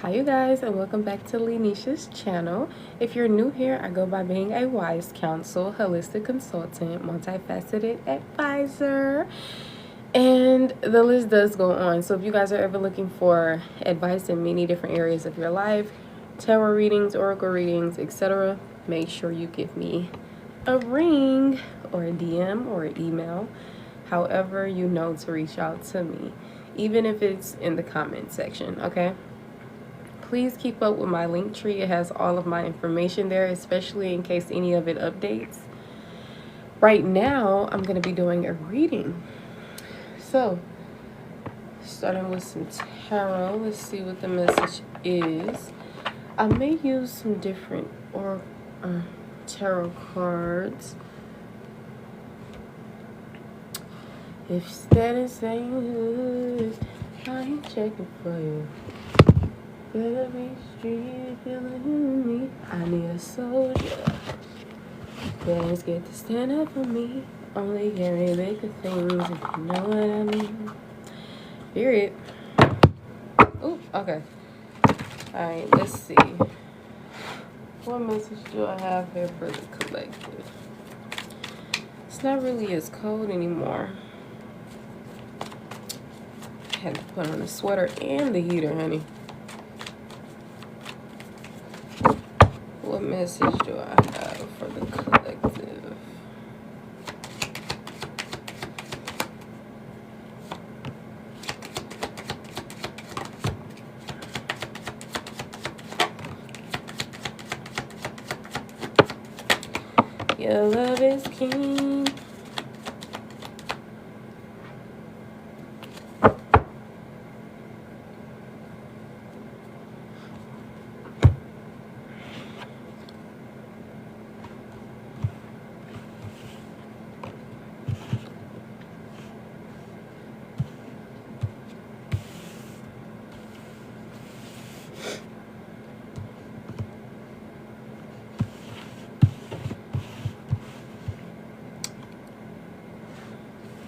Hi you guys, and welcome back to Lenisha's channel. If you're new here, I go by being a wise counsel, holistic consultant, multifaceted advisor, and the list does go on. So if you guys are ever looking for advice in many different areas of your life, tarot readings, oracle readings, etc., make sure you give me a ring or a DM or an email, however you know to reach out to me, even if it's in the comment section, okay? Please keep up with my link tree. It has all of my information there, especially in case any of it updates. Right now, I'm going to be doing a reading. So, starting with some tarot. Let's see what the message is. I may use some different tarot cards. If status ain't good, I ain't checking for you. Better be street feeling me. I need a soldier. Better get to stand up for me. Only carry bigger things if you know what I mean. Period. Oh, okay. Alright, let's see. What message do I have here for the collective? It's not really as cold anymore. I had to put on a sweater and the heater, honey. What message do I have for the collective? Your love is king.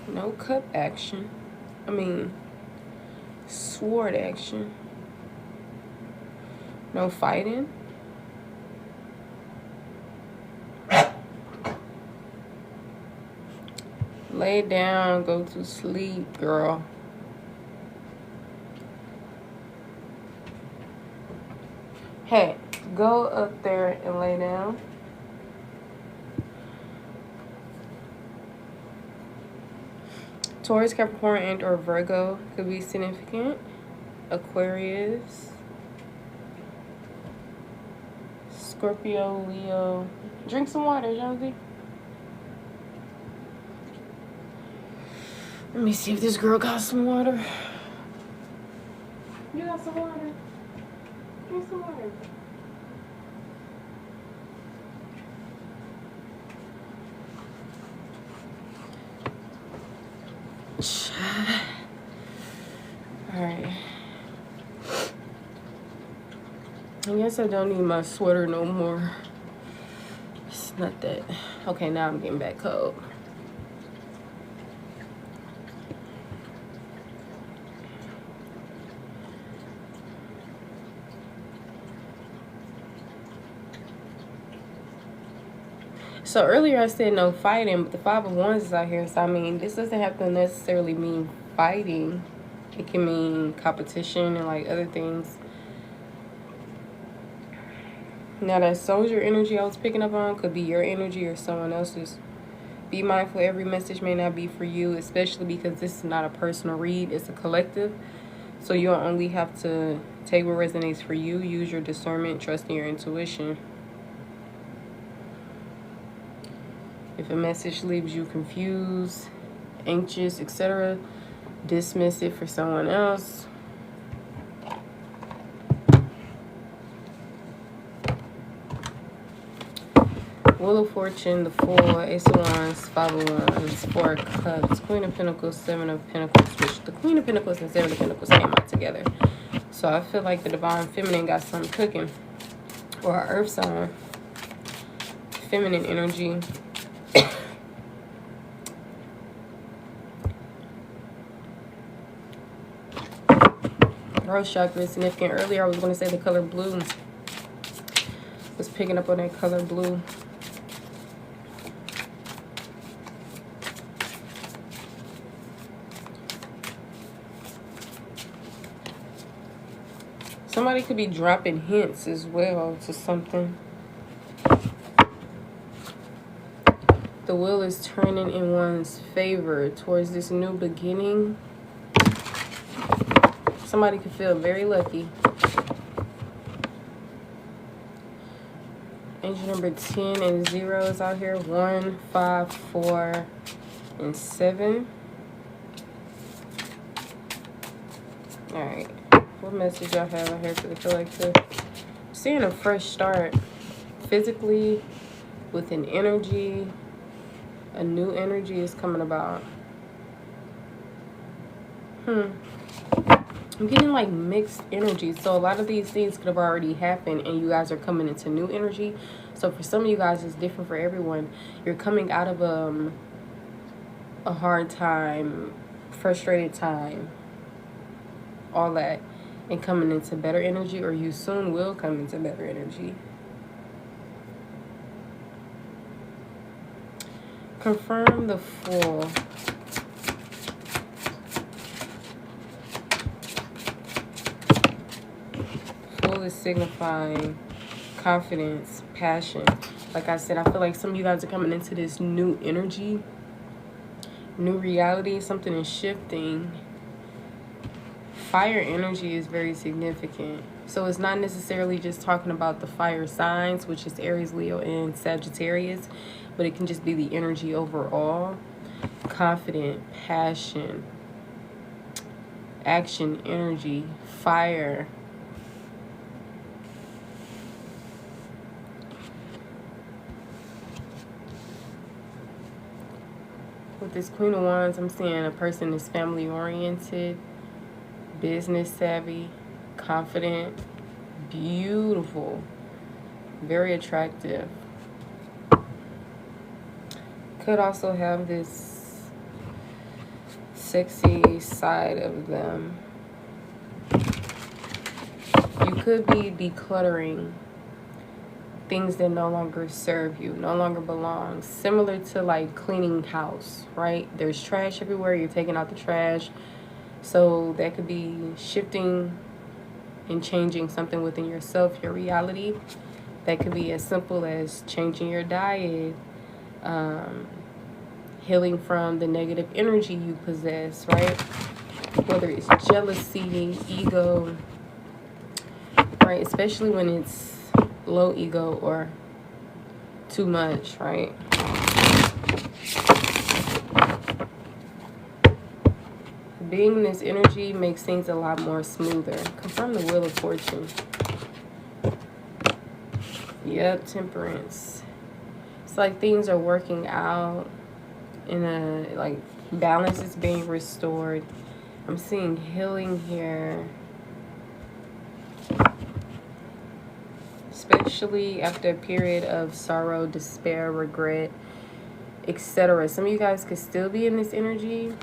No cup action. Sword action. No fighting. Lay down, go to sleep, girl. Hey, go up there and lay down. Taurus, Capricorn, and or Virgo could be significant. Aquarius, Scorpio, Leo. Drink some water, Jonesy. Let me see if this girl got some water. You got some water? Drink some water. Alright. I guess I don't need my sweater no more. It's not that. Okay, now I'm getting back cold. So earlier I said no fighting, but the Five of Wands is out here. So I mean, this doesn't have to necessarily mean fighting. It can mean competition and like other things. Now that soldier energy I was picking up on could be your energy or someone else's. Be mindful every message may not be for you, especially because this is not a personal read, it's a collective. So you'll only have to take what resonates for you, use your discernment, trust in your intuition. If a message leaves you confused, anxious, etc., dismiss it for someone else. Wheel of Fortune, the Fool, Ace of Wands, Five of Wands, Four of Cups, Queen of Pentacles, Seven of Pentacles, which the Queen of Pentacles and Seven of Pentacles came out together. So I feel like the Divine Feminine got something cooking. Or our Earth sign. Feminine energy. Throat chakra is significant. Earlier, I was going to say the color blue. Was picking up on that color blue. Somebody could be dropping hints as well to something. The wheel is turning in one's favor towards this new beginning. Somebody could feel very lucky. Angel number 10 and 0 is out here. 1, 5, 4, and 7. Alright. What message y'all have out here for the collective? Seeing a fresh start. Physically, with an energy. A new energy is coming about. I'm getting like mixed energy. So a lot of these things could have already happened and you guys are coming into new energy. So for some of you guys, it's different for everyone. You're coming out of a hard time, frustrated time, all that, and coming into better energy, or you soon will come into better energy. Confirm the Fool. Fool is signifying confidence, passion. Like I said, I feel like some of you guys are coming into this new energy, new reality. Something is shifting. Fire energy is very significant. So it's not necessarily just talking about the fire signs, which is Aries, Leo, and Sagittarius, but it can just be the energy overall. Confident, passion, action, energy, fire. With this Queen of Wands, I'm seeing a person is family oriented, business savvy, confident, beautiful, very attractive. Could also have this sexy side of them. You could be decluttering things that no longer serve you, no longer belong. Similar to like cleaning house, right? There's trash everywhere. You're taking out the trash. So that could be shifting and changing something within yourself, your reality. That could be as simple as changing your diet, healing from the negative energy you possess, right? Whether it's jealousy, ego, right? Especially when it's low ego or too much, right? Being in this energy makes things a lot more smoother. Confirm the Wheel of Fortune. Yep, Temperance. It's like things are working out in a, like, balance is being restored. I'm seeing healing here. Especially after a period of sorrow, despair, regret, etc. Some of you guys could still be in this energy.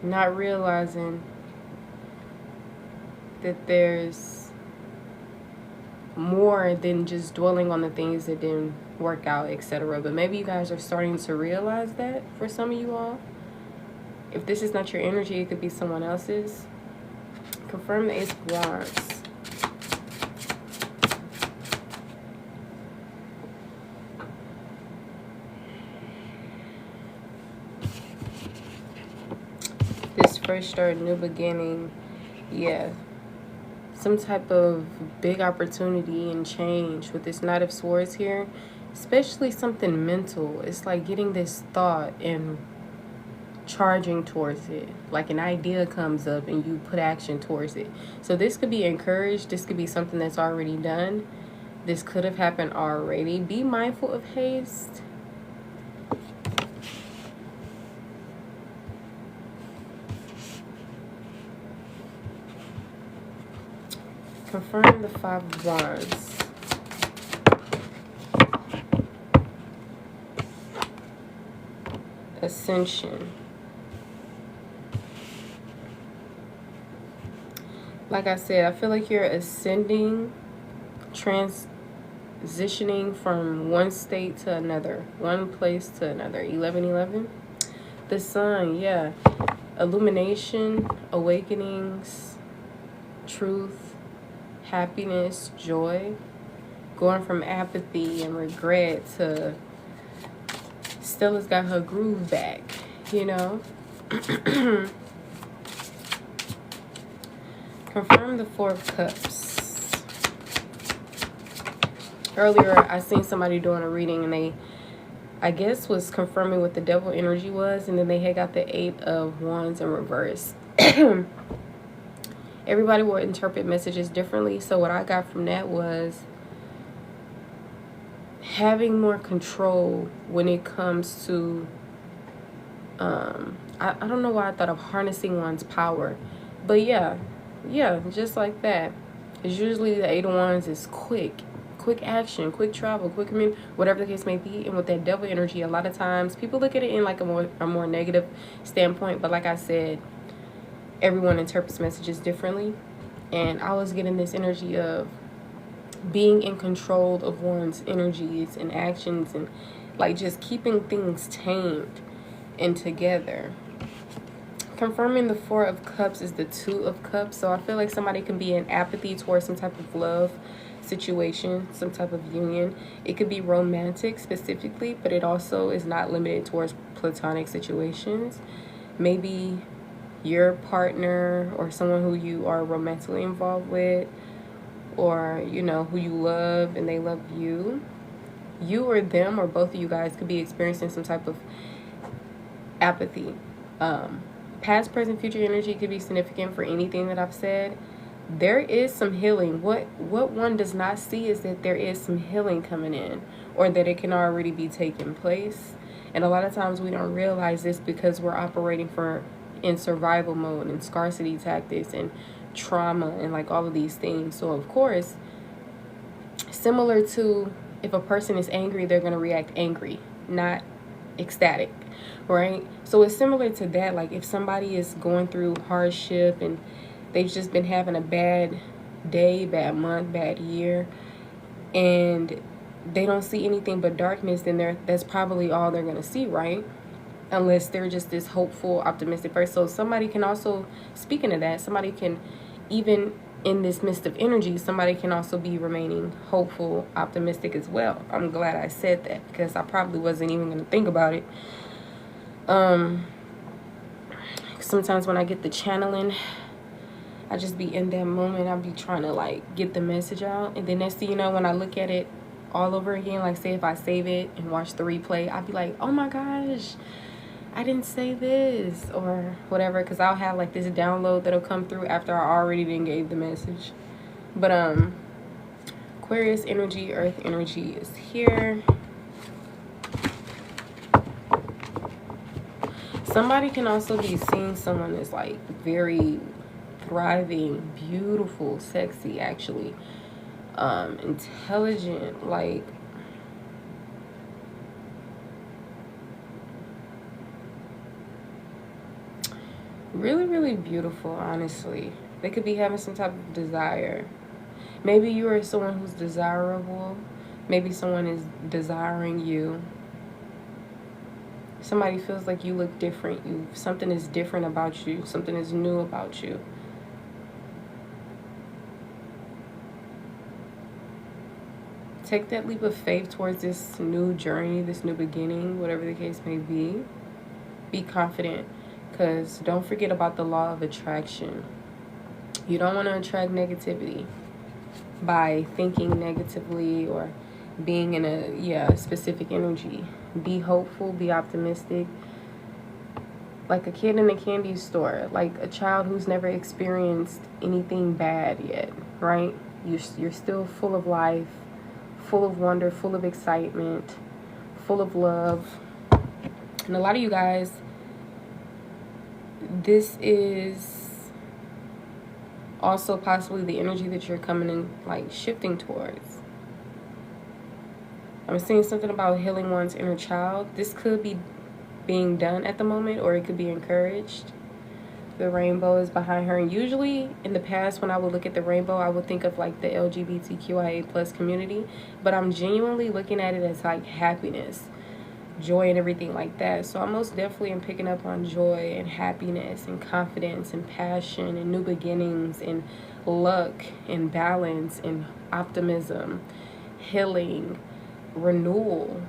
Not realizing that there's more than just dwelling on the things that didn't work out, etc. But maybe you guys are starting to realize that for some of you all. If this is not your energy, it could be someone else's. Confirm the Ace of Wands. This fresh start, new beginning. Yeah. Some type of big opportunity and change with this Knight of Swords here. Especially something mental. It's like getting this thought and charging towards it. Like an idea comes up and you put action towards it. So this could be encouraged. This could be something that's already done. This could have happened already. Be mindful of haste. Confirm the Five of Wands. Ascension. Like I said, I feel like you're ascending, transitioning from one state to another, one place to another. 1111. The sun, yeah. Illumination, awakenings, truth, happiness, joy. Going from apathy and regret to Stella's got her groove back, you know. Confirm the Four of Cups. Earlier, I seen somebody doing a reading and they, I guess, was confirming what the devil energy was, and then they had got the Eight of Wands in reverse. Everybody will interpret messages differently, so what I got from that was having more control when it comes to, I don't know why I thought of harnessing one's power, but yeah, just like that. It's usually the Eight of Wands is quick action, quick travel, quick whatever the case may be. And with that devil energy, a lot of times people look at it in like a more negative standpoint, but like I said, everyone interprets messages differently. And I was getting this energy of being in control of one's energies and actions, and like just keeping things tamed and together. Confirming the Four of Cups is the Two of Cups. So I feel like somebody can be in apathy towards some type of love situation, some type of union. It could be romantic specifically, but it also is not limited towards platonic situations. Maybe your partner or someone who you are romantically involved with, or you know, who you love and they love you. You or them or both of you guys could be experiencing some type of apathy. Past, present, future energy could be significant for anything that I've said. There is some healing. What one does not see is that there is some healing coming in, or that it can already be taking place. And a lot of times we don't realize this because we're operating in survival mode and scarcity tactics and trauma and like all of these things. So of course, similar to if a person is angry, they're going to react angry, not ecstatic, right? So it's similar to that. Like if somebody is going through hardship and they've just been having a bad day, bad month, bad year, and they don't see anything but darkness, then that's probably all they're going to see, right? Unless they're just this hopeful, optimistic person. So somebody can also, speaking of that, somebody can, even in this midst of energy, somebody can also be remaining hopeful, optimistic as well. I'm glad I said that because I probably wasn't even going to think about it. Sometimes when I get the channeling, I just be in that moment. I'll be trying to like get the message out. And then next thing you know, when I look at it all over again, like say if I save it and watch the replay, I'll be like, oh my gosh, I didn't say this or whatever, because I'll have like this download that'll come through after I already done gave the message. But Aquarius energy, Earth energy is here. Somebody can also be seeing someone that's like very thriving, beautiful, sexy, actually, intelligent, like really, really beautiful, honestly. They could be having some type of desire. Maybe you are someone who's desirable. Maybe someone is desiring you. Somebody feels like you look different. Something is different about you. Something is new about you. Take that leap of faith towards this new journey, this new beginning, whatever the case may be. Be confident, because don't forget about the law of attraction. You don't want to attract negativity by thinking negatively or being in a specific energy. Be hopeful, be optimistic. Like a kid in a candy store, like a child who's never experienced anything bad yet, right? You're still full of life, full of wonder, full of excitement, full of love. And a lot of you guys, this is also possibly the energy that you're coming in, like shifting towards. I'm seeing something about healing one's inner child. This could be being done at the moment, or it could be encouraged. The rainbow is behind her, and usually in the past when I would look at the rainbow, I would think of like the LGBTQIA plus community, but I'm genuinely looking at it as like happiness, joy, and everything like that. So I most definitely am picking up on joy and happiness and confidence and passion and new beginnings and luck and balance and optimism, healing, renewal.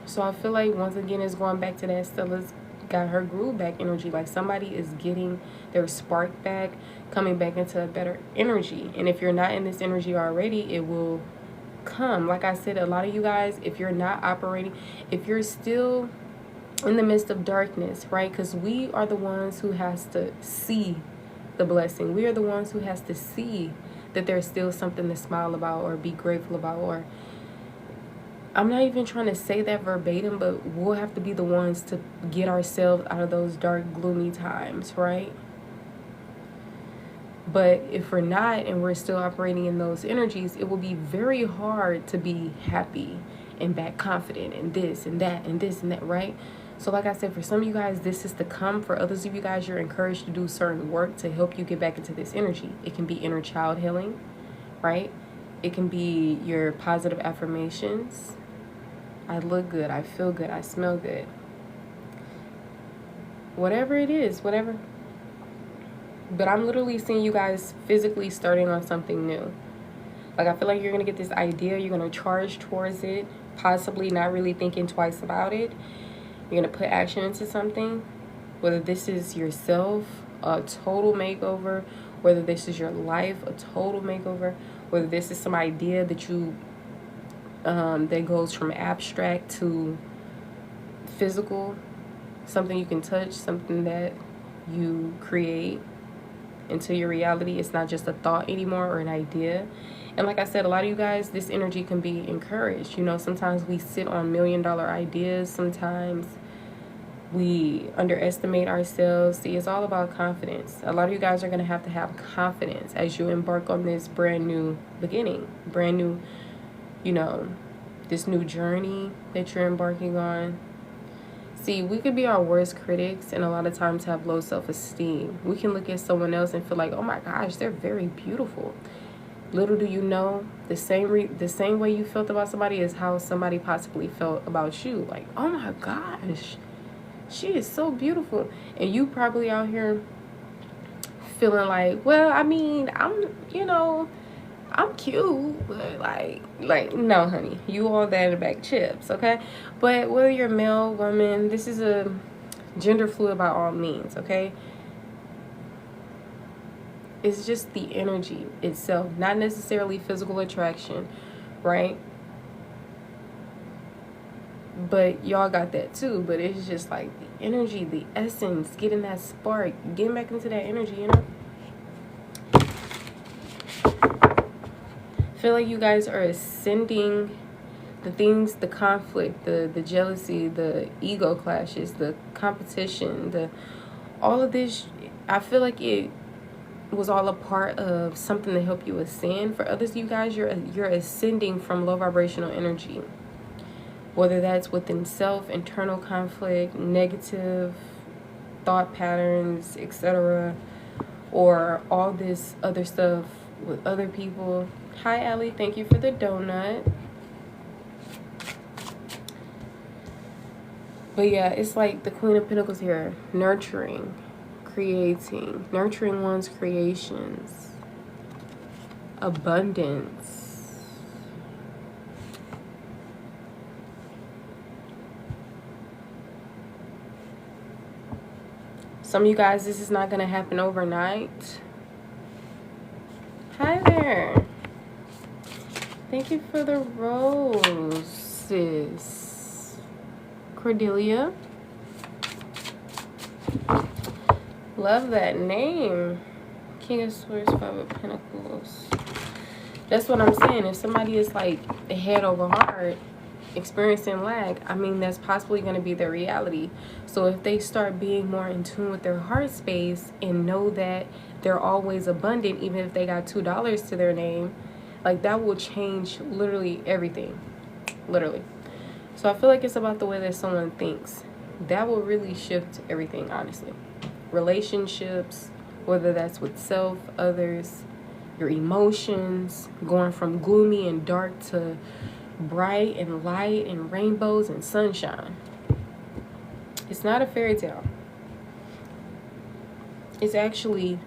So I feel like once again it's going back to that Stella's got her groove back energy. Like somebody is getting their spark back, coming back into a better energy. And if you're not in this energy already, it will come. Like I said, a lot of you guys, if you're not operating, if you're still in the midst of darkness, right? Because we are the ones who has to see the blessing. We are the ones who has to see that there's still something to smile about or be grateful about, or I'm not even trying to say that verbatim, but we'll have to be the ones to get ourselves out of those dark, gloomy times, right? But if we're not and we're still operating in those energies, it will be very hard to be happy and back confident and this and that and this and that, right? So like I said, for some of you guys, this is to come. For others of you guys, you're encouraged to do certain work to help you get back into this energy. It can be inner child healing, right? It can be your positive affirmations. I look good, I feel good, I smell good. Whatever it is, whatever. But I'm literally seeing you guys physically starting on something new. Like I feel like you're going to get this idea, you're going to charge towards it, possibly not really thinking twice about it. You're going to put action into something, whether this is yourself, a total makeover, whether this is your life, a total makeover, whether this is some idea that you that goes from abstract to physical, something you can touch, something that you create into your reality. It's not just a thought anymore or an idea. And like I said, a lot of you guys, this energy can be encouraged. You know, sometimes we sit on $1 million ideas. Sometimes we underestimate ourselves. See, it's all about confidence. A lot of you guys are going to have confidence as you embark on this brand new beginning, brand new, you know, this new journey that you're embarking on. See, we could be our worst critics and a lot of times have low self-esteem. We can look at someone else and feel like, oh my gosh, they're very beautiful. Little do you know, the same way you felt about somebody is how somebody possibly felt about you. Like, oh my gosh, she is so beautiful. And you probably out here feeling like, well, I mean, I'm cute, but like no, honey, you all that in the back chips, okay? But whether you're male, woman, this is a gender fluid by all means, okay? It's just the energy itself, not necessarily physical attraction, right? But y'all got that too, but it's just like the energy, the essence, getting that spark, getting back into that energy, you know? Feel like you guys are ascending the things, the conflict, the jealousy, the ego clashes, the competition, all of this. I feel like it was all a part of something to help you ascend. For others of you guys, you're ascending from low vibrational energy, whether that's within self, internal conflict, negative thought patterns, etc., or all this other stuff with other people. Hi, Allie. Thank you for the donut. But yeah, it's like the Queen of Pentacles here. Nurturing, creating, nurturing one's creations. Abundance. Some of you guys, this is not going to happen overnight. Hi there. Thank you for the roses, Cordelia. Love that name. King of Swords, Five of Pentacles. That's what I'm saying. If somebody is like head over heart, experiencing lag, I mean, that's possibly going to be their reality. So if they start being more in tune with their heart space and know that they're always abundant, even if they got $2 to their name, like that will change literally everything. Literally. So I feel like it's about the way that someone thinks. That will really shift everything, honestly. Relationships, whether that's with self, others, your emotions, going from gloomy and dark to bright and light and rainbows and sunshine. It's not a fairy tale. It's actually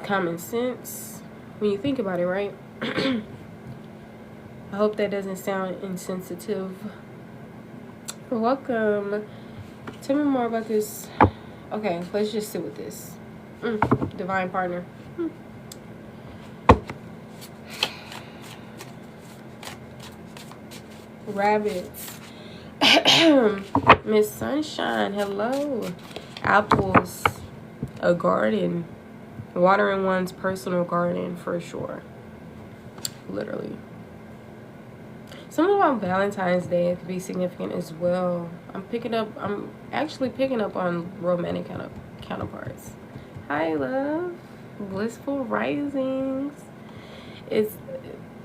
common sense when you think about it, right? I hope that doesn't sound insensitive. Welcome. Tell me more about this. Okay, let's just sit with this. Divine partner. Rabbits. Miss Sunshine, hello. Apples. A garden. Watering one's personal garden for sure. Literally. Something about Valentine's Day could be significant as well. I'm actually picking up on romantic counterparts. Hi, love. Blissful risings. It's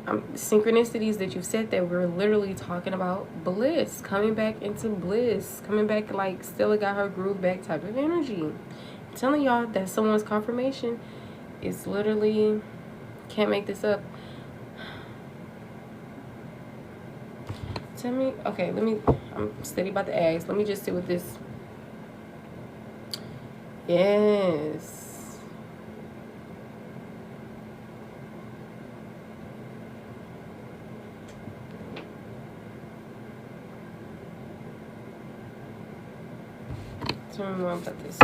synchronicities that you've said that we're literally talking about bliss, coming back into bliss, coming back like Stella got her groove back type of energy. I'm telling y'all that someone's confirmation is literally, can't make this up. Tell me, okay, I'm steady about to ask. Let me just sit with this. Yes. Tell me more about this.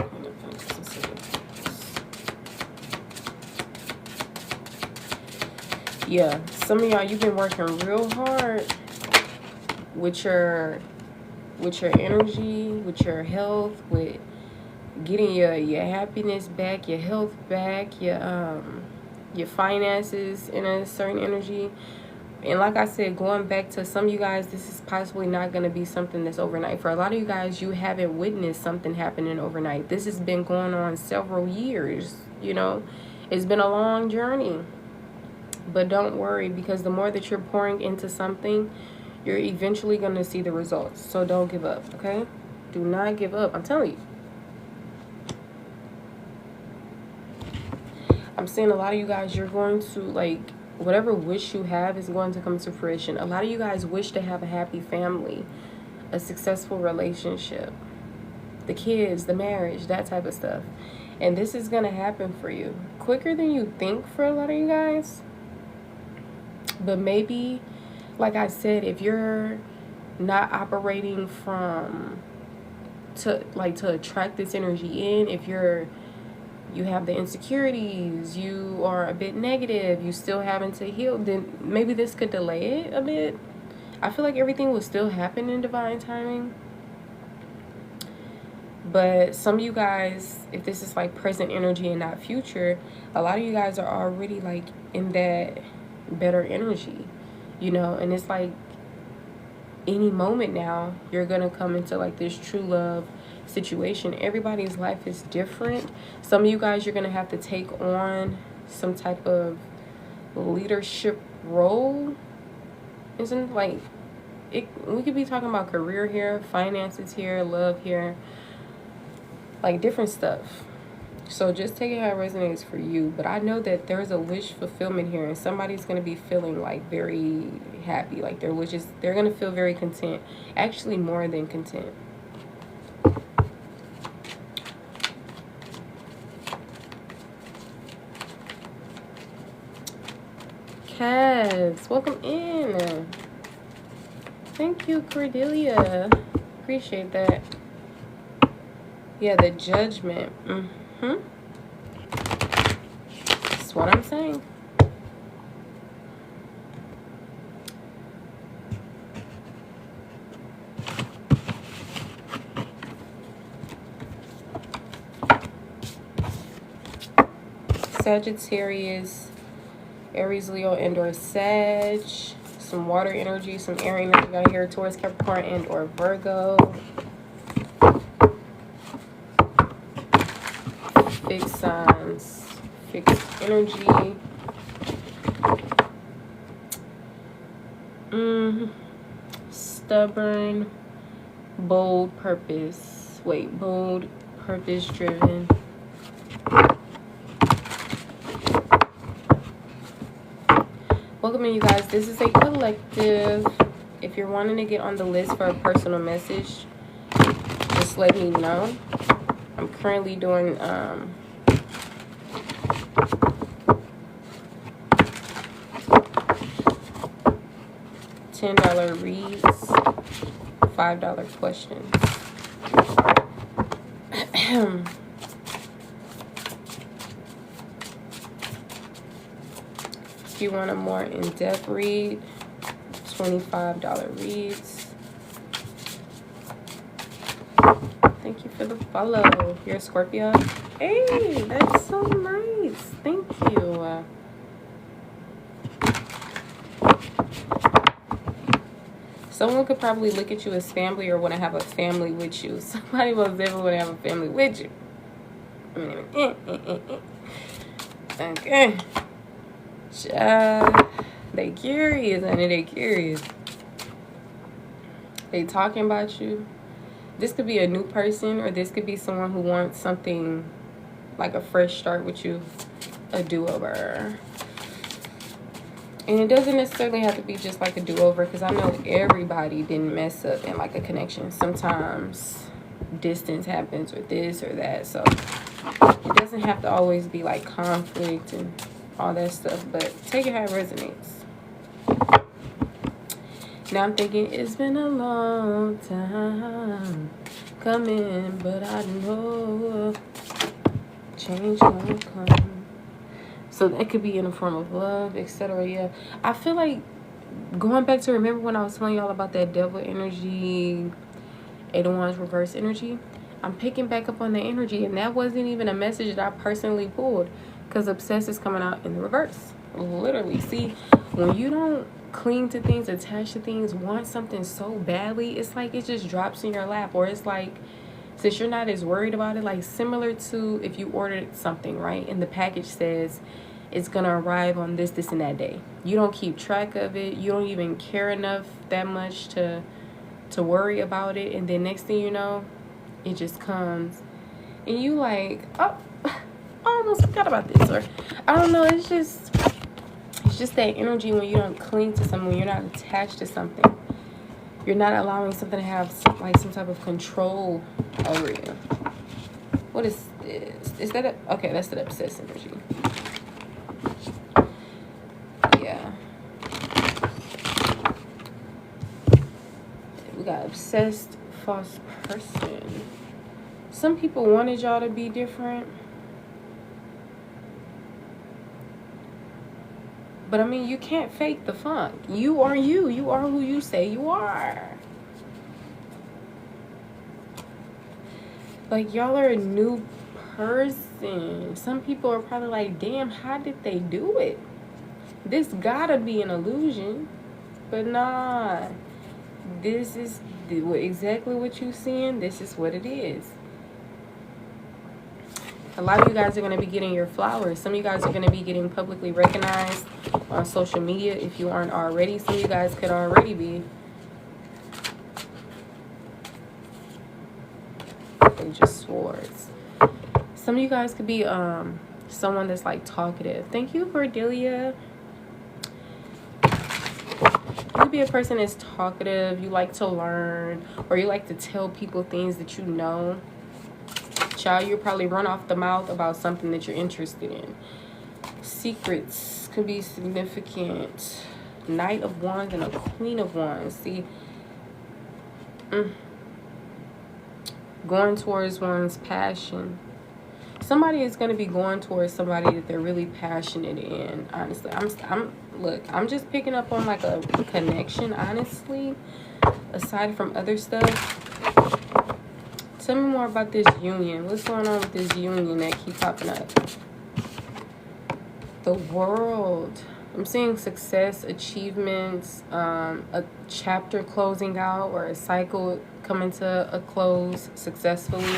Yeah, some of y'all, you've been working real hard with your energy, with your health, with getting your happiness back, your health back, your finances in a certain energy. And like I said, going back to some of you guys, this is possibly not going to be something that's overnight. For a lot of you guys, you haven't witnessed something happening overnight. This has been going on several years, you know. It's been a long journey. But don't worry, because the more that you're pouring into something, you're eventually going to see the results. So don't give up, okay? Do not give up. I'm telling you. I'm saying a lot of you guys, you're going to, like, whatever wish you have is going to come to fruition. A lot of you guys wish to have a happy family, a successful relationship, the kids, the marriage, that type of stuff. And this is going to happen for you quicker than you think for a lot of you guys. But maybe, like I said, if you're not operating to attract this energy in, if you have the insecurities, you are a bit negative, you still having to heal, then maybe this could delay it a bit. I feel like everything will still happen in divine timing. But some of you guys, if this is like present energy and not future, a lot of you guys are already like in that better energy, you know, and it's like any moment now you're gonna come into like this true love situation. Everybody's life is different. Some of you guys, you're gonna have to take on some type of leadership role. Isn't like it? We could be talking about career here, finances here, love here, like different stuff. So just take it how it resonates for you. But I know that there's a wish fulfillment here, and somebody's going to be feeling like very happy. Like their wishes, they're going to feel very content. Actually, more than content. Cavs, welcome in. Thank you, Cordelia. Appreciate that. Yeah, the Judgment. That's what I'm saying. Sagittarius, Aries, Leo, and/or Sag. Some water energy, some air energy got here. Taurus, Capricorn, and/or Virgo. Fixed signs, fixed energy. Stubborn, bold purpose. Wait, bold, purpose driven. Welcome in, you guys. This is a collective. If you're wanting to get on the list for a personal message, just let me know. I'm currently doing $10 reads, $5 questions. If you want a more in-depth read, $25 reads. Thank you for the follow. You're a Scorpio? Hey, that's so nice. Thank you. Someone could probably look at you as family or want to have a family with you. Somebody will never want to have a family with you. Okay. They curious, honey. They curious. They talking about you. This could be a new person, or this could be someone who wants something like a fresh start with you, a do-over. And it doesn't necessarily have to be just like a do-over, because I know everybody didn't mess up in like a connection. Sometimes distance happens, or this or that. So it doesn't have to always be like conflict and all that stuff, but take it how it resonates. Now I'm thinking, it's been a long time coming, but I know change gonna come. So that could be in the form of love, etc. Yeah, I feel like going back to, remember when I was telling y'all about that devil energy, Eight of Wands reverse energy? I'm picking back up on the energy, and that wasn't even a message that I personally pulled, because obsessed is coming out in the reverse. Literally. See, when you don't cling to things, attach to things, want something so badly, it's like it just drops in your lap. Or it's like, since you're not as worried about it, like similar to if you ordered something, right, and the package says it's gonna arrive on this and that day. You don't keep track of it. You don't even care enough that much to worry about it, and then next thing you know, it just comes, and you like, oh, I almost forgot about this. Or I don't know, it's just that energy when you don't cling to something, when you're not attached to something, you're not allowing something to have some type of control over you. What is this? Is that okay? That's the obsessed energy. Yeah, we got obsessed, false person. Some people wanted y'all to be different. But I mean, you can't fake the funk. You are you. You are who you say you are. Like, y'all are a new person. Some people are probably like, damn, how did they do it? This gotta be an illusion. But nah. This is exactly what you're seeing. This is what it is. A lot of you guys are going to be getting your flowers. Some of you guys are going to be getting publicly recognized on social media if you aren't already. Some of you guys could already be. Page of Swords. Some of you guys could be someone that's like talkative. Thank you, Cordelia. You could be a person that's talkative. You like to learn, or you like to tell people things that you know. Child, you'll probably run off the mouth about something that you're interested in. Secrets could be significant. Knight of Wands and a Queen of Wands. See, going towards one's passion. Somebody is going to be going towards somebody that they're really passionate in. Honestly, I'm just picking up on like a connection. Honestly, aside from other stuff. Tell me more about this union. What's going on with this union that keep popping up? The World. I'm seeing success, achievements, a chapter closing out, or a cycle coming to a close successfully.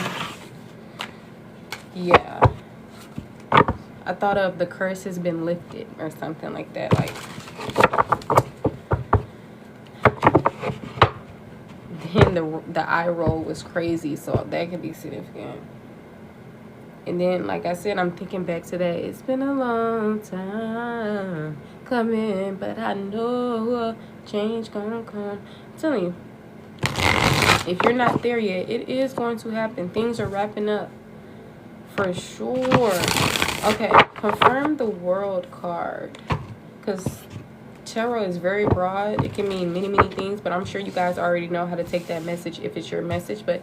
Yeah. I thought of the curse has been lifted or something like that. Like, then and the eye roll was crazy, so that could be significant. And then, like I said, I'm thinking back to that. It's been a long time coming, but I know a change gonna come. I'm telling you, if you're not there yet, it is going to happen. Things are wrapping up for sure. Okay, confirm the World card, because tarot is very broad. It can mean many, many things, but I'm sure you guys already know how to take that message if it's your message. But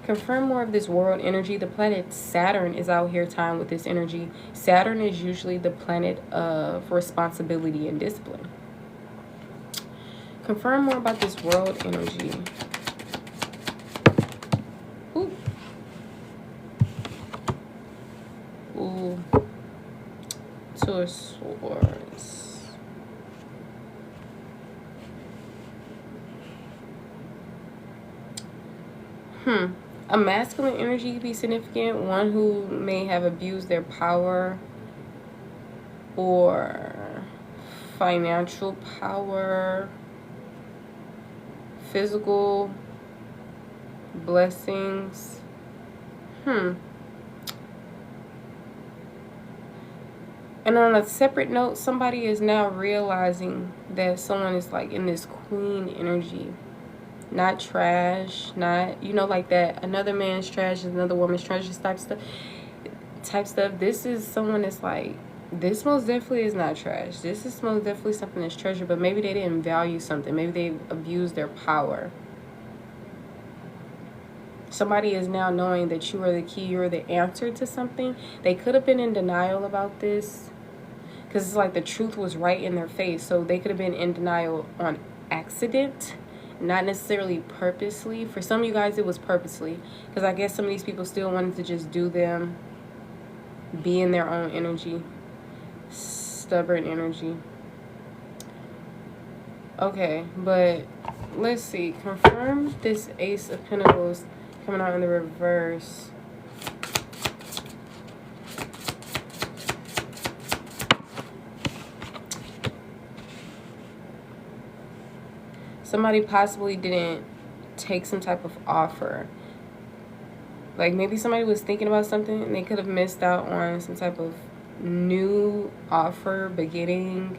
confirm more of this world energy. The planet Saturn is out here tying with this energy. Saturn is usually the planet of responsibility and discipline. Confirm more about this world energy. Ooh. Ooh. Two of Swords. A masculine energy could be significant. One who may have abused their power or financial power, physical blessings. And on a separate note, somebody is now realizing that someone is like in this queen energy. Not trash, not, you know, like that another man's trash is another woman's treasure type stuff. This is someone that's like, this most definitely is not trash. This is most definitely something that's treasure, but maybe they didn't value something. Maybe they abused their power. Somebody is now knowing that you are the key, you're the answer to something. They could have been in denial about this, because it's like the truth was right in their face. So they could have been in denial on accident, not necessarily purposely. For some of you guys, it was purposely, because I guess some of these people still wanted to just do them, be in their own energy, stubborn energy. Okay, but let's see. Confirm this Ace of Pentacles coming out in the reverse. Somebody possibly didn't take some type of offer. Like maybe somebody was thinking about something and they could have missed out on some type of new offer, beginning.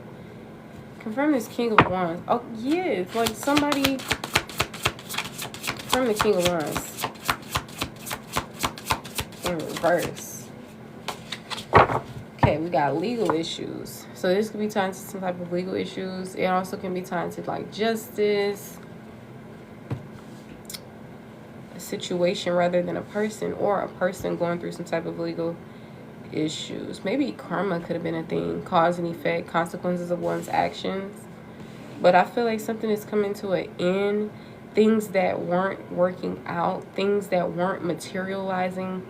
Confirm this King of Wands. Oh, yes. Like somebody... Confirm the King of Wands. In reverse. Okay, we got legal issues. So this could be tied to some type of legal issues. It also can be tied to like justice, a situation rather than a person, or a person going through some type of legal issues. Maybe karma could have been a thing, cause and effect, consequences of one's actions. But I feel like something is coming to an end. Things that weren't working out, things that weren't materializing,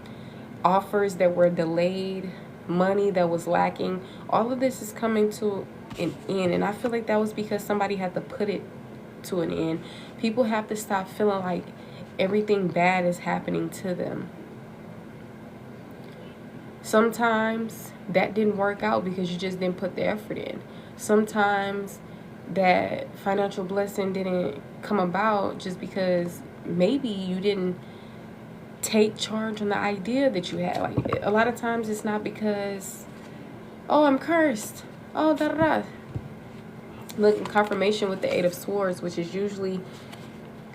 offers that were delayed, money that was lacking, all of this is coming to an end. And I feel like that was because somebody had to put it to an end. People have to stop feeling like everything bad is happening to them. Sometimes that didn't work out because you just didn't put the effort in. Sometimes that financial blessing didn't come about just because maybe you didn't take charge on the idea that you had. Like a lot of times it's not because, oh, I'm cursed, oh, da da da. Look, confirmation with the Eight of Swords, which is usually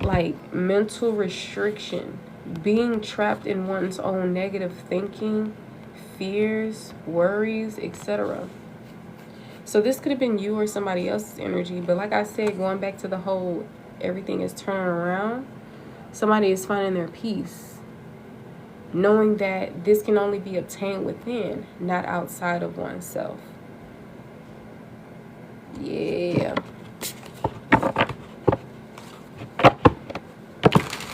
like mental restriction, being trapped in one's own negative thinking, fears, worries, etc. So this could have been you or somebody else's energy. But like I said, going back to the whole everything is turning around, somebody is finding their peace, knowing that this can only be obtained within, not outside of oneself. Yeah.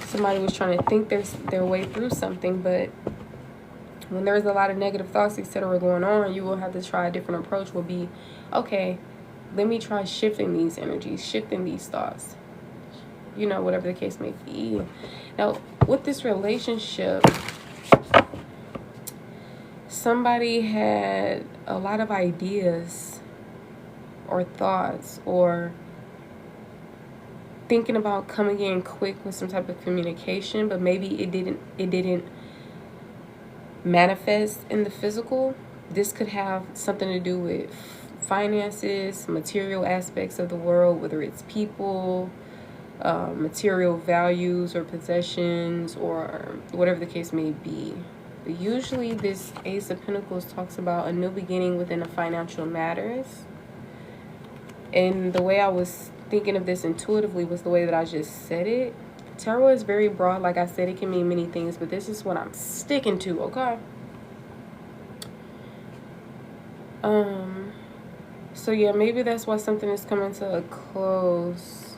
Somebody was trying to think their way through something, but when there's a lot of negative thoughts, etc. going on, you will have to try a different approach. Will be, okay, let me try shifting these energies, shifting these thoughts. You know, whatever the case may be. Now, with this relationship, somebody had a lot of ideas or thoughts or thinking about coming in quick with some type of communication, but maybe it didn't manifest in the physical. This could have something to do with finances, material aspects of the world, whether it's people, material values or possessions, or whatever the case may be. But usually this Ace of Pentacles talks about a new beginning within the financial matters. And the way I was thinking of this intuitively was the way that I just said it. Tarot is very broad. Like I said, it can mean many things, but this is what I'm sticking to, okay? So yeah, maybe that's why something is coming to a close.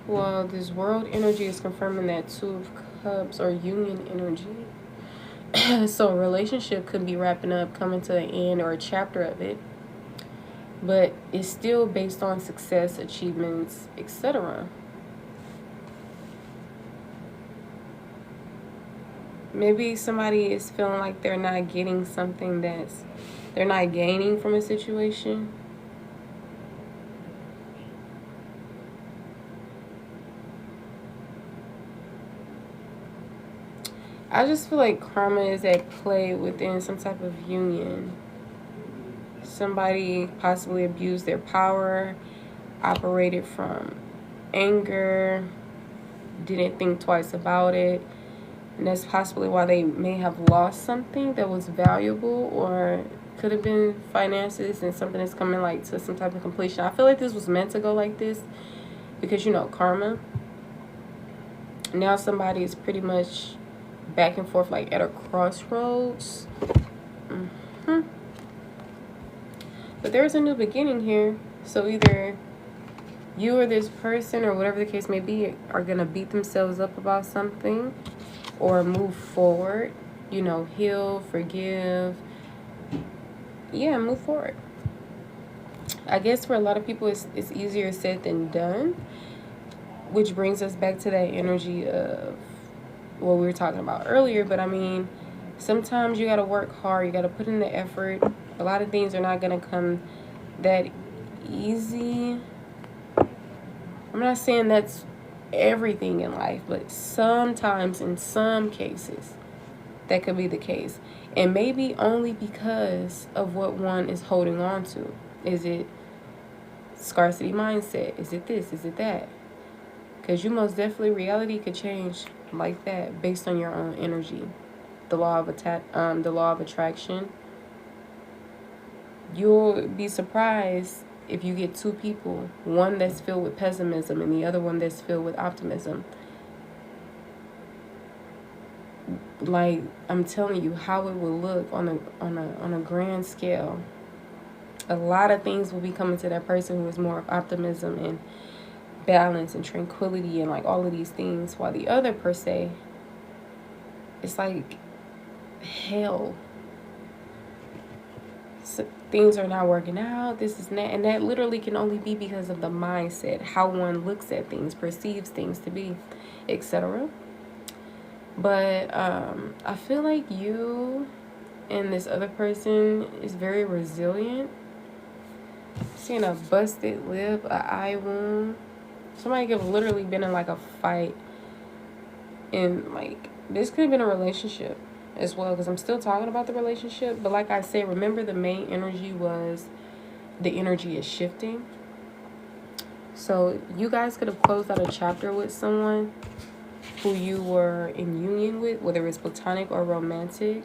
Well, this world energy is confirming that Two of Cups or union energy. So a relationship could be wrapping up, coming to an end, or a chapter of it. But it's still based on success, achievements, etc. Maybe somebody is feeling like they're not getting something they're not gaining from a situation. I just feel like karma is at play within some type of union. Somebody possibly abused their power, operated from anger, didn't think twice about it. And that's possibly why they may have lost something that was valuable, or could have been finances and something that's coming like to some type of completion. I feel like this was meant to go like this because, you know, karma. Now somebody is pretty much back and forth, like at a crossroads. But there's a new beginning here. So either you or this person, or whatever the case may be, are going to beat themselves up about something or move forward, you know, heal, forgive. Yeah, move forward. I guess for a lot of people, it's easier said than done, which brings us back to that energy of what we were talking about earlier. But I mean, sometimes you got to work hard. You got to put in the effort. A lot of things are not going to come that easy. I'm not saying that's everything in life, but sometimes in some cases that could be the case. And maybe only because of what one is holding on to. Is it scarcity mindset? Is it this? Is it that? Because you most definitely, reality could change like that based on your own energy. The law of attraction. You'll be surprised if you get two people, one that's filled with pessimism and the other one that's filled with optimism. Like, I'm telling you how it will look on a grand scale. A lot of things will be coming to that person who is more of optimism and balance and tranquility and like all of these things, while the other per se, it's like hell. So things are not working out, this is that, and that literally can only be because of the mindset, how one looks at things, perceives things to be, etc. But I feel like you and this other person is very resilient. Seeing a busted lip, an eye wound. Somebody could have literally been in like a fight, and like this could have been a relationship as well, because I'm still talking about the relationship. But like I said, remember the main energy was the energy is shifting. So you guys could have closed out a chapter with someone who you were in union with, whether it's platonic or romantic.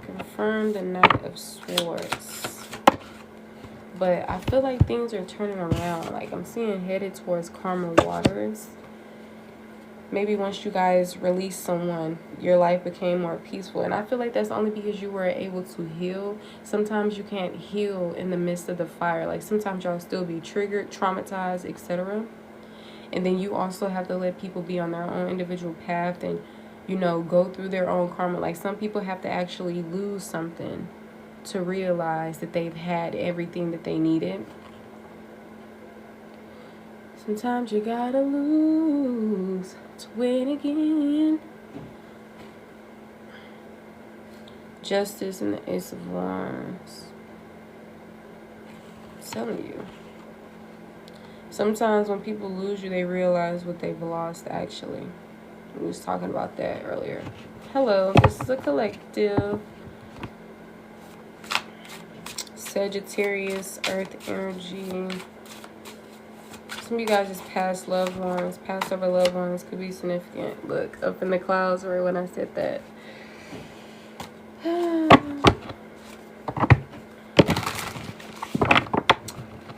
Confirm the Knight of Swords. But I feel like things are turning around. Like, I'm seeing headed towards calmer waters. Maybe once you guys released someone, your life became more peaceful. And I feel like that's only because you were able to heal. Sometimes you can't heal in the midst of the fire. Like, sometimes y'all still be triggered, traumatized, etc. And then you also have to let people be on their own individual path and, you know, go through their own karma. Like, some people have to actually lose something to realize that they've had everything that they needed. Sometimes you gotta lose to win again. Justice and the Ace of Wands. I'm telling you. Sometimes when people lose you, they realize what they've lost, actually. We was talking about that earlier. Hello, this is a collective. Sagittarius, Earth energy. Some of you guys just past loved ones, past over loved ones could be significant. Look, up in the clouds right when I said that.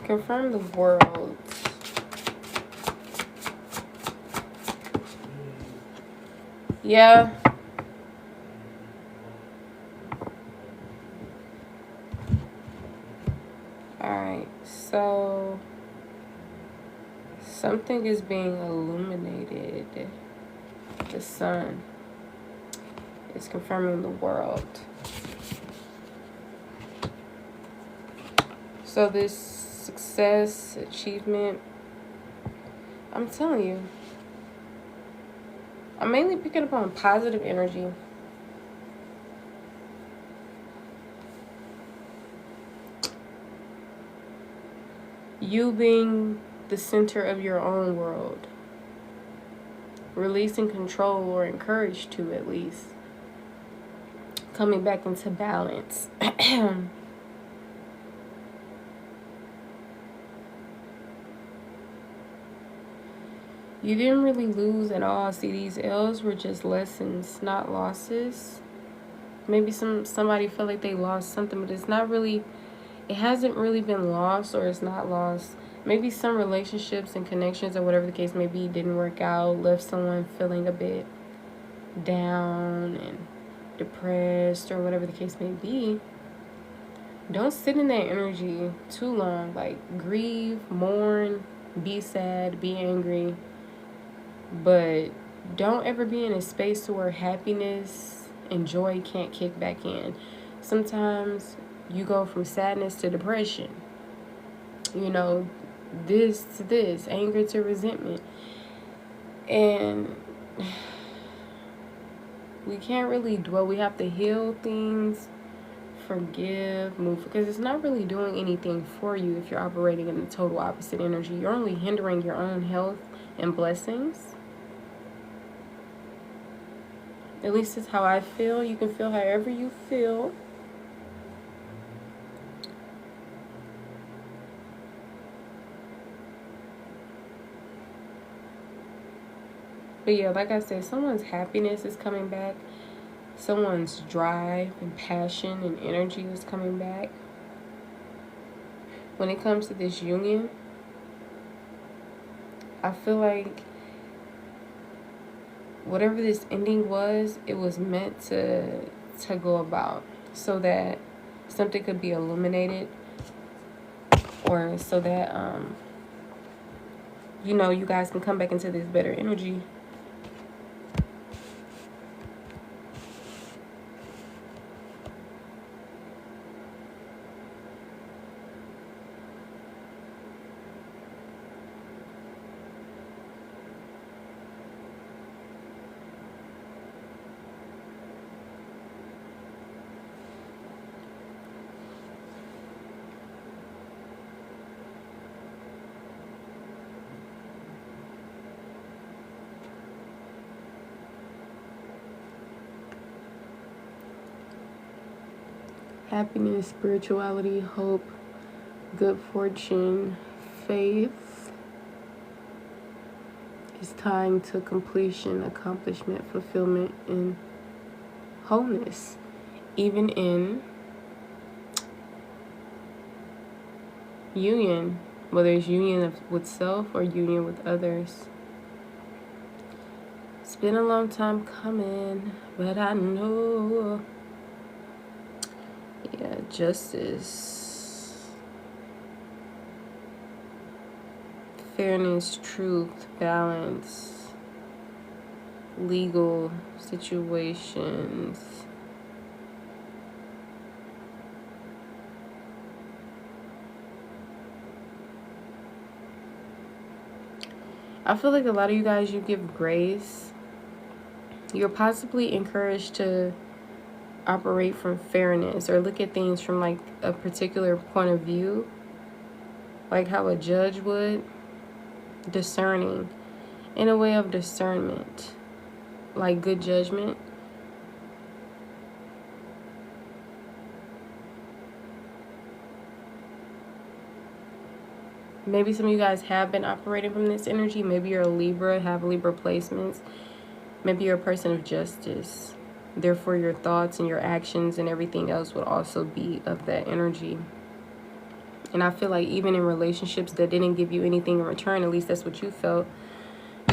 Confirm the world. Yeah. Alright, so something is being illuminated. The sun is confirming the world. So this success, achievement, I'm telling you, I'm mainly picking up on positive energy. You being the center of your own world. Releasing control, or encouraged to, at least. Coming back into balance. You didn't really lose at all. See, these L's were just lessons, not losses. Maybe somebody felt like they lost something, but it's not really, it hasn't really been lost, or it's not lost. Maybe some relationships and connections, or whatever the case may be, didn't work out, left someone feeling a bit down and depressed, or whatever the case may be. Don't sit in that energy too long. Like, grieve, mourn, be sad, be angry. But don't ever be in a space to where happiness and joy can't kick back in. Sometimes you go from sadness to depression. You know, this to this, anger to resentment. And we can't really dwell. We have to heal things, forgive, move, because it's not really doing anything for you if you're operating in the total opposite energy. You're only hindering your own health and blessings. At least it's how I feel. You can feel however you feel. But yeah, like I said, someone's happiness is coming back. Someone's drive and passion and energy is coming back. When it comes to this union, I feel like whatever this ending was, it was meant to go about so that something could be illuminated, or so that you know, you guys can come back into this better energy. Happiness, spirituality, hope, good fortune, faith is tying to completion, accomplishment, fulfillment, and wholeness. Even in union, whether it's union with self or union with others. It's been a long time coming, but I know. Yeah, justice, fairness, truth, balance, legal situations. I feel like a lot of you guys, you give grace. You're possibly encouraged to operate from fairness or look at things from like a particular point of view, like how a judge would. Discerning, in a way of discernment, like good judgment. Maybe some of you guys have been operating from this energy. Maybe you're a Libra, have Libra placements. Maybe you're a person of justice. Therefore, your thoughts and your actions and everything else would also be of that energy. And I feel like even in relationships that didn't give you anything in return, at least that's what you felt,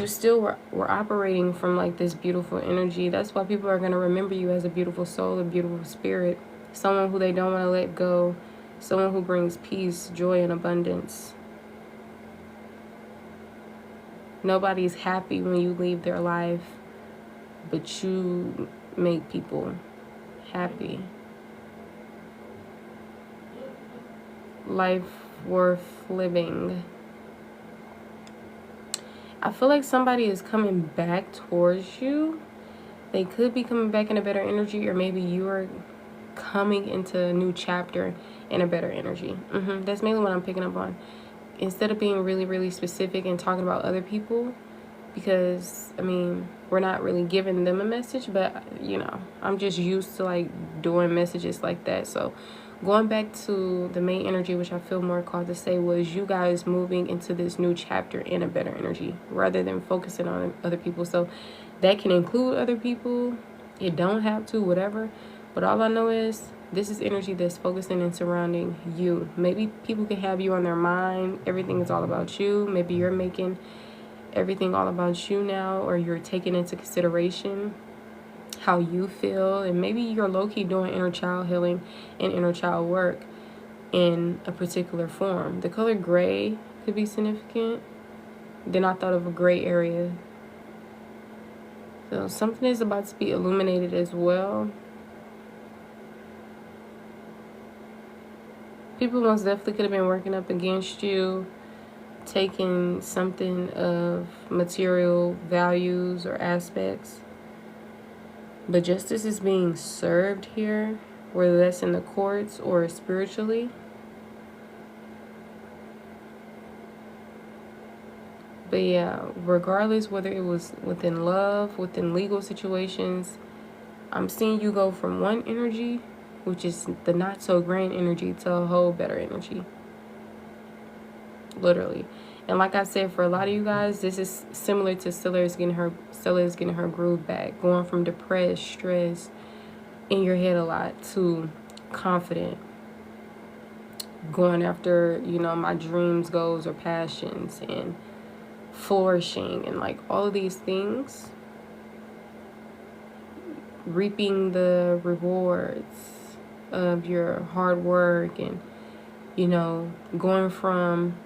you still were operating from like this beautiful energy. That's why people are going to remember you as a beautiful soul, a beautiful spirit, someone who they don't want to let go, someone who brings peace, joy, and abundance. Nobody's happy when you leave their life, but you make people happy. Life worth living. I feel like somebody is coming back towards you. They could be coming back in a better energy, or maybe you are coming into a new chapter in a better energy. That's mainly what I'm picking up on. Instead of being really, really specific and talking about other people, because, I mean, we're not really giving them a message, but, you know, I'm just used to, like, doing messages like that. So going back to the main energy, which I feel more called to say, was you guys moving into this new chapter in a better energy rather than focusing on other people. So that can include other people. It don't have to, whatever. But all I know is this is energy that's focusing and surrounding you. Maybe people can have you on their mind. Everything is all about you. Maybe you're making everything all about you now, or you're taking into consideration how you feel, and maybe you're low-key doing inner child healing and inner child work in a particular form. The color gray could be significant. Then I thought of a gray area. So something is about to be illuminated as well. People most definitely could have been working up against you, taking something of material values or aspects. But justice is being served here, whether that's in the courts or spiritually. But yeah, regardless whether it was within love, within legal situations, I'm seeing you go from one energy, which is the not so grand energy, to a whole better energy. Literally. And like I said, for a lot of you guys, this is similar to Scylla getting her groove back, going from depressed, stressed, in your head a lot, to confident, going after, you know, my dreams, goals, or passions, and flourishing, and like all of these things, reaping the rewards of your hard work, and, you know, going from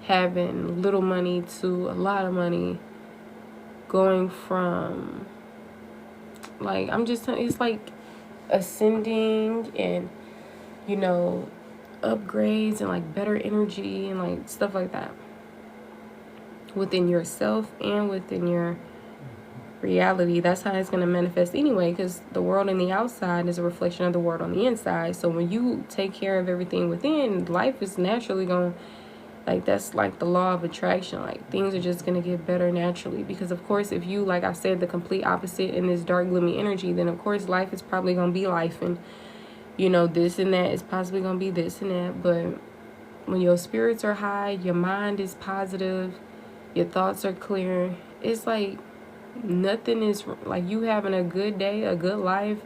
having little money to a lot of money, going from, like, it's like ascending and, you know, upgrades and like better energy and like stuff like that within yourself and within your reality. That's how it's going to manifest anyway, because the world on the outside is a reflection of the world on the inside. So when you take care of everything within, life is naturally going to, like, that's like the law of attraction. Like, things are just going to get better naturally, because of course, if you, like I said, the complete opposite in this dark gloomy energy, then of course life is probably going to be life, and, you know, this and that is possibly going to be this and that. But when your spirits are high, your mind is positive, your thoughts are clear, it's like nothing is, like, you having a good day, a good life.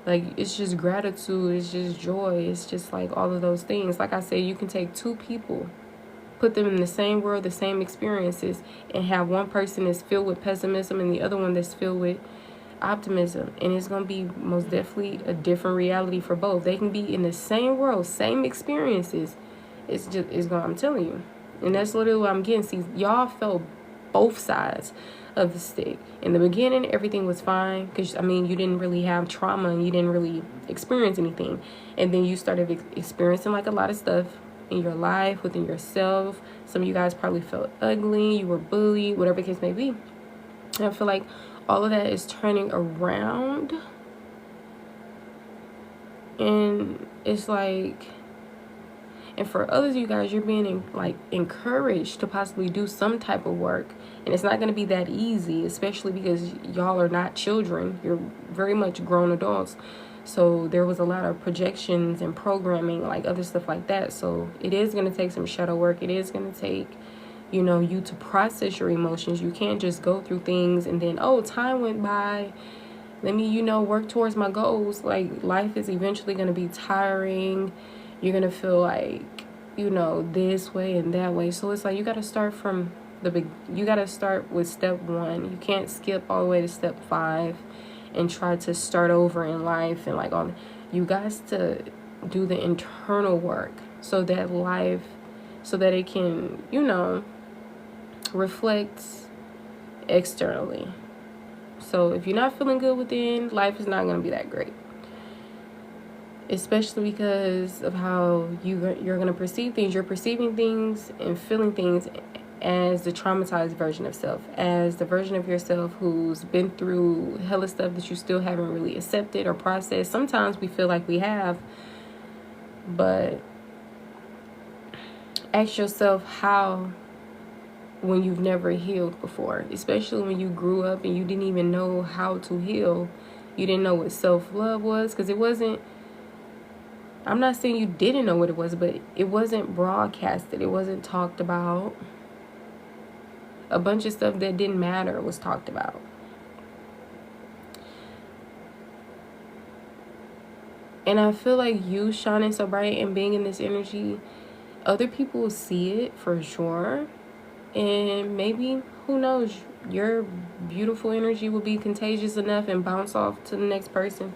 Like, it's just gratitude, it's just joy, it's just like all of those things. Like I said, you can take two people, put them in the same world, the same experiences, and have one person that's filled with pessimism and the other one that's filled with optimism, and it's going to be most definitely a different reality for both. They can be in the same world, same experiences. I'm telling you. And that's literally what I'm getting. See, y'all felt both sides of the stick. In the beginning, everything was fine, because, I mean, you didn't really have trauma and you didn't really experience anything. And then you started experiencing like a lot of stuff in your life, within yourself. Some of you guys probably felt ugly, you were bullied, whatever the case may be. And I feel like all of that is turning around, And it's like, and for others of you guys, you're being encouraged to possibly do some type of work. And it's not going to be that easy, especially because y'all are not children. You're very much grown adults. So there was a lot of projections and programming, like other stuff like that. So it is going to take some shadow work. It is going to take, you know, you to process your emotions. You can't just go through things and then, oh, time went by, let me, you know, work towards my goals. Like, life is eventually going to be tiring. You're going to feel like, you know, this way and that way. So it's like, you got to start from you got to start with step 1. You can't skip all the way to step 5 and try to start over in life and like all. You guys to do the internal work so that it can, you know, reflect externally. So if you're not feeling good within, life is not going to be that great. Especially because of how you're going to perceive things. You're perceiving things and feeling things as the traumatized version of self, as the version of yourself who's been through hella stuff that you still haven't really accepted or processed. Sometimes we feel like we have, but ask yourself how, when you've never healed before, especially when you grew up and you didn't even know how to heal. You didn't know what self-love was, because it wasn't, I'm not saying you didn't know what it was, but it wasn't broadcasted. It wasn't talked about. A bunch of stuff that didn't matter was talked about. And I feel like you shining so bright and being in this energy, other people will see it for sure. And maybe, who knows, your beautiful energy will be contagious enough and bounce off to the next person.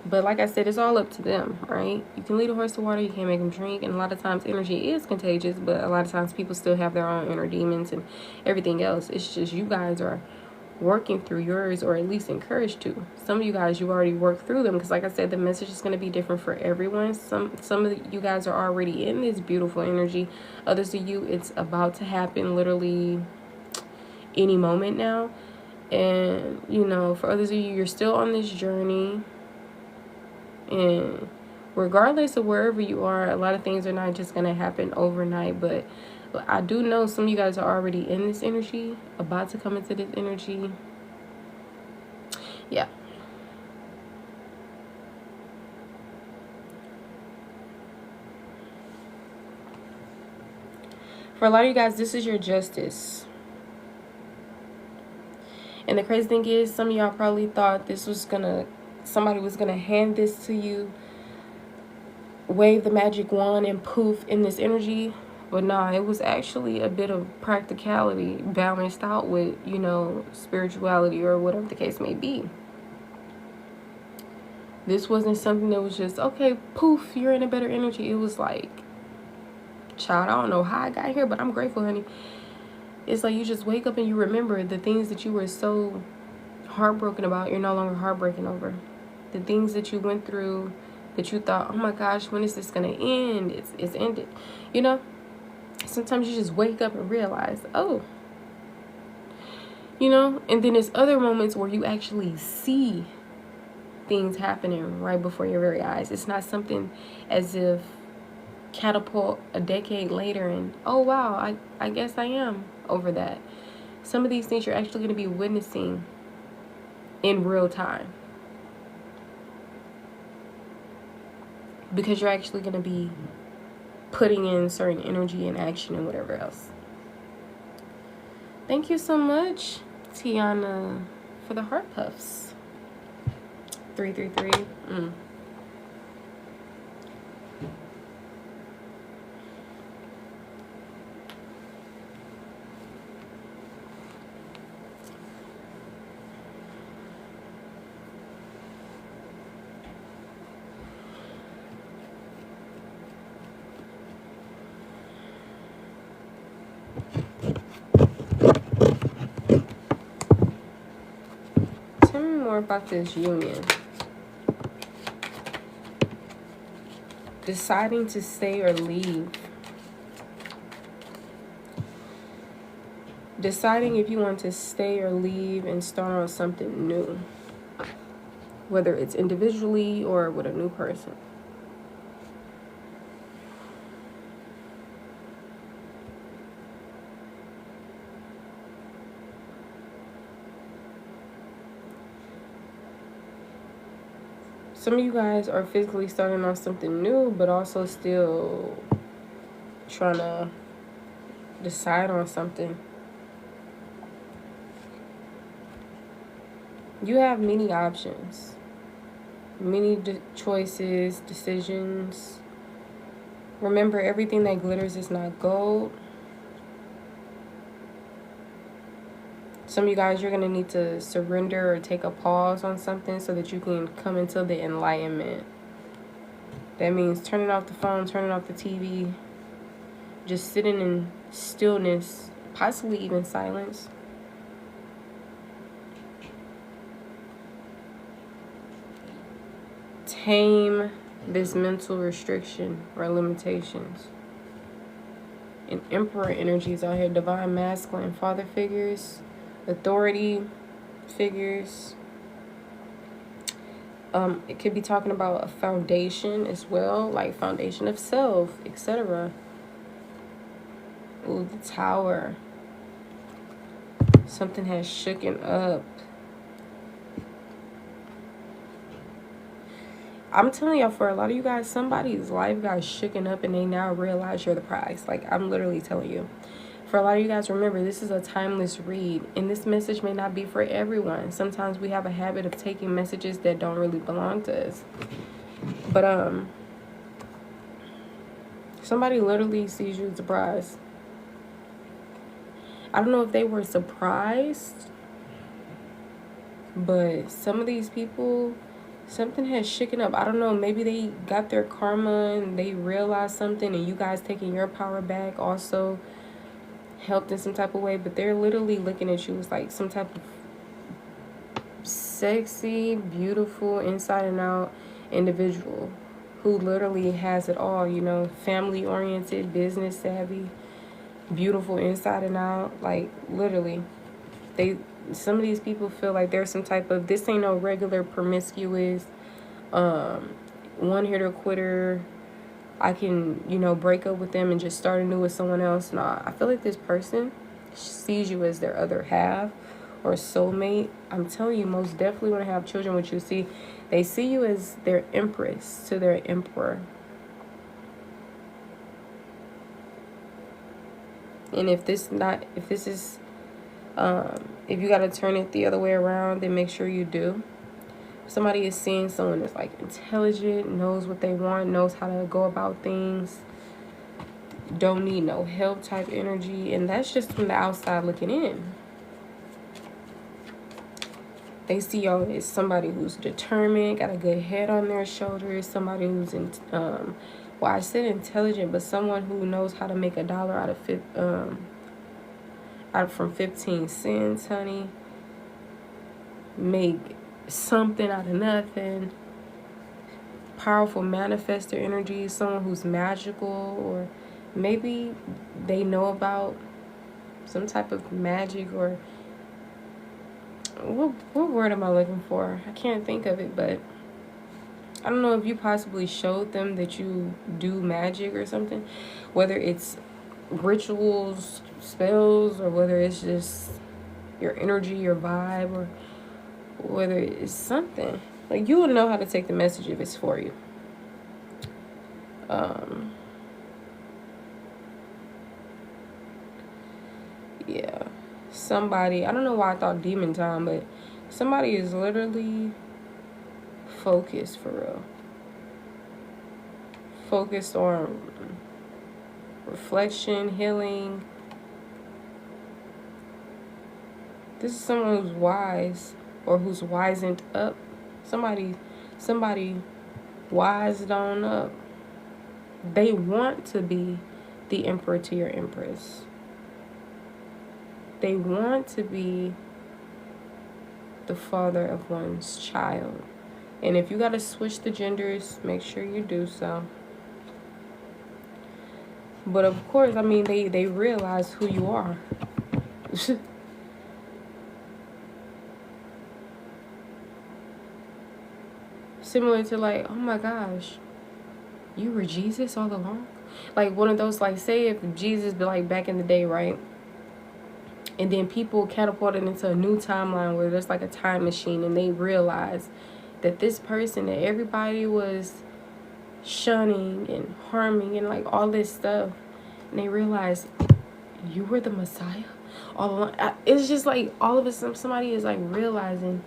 But like I said, it's all up to them, right? You can lead a horse to water, you can't make them drink. And a lot of times energy is contagious, but a lot of times people still have their own inner demons and everything else. It's just you guys are working through yours, or at least encouraged to. Some of you guys, you've already worked through them, because like I said, the message is going to be different for everyone. Some of you guys are already in this beautiful energy. Others of you, it's about to happen literally any moment now. And, you know, for others of you, you're still on this journey. And regardless of wherever you are, a lot of things are not just going to happen overnight. But I do know some of you guys are already in this energy, about to come into this energy. Yeah. For a lot of you guys, this is your justice. And the crazy thing is, some of y'all probably thought this was somebody was gonna hand this to you, wave the magic wand, and poof, in this energy. But nah, it was actually a bit of practicality balanced out with, you know, spirituality or whatever the case may be. This wasn't something that was just, okay, poof, you're in a better energy. It was like, child, I don't know how I got here, but I'm grateful, honey. It's like you just wake up and you remember the things that you were so heartbroken about, you're no longer heartbreaking over. The things that you went through that you thought, oh my gosh, when is this going to end? It's ended. You know, sometimes you just wake up and realize, oh, you know, and then there's other moments where you actually see things happening right before your very eyes. It's not something as if catapult a decade later and, oh wow, I guess I am over that. Some of these things you're actually going to be witnessing in real time, because you're actually going to be putting in certain energy and action and whatever else. Thank you so much, Tiana, for the heart puffs. 333. 'Tell me more about this union. Deciding to stay or leave. Deciding if you want to stay or leave and start on something new. whether it's individually or with a new person. Some of you guys are physically starting on something new, but also still trying to decide on something. You have many options, many choices, decisions. Remember, everything that glitters is not gold. Some of you guys, you're going to need to surrender or take a pause on something so that you can come into the enlightenment. That means turning off the phone, turning off the TV, just sitting in stillness, possibly even silence. Tame this mental restriction or limitations. And emperor energies out here, divine masculine, father figures, authority figures. It could be talking about a foundation as well, like foundation of self, etc. Ooh, the Tower. Something has shooken up. I'm telling y'all, for a lot of you guys, somebody's life got shooken up and they now realize you're the prize. Like, I'm literally telling you. For a lot of you guys, remember, this is a timeless read, and this message may not be for everyone. Sometimes we have a habit of taking messages that don't really belong to us. But somebody literally sees you as a prize. I don't know if they were surprised, but some of these people, something has shaken up. I don't know, maybe they got their karma and they realized something, and you guys taking your power back also helped in some type of way. But they're literally looking at you as like some type of sexy, beautiful, inside and out individual who literally has it all, you know, family oriented, business savvy, beautiful inside and out. Like, literally, some of these people feel like there's some type of, this ain't no regular promiscuous one hitter quitter. I can, you know, break up with them and just start anew with someone else. Nah, I feel like this person sees you as their other half or soulmate. I'm telling you, most definitely want to have children with you. See, they see you as their empress to their emperor. And if you got to turn it the other way around, then make sure you do. Somebody is seeing someone that's like intelligent, knows what they want, knows how to go about things, don't need no help type energy. And that's just from the outside looking in. They see y'all as somebody who's determined, got a good head on their shoulders, somebody who's well, I said intelligent, but someone who knows how to make $1 out from 15 cents, honey. Make something out of nothing. Powerful manifestor energy, someone who's magical, or maybe they know about some type of magic, or what word am I looking for? I can't think of it, but I don't know if you possibly showed them that you do magic or something, whether it's rituals, spells, or whether it's just your energy, your vibe, or whether it's something. Like, you will know how to take the message if it's for you. Yeah. Somebody, I don't know why I thought demon time, but somebody is literally focused for real. Focused on reflection, healing. This is someone who's wise, or who's wisened up. Somebody wised on up. They want to be the emperor to your empress. They want to be the father of one's child. And if you got to switch the genders, make sure you do so. But of course, I mean, they realize who you are. Similar to like, oh my gosh, you were Jesus all along. Like one of those, like, say if Jesus be like back in the day, right? And then people catapulted into a new timeline where there's like a time machine, and they realize that this person that everybody was shunning and harming and like all this stuff, and they realize you were the Messiah all along. It's just like all of a sudden somebody is like realizing,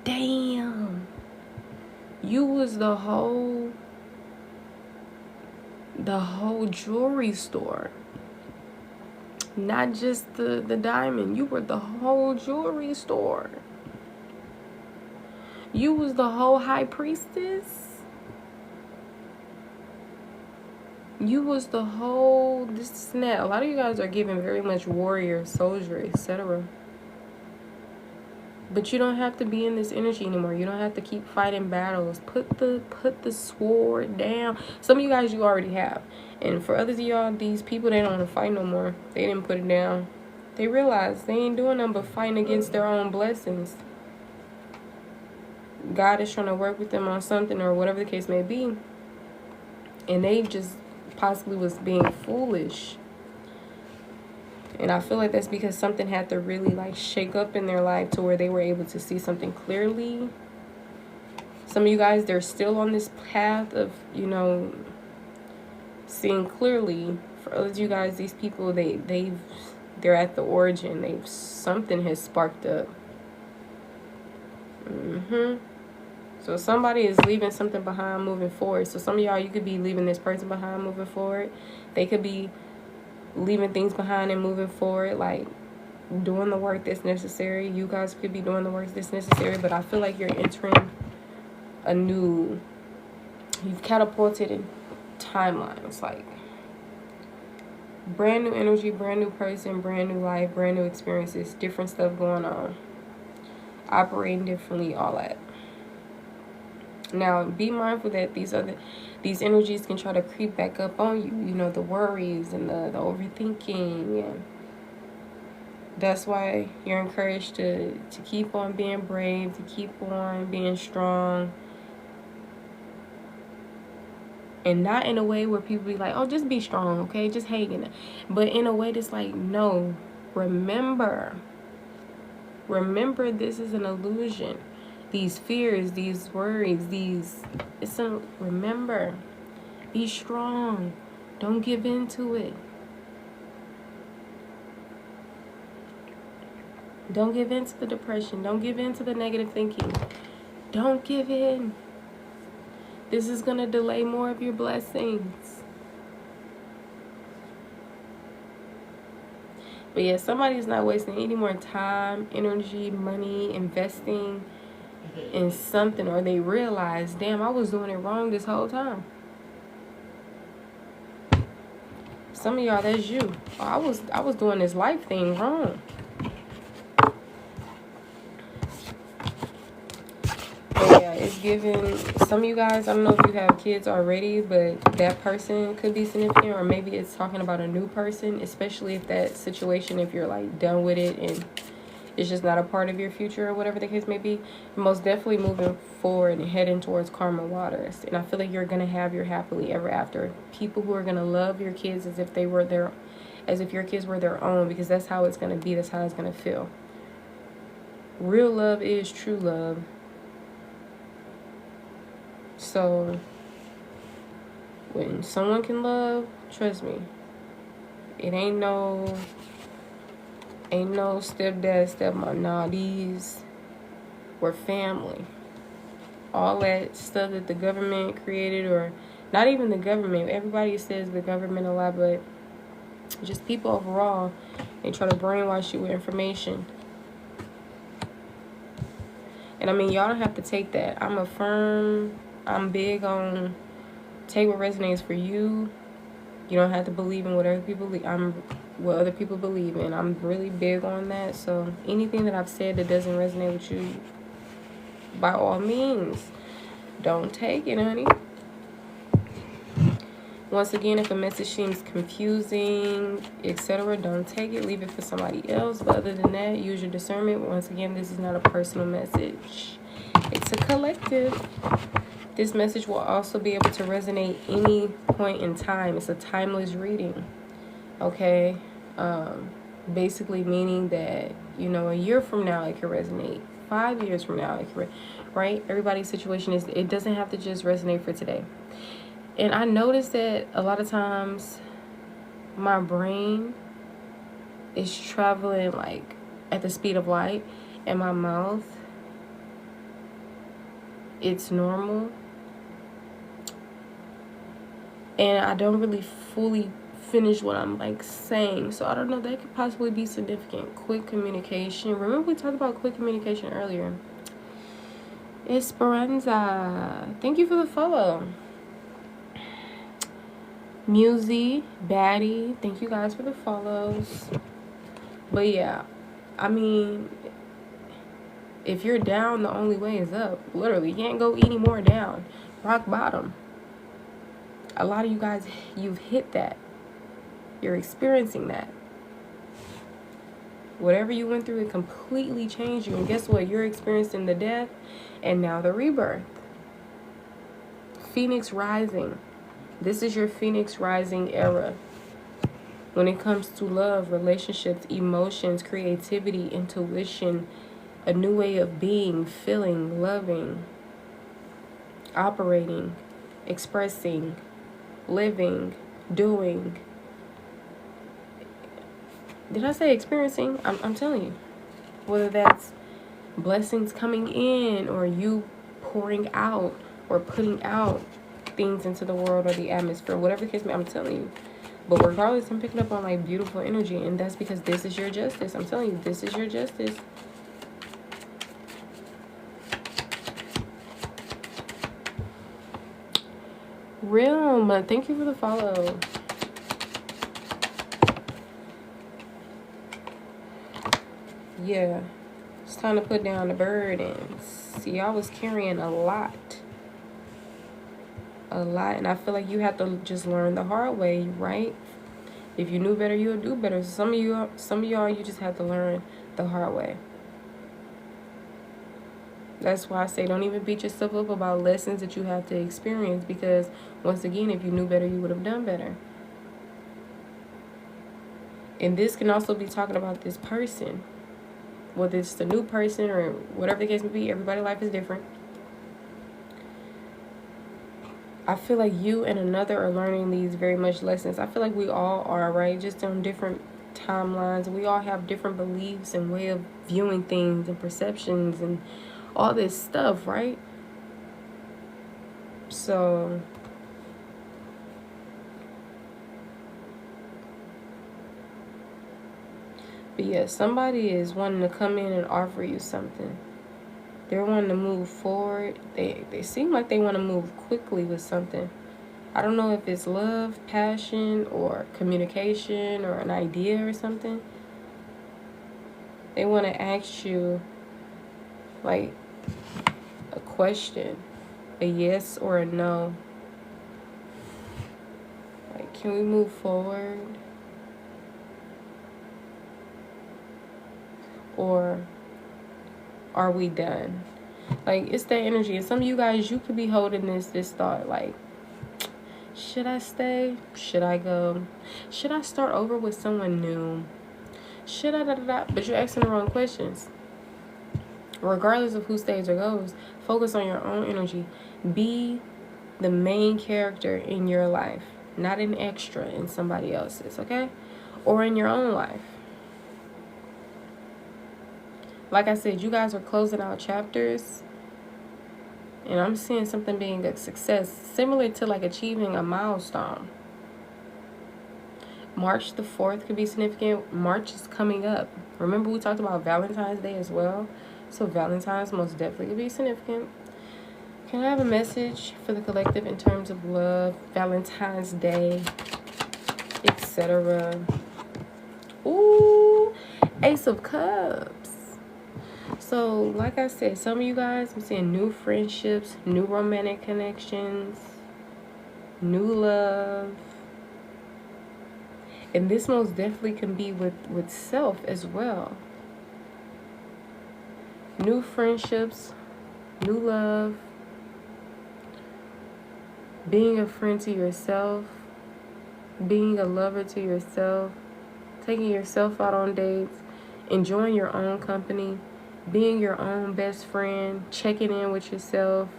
damn, you was the whole jewelry store. Not just the diamond. You were the whole jewelry store. You was the whole high priestess. You was the whole this and that. A lot of you guys are giving very much warrior, soldier, etc. But you don't have to be in this energy anymore. You don't have to keep fighting battles. Put the sword down. Some of you guys you already have. And for others of y'all, these people, they don't want to fight no more. They didn't put it down. They realize they ain't doing nothing but fighting against their own blessings. God is trying to work with them on something or whatever the case may be. And they just possibly was being foolish. And I feel like that's because something had to really like shake up in their life to where they were able to see something clearly. Some of you guys, they're still on this path of, you know, seeing clearly. For others of you guys, these people, they're at the origin. Something has sparked up. So somebody is leaving something behind, moving forward. So some of y'all, you could be leaving this person behind, moving forward. They could be leaving things behind and moving forward, like doing the work that's necessary. You guys could be doing the work that's necessary, but I feel like you're entering you've catapulted in timelines, like brand new energy, brand new person, brand new life, brand new experiences, different stuff going on, operating differently, all that. Now, be mindful that these energies can try to creep back up on you. You know, the worries and the overthinking. And that's why you're encouraged to keep on being brave, to keep on being strong. And not in a way where people be like, oh, just be strong, okay? Just hang in it. But in a way that's like, no, remember this is an illusion. These fears, these worries, remember, be strong. Don't give in to it. Don't give in to the depression. Don't give in to the negative thinking. Don't give in. This is going to delay more of your blessings. But yeah, somebody's not wasting any more time, energy, money, investing in something, or they realize, damn, I was doing it wrong this whole time. Some of y'all, that's you. Oh, I was doing this life thing wrong. But yeah, it's giving some of you guys, I don't know if you have kids already, but that person could be significant, or maybe it's talking about a new person, especially if that situation, if you're like done with it and it's just not a part of your future or whatever the case may be. Most definitely moving forward and heading towards karma waters. And I feel like you're going to have your happily ever after. People who are going to love your kids as if your kids were their own, because that's how it's going to be. That's how it's going to feel. Real love is true love. So when someone can love, trust me, it ain't no stepdad, stepmom. Nah, these were family. All that stuff that the government created, or not even the government. Everybody says the government a lot, but just people overall, they try to brainwash you with information. And I mean, y'all don't have to take that. I'm big on take what resonates for you. You don't have to believe in what other people believe in. I'm really big on that. So anything that I've said that doesn't resonate with you, by all means, don't take it, honey. Once again, if a message seems confusing, etc., don't take it. Leave it for somebody else. But other than that, use your discernment. Once again, this is not a personal message. It's a collective. This message will also be able to resonate any point in time. It's a timeless reading. Okay? Basically meaning that, you know, a year from now it can resonate. 5 years from now it can right? Everybody's situation is, it doesn't have to just resonate for today. And I noticed that a lot of times my brain is traveling like at the speed of light, and my mouth, it's normal, and I don't really fully finish what I'm like saying. So I don't know, that could possibly be significant. Quick communication. Remember we talked about quick communication earlier. Esperanza, thank you for the follow. Musy, Baddie, thank you guys for the follows. But yeah, I mean, if you're down, the only way is up. Literally, you can't go any more down. Rock bottom. A lot of you guys, you've hit that. You're experiencing that. Whatever you went through, it completely changed you. And guess what? You're experiencing the death and now the rebirth. Phoenix rising. This is your Phoenix rising era. When it comes to love, relationships, emotions, creativity, intuition, a new way of being, feeling, loving, operating, expressing, living, doing. Did I say experiencing? I'm telling you. Whether that's blessings coming in, or you pouring out or putting out things into the world or the atmosphere, whatever the case may be, I'm telling you. But regardless, I'm picking up on like beautiful energy, and that's because this is your justice. I'm telling you, this is your justice. Realm, thank you for the follow. Yeah, it's time to put down the burdens. See, I was carrying a lot, and I feel like you have to just learn the hard way, right? If you knew better, you would do better. Some of y'all, you just have to learn the hard way. That's why I say don't even beat yourself up about lessons that you have to experience, because once again, if you knew better, you would have done better. And this can also be talking about this person, whether it's the new person or whatever the case may be. Everybody's life is different. I feel like you and another are learning these very much lessons. I feel like we all are, right? Just on different timelines. We all have different beliefs and way of viewing things and perceptions and all this stuff, right? So but yeah, somebody is wanting to come in and offer you something. They're wanting to move forward. They seem like they want to move quickly with something. I don't know if it's love, passion, or communication, or an idea or something. They want to ask you like a question, a yes or a no. Like, can we move forward? Or are we done? Like, it's that energy. And some of you guys, you could be holding this thought like, should I stay? Should I go? Should I start over with someone new? Should I But you're asking the wrong questions. Regardless of who stays or goes, focus on your own energy. Be the main character in your life, not an extra in somebody else's, okay? Or in your own life. Like I said, you guys are closing out chapters, and I'm seeing something being a success, similar to like achieving a milestone. March the 4th could be significant. March is coming up. Remember we talked about Valentine's Day as well? So Valentine's most definitely could be significant. Can I have a message for the collective in terms of love, Valentine's Day, etc.? Ooh, Ace of Cups. So, like I said, some of you guys, I'm seeing new friendships, new romantic connections, new love. And this most definitely can be with self as well. New friendships, New love, being a friend to yourself, being a lover to yourself, taking yourself out on dates, enjoying your own company, being your own best friend, checking in with yourself,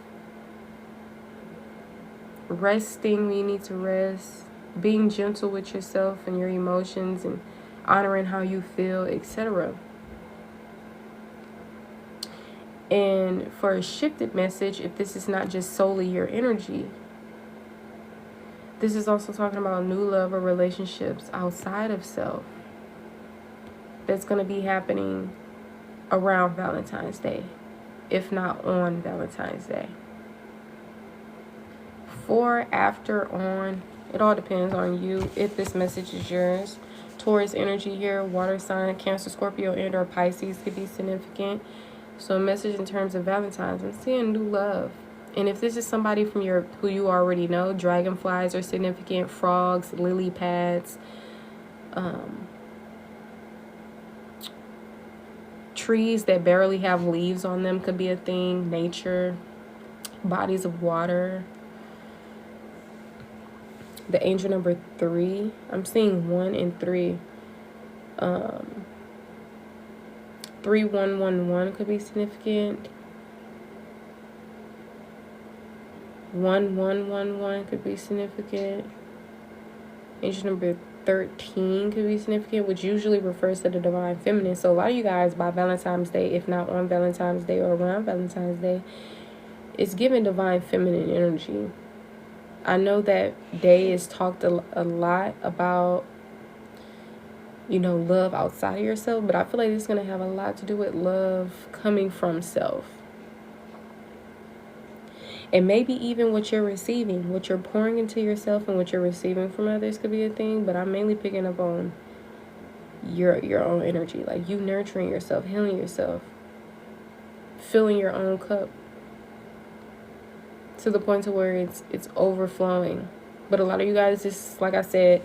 resting when you need to rest, being gentle with yourself and your emotions and honoring how you feel, etc. And for a shifted message, if this is not just solely your energy, this is also talking about new love or relationships outside of self that's going to be happening around Valentine's Day, if not on Valentine's Day. For, after, on, it all depends on you if this message is yours. Taurus energy here, water sign, Cancer, Scorpio, and or Pisces could be significant. So a message in terms of Valentine's, I'm seeing new love. And if this is somebody from who you already know, dragonflies are significant, frogs, lily pads, trees that barely have leaves on them could be a thing, nature, bodies of water. The angel number 3, I'm seeing 1 and 3. 3111 could be significant. 1111 could be significant. Angel number 13 could be significant, which usually refers to the divine feminine. So a lot of you guys by Valentine's Day, if not on Valentine's Day or around Valentine's Day, it's giving divine feminine energy. I know that day is talked a lot about, love outside of yourself, but I feel like it's going to have a lot to do with love coming from self. And maybe even what you're receiving, what you're pouring into yourself and what you're receiving from others could be a thing, but I'm mainly picking up on your own energy, like you nurturing yourself, healing yourself, filling your own cup to the point to where it's overflowing. But a lot of you guys, just like I said,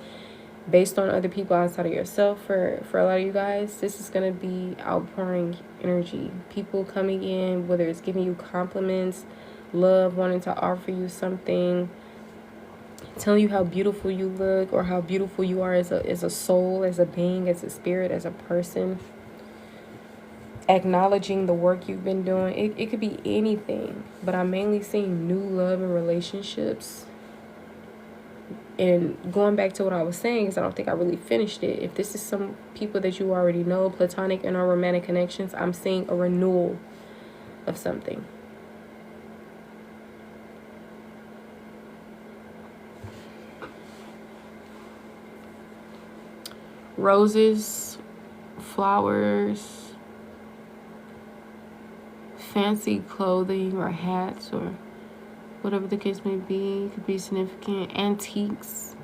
based on other people outside of yourself, for a lot of you guys, this is going to be outpouring energy. People coming in, whether it's giving you compliments, love, wanting to offer you something, telling you how beautiful you look or how beautiful you are as a soul, as a being, as a spirit, as a person. Acknowledging the work you've been doing. It could be anything, but I'm mainly seeing new love and relationships. And going back to what I was saying, because I don't think I really finished it. If this is some people that you already know, platonic and or romantic connections, I'm seeing a renewal of something. Roses, flowers, fancy clothing or hats or whatever the case may be, could be significant. Antiques.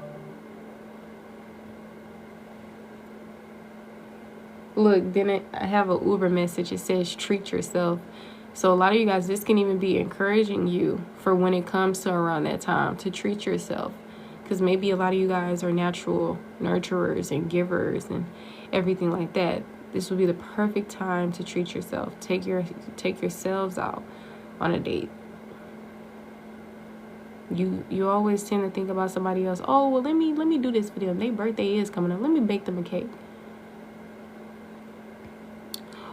Look, then I have an Uber message. It says treat yourself. So a lot of you guys, this can even be encouraging you for when it comes to around that time to treat yourself. Because maybe a lot of you guys are natural nurturers and givers and everything like that. This would be the perfect time to treat yourself. Take yourselves out on a date. You always tend to think about somebody else. Oh, well, let me do this for them. Their birthday is coming up. Let me bake them a cake.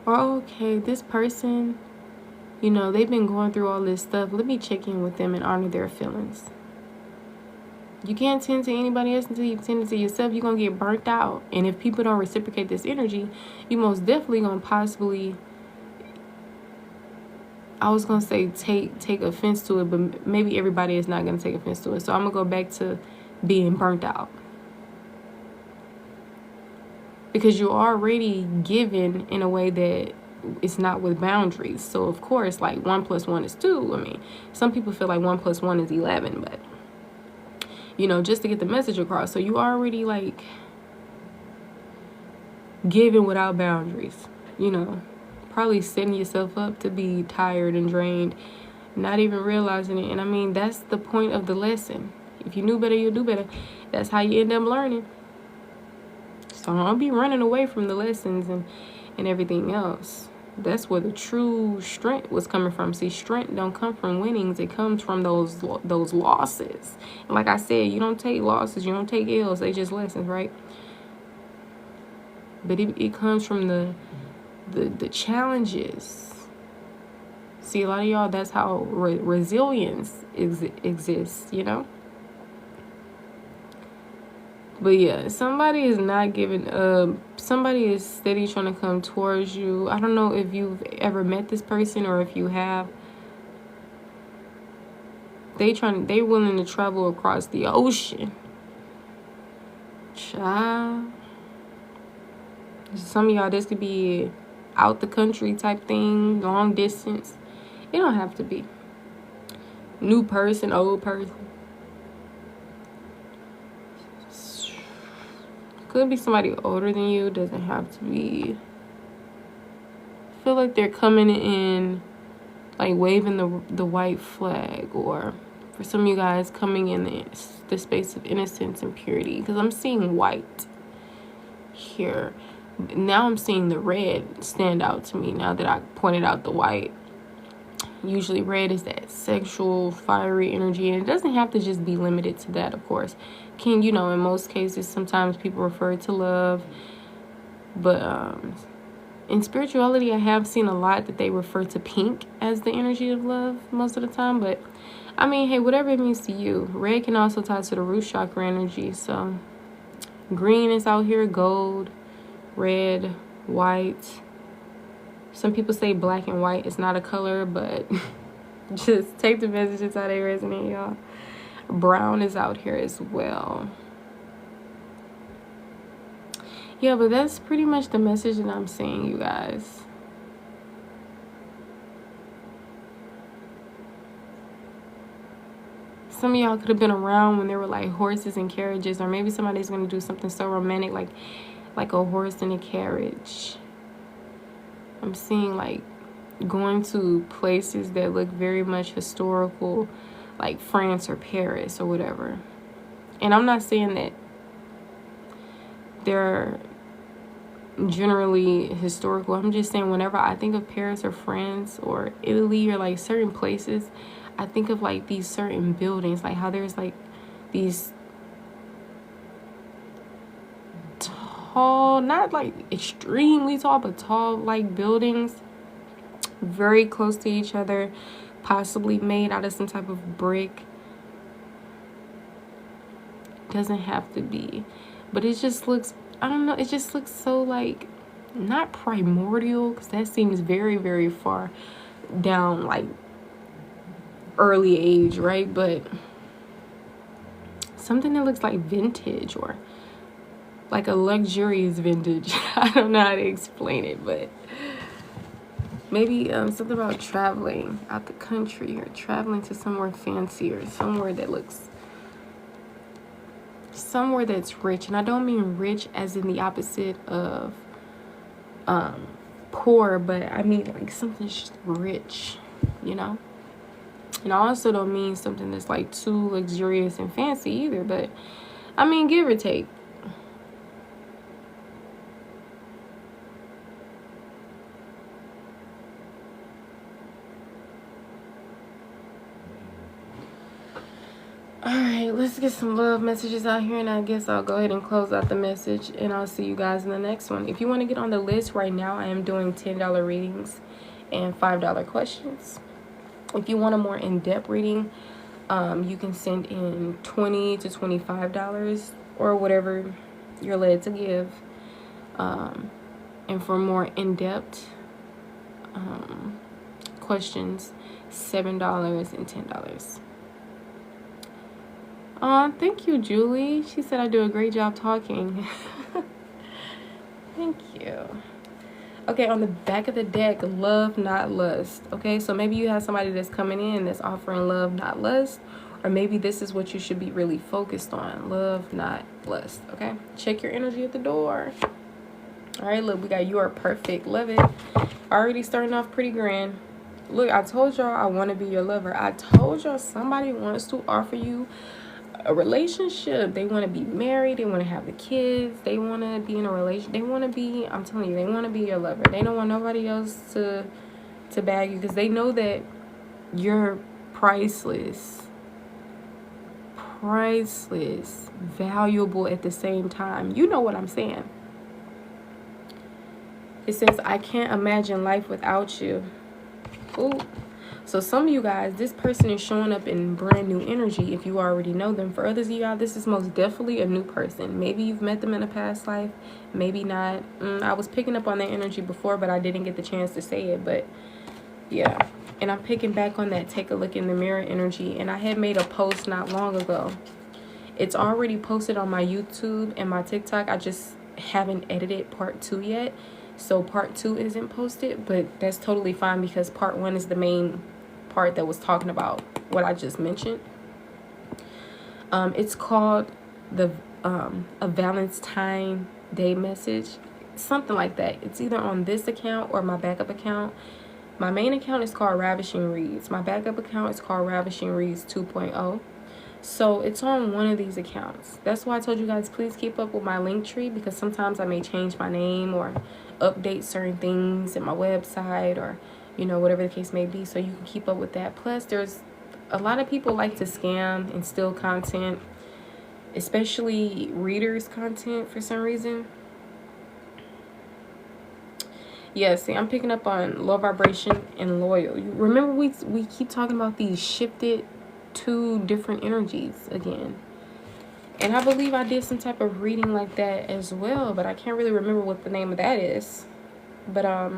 Or, okay, this person, they've been going through all this stuff. Let me check in with them and honor their feelings. You can't tend to anybody else until you tend to yourself. You're going to get burnt out. And if people don't reciprocate this energy, you most definitely going to possibly, I was going to say take offense to it, but maybe everybody is not going to take offense to it. So I'm going to go back to being burnt out. Because you're already given in a way that it's not with boundaries. So, of course, like 1 + 1 is 2. I mean, some people feel like 1 + 1 is 11, but just to get the message across. So you already like giving without boundaries, probably setting yourself up to be tired and drained, not even realizing it. And I mean, that's the point of the lesson. If you knew better, you'll do better. That's how you end up learning. So don't be running away from the lessons and everything else. That's where the true strength was coming from. See, strength don't come from winnings. It comes from those losses. And like I said, you don't take losses. You don't take L's. They just lessons, right? But it comes from the challenges. See, a lot of y'all, that's how resilience exists, you know? But yeah, somebody is not giving up. Somebody is steady trying to come towards you. I don't know if you've ever met this person, or if you have. They willing to travel across the ocean. Child. Some of y'all, this could be out the country type thing, long distance. It don't have to be. New person, old person. Could be somebody older than you. Doesn't have to be. I feel like they're coming in, like waving the white flag, or for some of you guys coming in the space of innocence and purity. Because I'm seeing white here. Now I'm seeing the red stand out to me now that I pointed out the white. Usually red is that sexual, fiery energy, and it doesn't have to just be limited to that, of course. Can, you know, in most cases, sometimes people refer to love, but in spirituality, I have seen a lot that they refer to pink as the energy of love most of the time. But I mean, hey, whatever it means to you. Red can also tie to the root chakra energy. So green is out here, gold, red, white. Some people say black and white is not a color, but just take the messages how they resonate, y'all. Brown is out here as well. Yeah, but that's pretty much the message that I'm saying, you guys. Some of y'all could have been around when there were like horses and carriages, or maybe somebody's going to do something so romantic like a horse and a carriage. I'm seeing like going to places that look very much historical, like France or Paris or whatever. And I'm not saying that they're generally historical. I'm just saying whenever I think of Paris or France or Italy or like certain places, I think of like these certain buildings, like how there's like these tall, not like extremely tall, but tall like buildings very close to each other, possibly made out of some type of brick. Doesn't have to be, but it just looks, I don't know, it just looks so like not primordial, because that seems very, very far down, like early age, right? But something that looks like vintage, or like a luxurious vintage. I don't know how to explain it, but maybe something about traveling out the country, or traveling to somewhere fancy, or somewhere that looks, somewhere that's rich. And I don't mean rich as in the opposite of poor, but I mean like something just rich, you know? And I also don't mean something that's like too luxurious and fancy either, but I mean give or take. Alright, let's get some love messages out here, and I guess I'll go ahead and close out the message, and I'll see you guys in the next one. If you want to get on the list right now, I am doing $10 readings and $5 questions. If you want a more in-depth reading, you can send in $20 to $25 or whatever you're led to give. And for more in-depth questions, $7 and $10. Thank you, Julie. She said I do a great job talking. Thank you. Okay, on the back of the deck, love, not lust. Okay, so maybe you have somebody that's coming in that's offering love, not lust. Or maybe this is what you should be really focused on. Love, not lust. Okay, check your energy at the door. All right, look, we got you are perfect. Love it. Already starting off pretty grand. Look, I told y'all I want to be your lover. I told y'all somebody wants to offer you a relationship. They want to be married. They want to have the kids. They want to be in a relation. They want to be, I'm telling you, they want to be your lover. They don't want nobody else to bag you, because they know that you're priceless, valuable at the same time. You know what I'm saying? It says, I can't imagine life without you. Ooh. So some of you guys, this person is showing up in brand new energy if you already know them. For others of y'all, this is most definitely a new person. Maybe you've met them in a past life, maybe not. I was picking up on their energy before, but I didn't get the chance to say it. But yeah, and I'm picking back on that take a look in the mirror energy. And I had made a post not long ago. It's already posted on my YouTube and my TikTok. I just haven't edited part 2 yet. So part 2 isn't posted, but that's totally fine, because part 1 is the main part that was talking about what I just mentioned. It's called a Valentine Day message, something like that. It's either on this account or my backup account. My main account is called Ravishing Reads. My backup account is called Ravishing Reads 2.0. So it's on one of these accounts. That's why I told you guys, please keep up with my link tree, because sometimes I may change my name or update certain things in my website, or you know, whatever the case may be, so you can keep up with that. Plus, there's a lot of people like to scam and steal content, especially readers' content for some reason. Yeah, see, I'm picking up on low vibration and loyal. You remember we keep talking about these shifted 2 different energies again. And I believe I did some type of reading like that as well, but I can't really remember what the name of that is. But I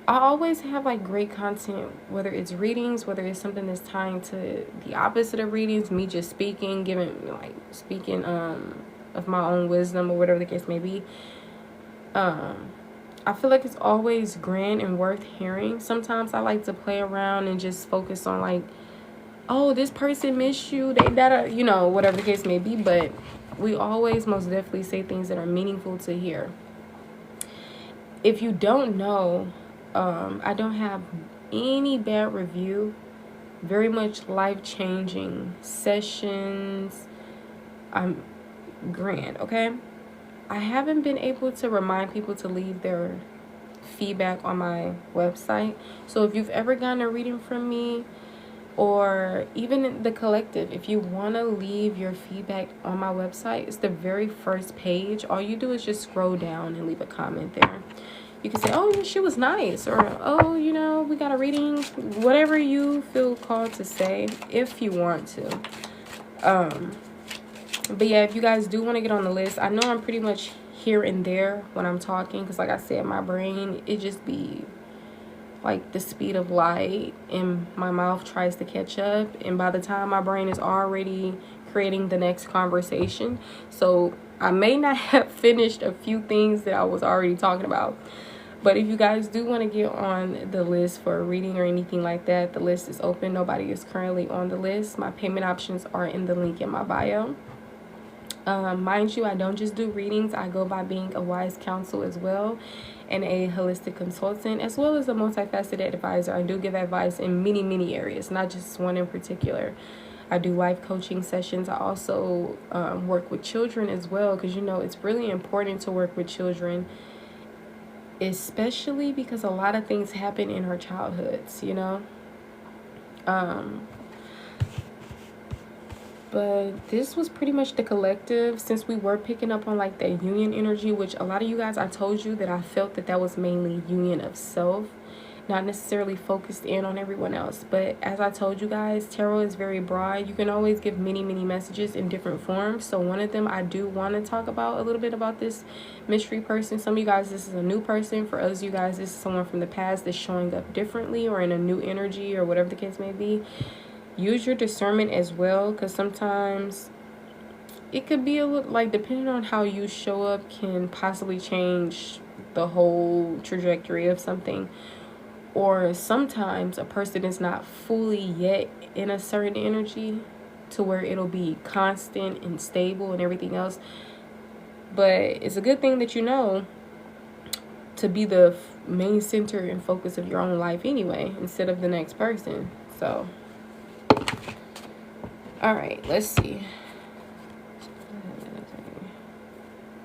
always have like great content, whether it's readings, whether it's something that's tying to the opposite of readings, me just speaking, speaking of my own wisdom or whatever the case may be. I feel like it's always grand and worth hearing. Sometimes I like to play around and just focus on like, oh, this person missed you, they that, you know, whatever the case may be. But we always most definitely say things that are meaningful to hear. If you don't know, I don't have any bad review. Very much life-changing sessions. I'm grand, okay? I haven't been able to remind people to leave their feedback on my website. So if you've ever gotten a reading from me, or even the collective, if you want to leave your feedback on my website, it's the very first page. All you do is just scroll down and leave a comment there. You can say, oh, she was nice, or oh, you know, we got a reading, whatever you feel called to say, if you want to. But yeah, if you guys do want to get on the list, I know I'm pretty much here and there when I'm talking, because like I said, my brain, it just be like the speed of light, and my mouth tries to catch up, and by the time my brain is already creating the next conversation. So I may not have finished a few things that I was already talking about. But if you guys do want to get on the list for a reading or anything like that, the list is open. Nobody is currently on the list. My payment options are in the link in my bio. Mind you, I don't just do readings. I go by being a wise counsel as well, and a holistic consultant, as well as a multifaceted advisor. I do give advice in many areas, not just one in particular. I do life coaching sessions. I also work with children as well, because you know it's really important to work with children, especially because a lot of things happen in our childhoods, you know. But this was pretty much the collective, since we were picking up on like that union energy, which a lot of you guys, I told you that I felt that was mainly union of self, not necessarily focused in on everyone else. But as I told you guys, tarot is very broad. You can always give many messages in different forms. So one of them, I do want to talk about a little bit about this mystery person. Some of you guys, this is a new person. For others of you guys, this is someone from the past that's showing up differently or in a new energy or whatever the case may be. Use your discernment as well, because sometimes it could be a little, like, depending on how you show up can possibly change the whole trajectory of something. Or sometimes a person is not fully yet in a certain energy to where it'll be constant and stable and everything else. But it's a good thing that you know to be the main center and focus of your own life anyway, instead of the next person. So All right, let's see.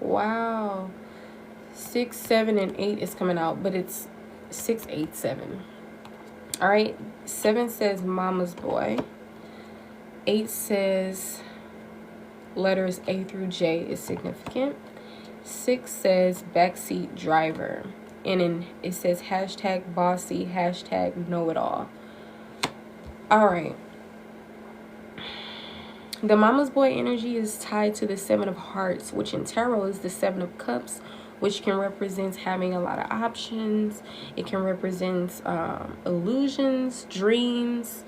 Wow. 6, 7, and 8 is coming out, but it's 6, 8, 7. All right. 7 says mama's boy. 8 says letters A through J is significant. 6 says backseat driver. And then it says hashtag bossy, hashtag know-it-all. All right. The mama's boy energy is tied to the 7 of hearts, which in tarot is the 7 of cups, which can represent having a lot of options. It can represent illusions, dreams.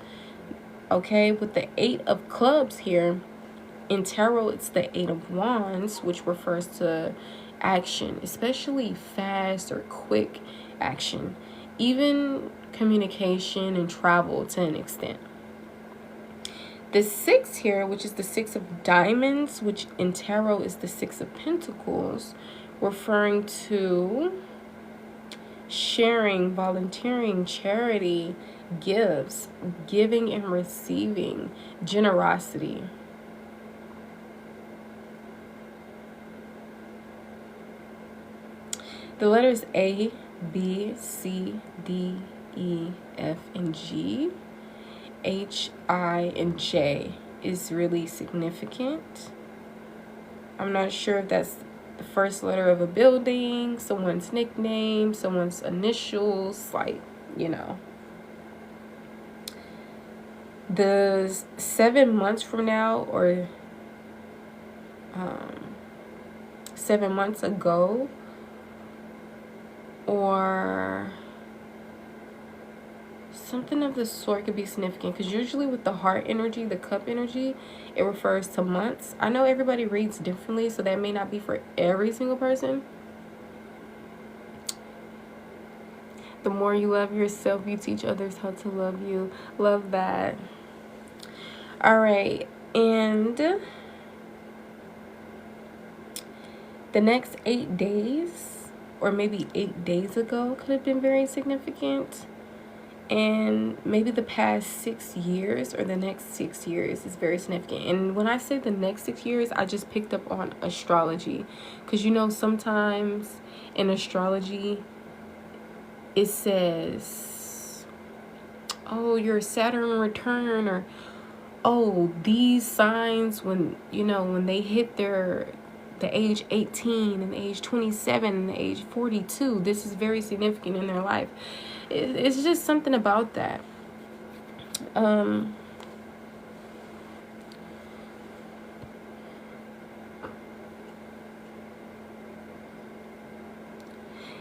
Okay, with the 8 of clubs here, in tarot, it's the 8 of wands, which refers to action, especially fast or quick action, even communication and travel to an extent. The 6 here, which is the 6 of diamonds, which in tarot is the 6 of pentacles, referring to sharing, volunteering, charity, gifts, giving and receiving, generosity. The letters A, B, C, D, E, F, and G, H, I, and J is really significant. I'm not sure if that's the first letter of a building, someone's nickname, someone's initials, like, you know. The 7 months from now, or 7 months ago, or something of the sort could be significant, because usually with the heart energy, the cup energy, it refers to months. I know everybody reads differently, so that may not be for every single person. The more you love yourself, you teach others how to love you. Love that. All right, and the next 8 days, or maybe 8 days ago, could have been very significant. And maybe the past 6 years or the next 6 years is very significant. And when I say the next 6 years, I just picked up on astrology. Because, you know, sometimes in astrology, it says, oh, your Saturn return, or, oh, these signs when, you know, when they hit the age 18 and the age 27 and the age 42, this is very significant in their life. It's just something about that.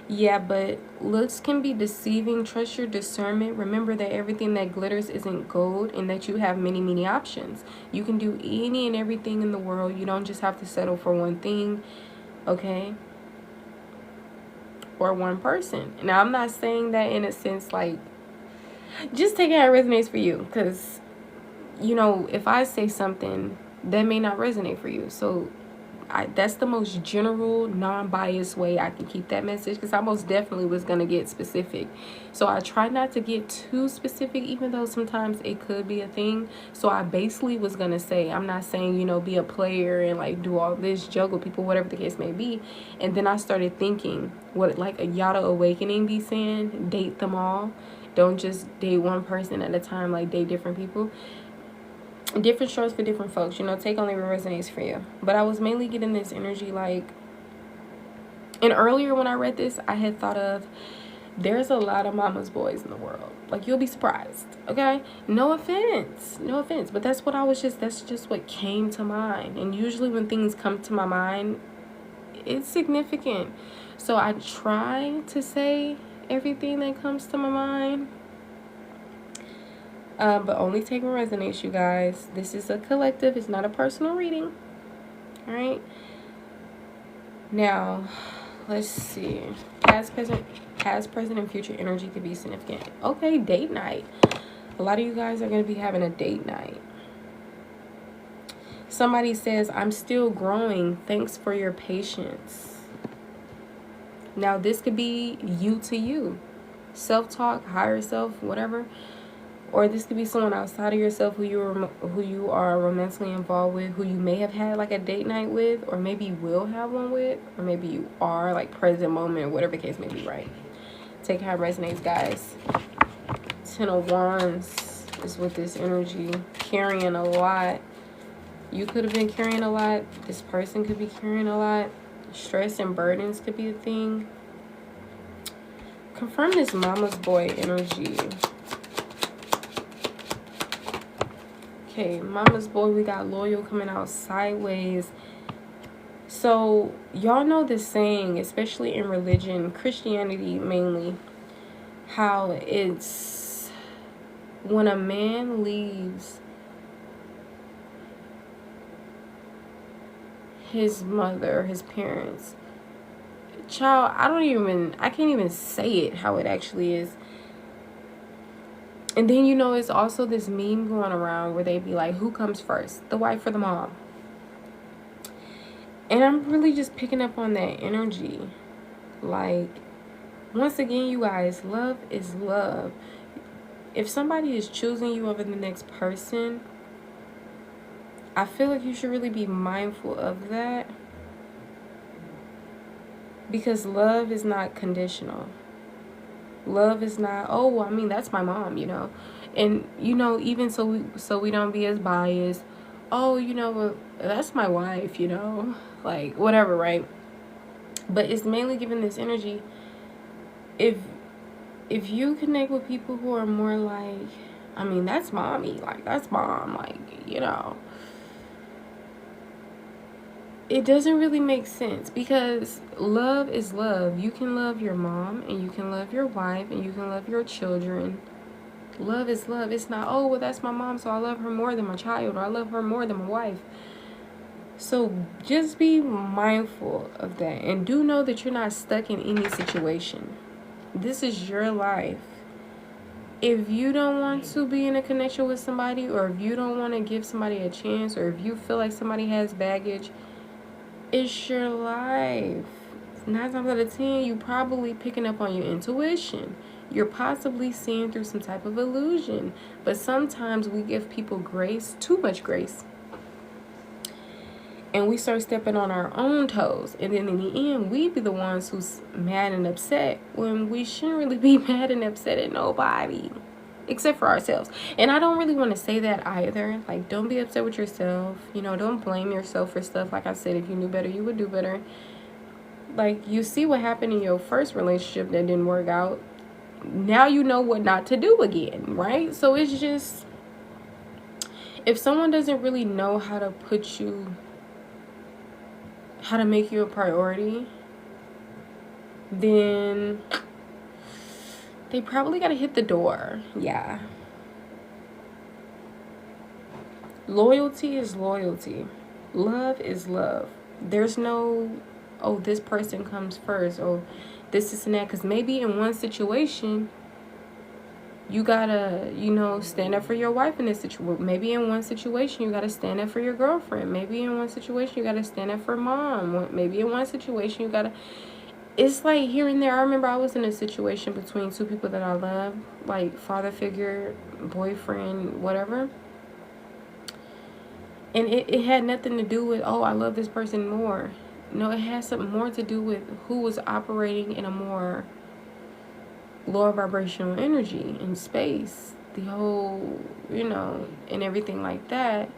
Yeah, but looks can be deceiving. Trust your discernment. Remember that everything that glitters isn't gold, and that you have many, many options. You can do any and everything in the world. You don't just have to settle for one thing, okay? Or one person. Now, I'm not saying that in a sense like, just take it how it resonates for you. Because, you know, if I say something, that may not resonate for you. So that's the most general, non-biased way I can keep that message, because I most definitely was going to get specific. So I try not to get too specific, even though sometimes it could be a thing. So I basically was going to say, I'm not saying, you know, be a player and like do all this, juggle people, whatever the case may be. And then I started thinking, what like a Yada Awakening be saying, date them all. Don't just date one person at a time, like date different people. Different strokes for different folks, you know, take only what resonates for you. But I was mainly getting this energy like, and earlier when I read this, I had thought of, there's a lot of mama's boys in the world. Like, you'll be surprised, okay? No offense, but that's just what came to mind. And usually when things come to my mind, it's significant. So I try to say everything that comes to my mind. But only take what resonates, you guys. This is a collective. It's not a personal reading. All right. Now, let's see. Past, present, and future energy could be significant. Okay, date night. A lot of you guys are going to be having a date night. Somebody says, I'm still growing. Thanks for your patience. Now, this could be you to you. Self-talk, higher self, whatever. Or this could be someone outside of yourself who you are romantically involved with, who you may have had like a date night with, or maybe you will have one with, or maybe you are, like present moment, whatever the case may be, right? Take how it resonates, guys. 10 of Wands is with this energy. Carrying a lot. You could have been carrying a lot. This person could be carrying a lot. Stress and burdens could be a thing. Confirm this mama's boy energy. Okay, mama's boy, we got loyal coming out sideways. So, y'all know this saying, especially in religion, Christianity mainly, how it's when a man leaves his mother, his parents. Child, I can't even say it how it actually is. And then, you know, it's also this meme going around where they be like, who comes first, the wife or the mom? And I'm really just picking up on that energy. Like, once again, you guys, love is love. If somebody is choosing you over the next person, I feel like you should really be mindful of that. Because love is not conditional. Love is not, oh, well, I mean, that's my mom, you know. And, you know, even so we don't be as biased. Oh, you know, well, that's my wife, you know. Like, whatever, right? But it's mainly giving this energy. If you connect with people who are more like, I mean, that's mommy. Like, that's mom. Like, you know. It doesn't really make sense because love is love. You can love your mom and you can love your wife and you can love your children. Love is love. It's not, oh, well, that's my mom, so I love her more than my child, or I love her more than my wife. So just be mindful of that. And do know that you're not stuck in any situation. This is your life. If you don't want to be in a connection with somebody, or if you don't want to give somebody a chance, or if you feel like somebody has baggage, it's your life. 9 times out of 10, you probably picking up on your intuition. You're possibly seeing through some type of illusion. But sometimes we give people grace, too much grace. And we start stepping on our own toes. And then in the end, we be the ones who's mad and upset when we shouldn't really be mad and upset at nobody. Except for ourselves. And I don't really want to say that either. Like, don't be upset with yourself. You know, don't blame yourself for stuff. Like I said, if you knew better, you would do better. Like, you see what happened in your first relationship that didn't work out. Now you know what not to do again, right? So it's just, if someone doesn't really know how to make you a priority, then they probably got to hit the door. Yeah. Loyalty is loyalty. Love is love. There's no, oh, this person comes first, or this and that. Because maybe in one situation, you gotta, you know, stand up for your wife in this situation. Maybe in one situation, you gotta stand up for your girlfriend. Maybe in one situation, you gotta stand up for mom. Maybe in one situation, you gotta... It's like here and there. I remember I was in a situation between two people that I love, like father figure, boyfriend, whatever. And it had nothing to do with, oh, I love this person more. No, it has something more to do with who was operating in a more lower vibrational energy in space. The whole, you know, and everything like that.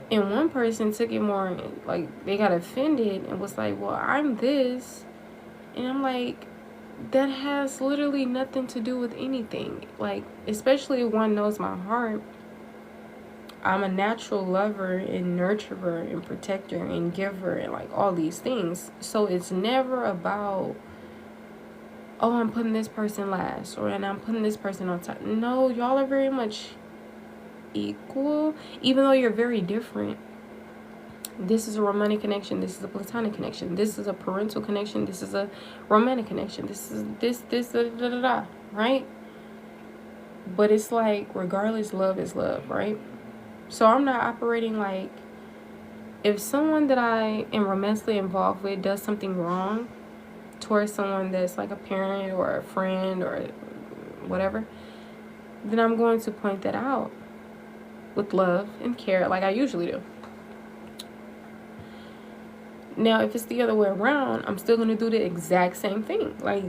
And one person took it more, like, they got offended and was like, well, I'm this. And I'm like, that has literally nothing to do with anything. Like, especially if one knows my heart. I'm a natural lover and nurturer and protector and giver and, like, all these things. So it's never about, oh, I'm putting this person last, or and I'm putting this person on top. No, y'all are very much equal, even though you're very different. This is a romantic connection. This is a platonic connection. This is a parental connection. This is a romantic connection. This is this da, da, da, da, right? But it's like, regardless, love is love, right? So I'm not operating like, if someone that I am romantically involved with does something wrong towards someone that's like a parent or a friend or whatever, then I'm going to point that out with love and care like I usually do. Now, if it's the other way around, I'm still going to do the exact same thing. Like,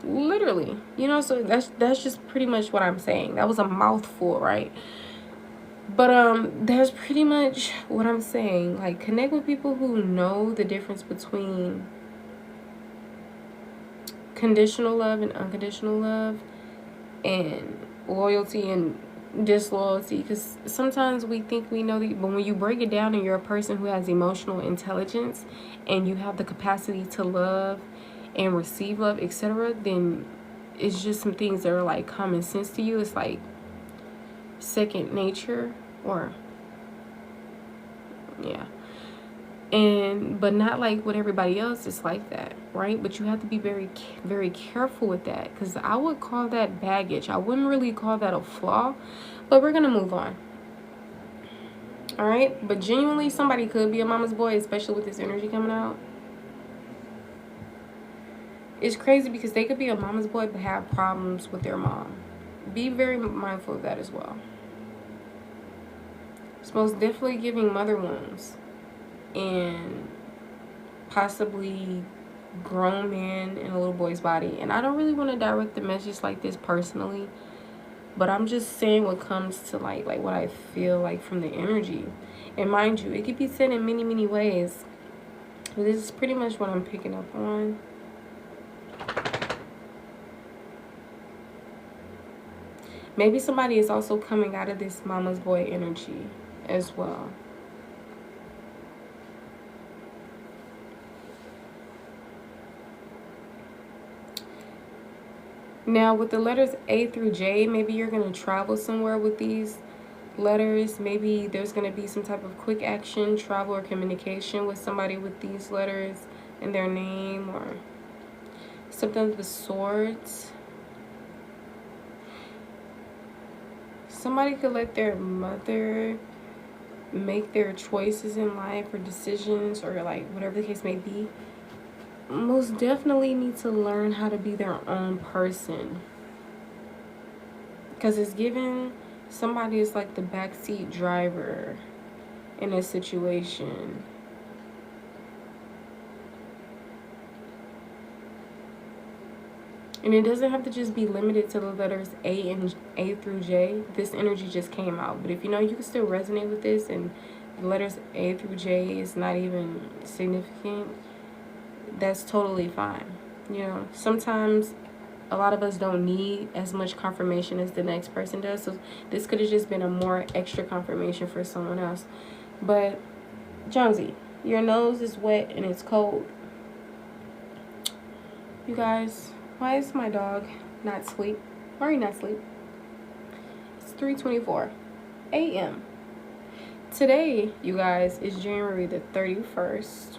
literally. You know, so that's just pretty much what I'm saying. That was a mouthful, right? But that's pretty much what I'm saying. Like, connect with people who know the difference between conditional love and unconditional love, and loyalty and disloyalty, because sometimes we think we know but when you break it down and you're a person who has emotional intelligence and you have the capacity to love and receive love, etc., then it's just some things that are like common sense to you. It's like second nature, or yeah. But not like with everybody else is like that, right? But you have to be very, very careful with that, because I would call that baggage. I wouldn't really call that a flaw, but we're gonna move on. All right, but genuinely, somebody could be a mama's boy, especially with this energy coming out. It's crazy because they could be a mama's boy but have problems with their mom. Be very mindful of that as well. It's most definitely giving mother wounds and possibly grown man in a little boy's body. And I don't really want to direct the message like this personally, but I'm just saying what comes to like what I feel like from the energy. And mind you, it could be said in many, many ways. But this is pretty much what I'm picking up on. Maybe somebody is also coming out of this mama's boy energy as well. Now, with the letters A through J, maybe you're going to travel somewhere with these letters. Maybe there's going to be some type of quick action, travel, or communication with somebody with these letters in their name, or something of the swords. Somebody could let their mother make their choices in life or decisions, or like whatever the case may be. Most definitely need to learn how to be their own person, because it's given somebody is like the backseat driver in a situation. And it doesn't have to just be limited to the letters A through J. This energy just came out, but if you know you can still resonate with this and the letters A through J is not even significant, that's totally fine. You know, sometimes a lot of us don't need as much confirmation as the next person does, so this could have just been a more extra confirmation for someone else. But Jonesy, your nose is wet and it's cold. You guys, why is my dog not asleep? Why are you not asleep? It's 3:24 a.m. Today, you guys, is January the 31st.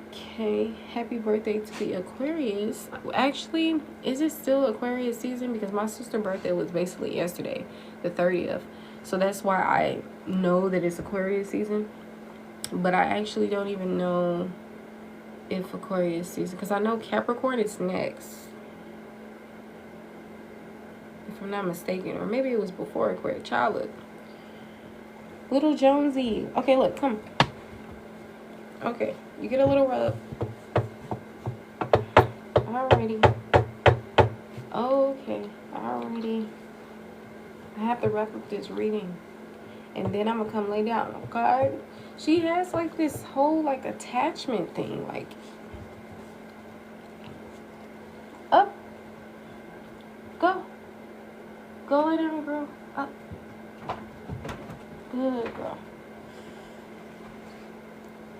Okay, happy birthday to the Aquarius. Actually, is it still Aquarius season? Because my sister's birthday was basically yesterday, the 30th. So that's why I know that it's Aquarius season. But I actually don't even know if Aquarius season, because I know Capricorn is next, if I'm not mistaken. Or maybe it was before Aquarius. Child, look. Little Jonesy. Okay, look, come. Okay, you get a little rub. Alrighty. Okay, alrighty. I have to wrap up this reading, and then I'm gonna come lay down, okay? She has like this whole like attachment thing, like up. Go lay down, girl. Up. Good girl.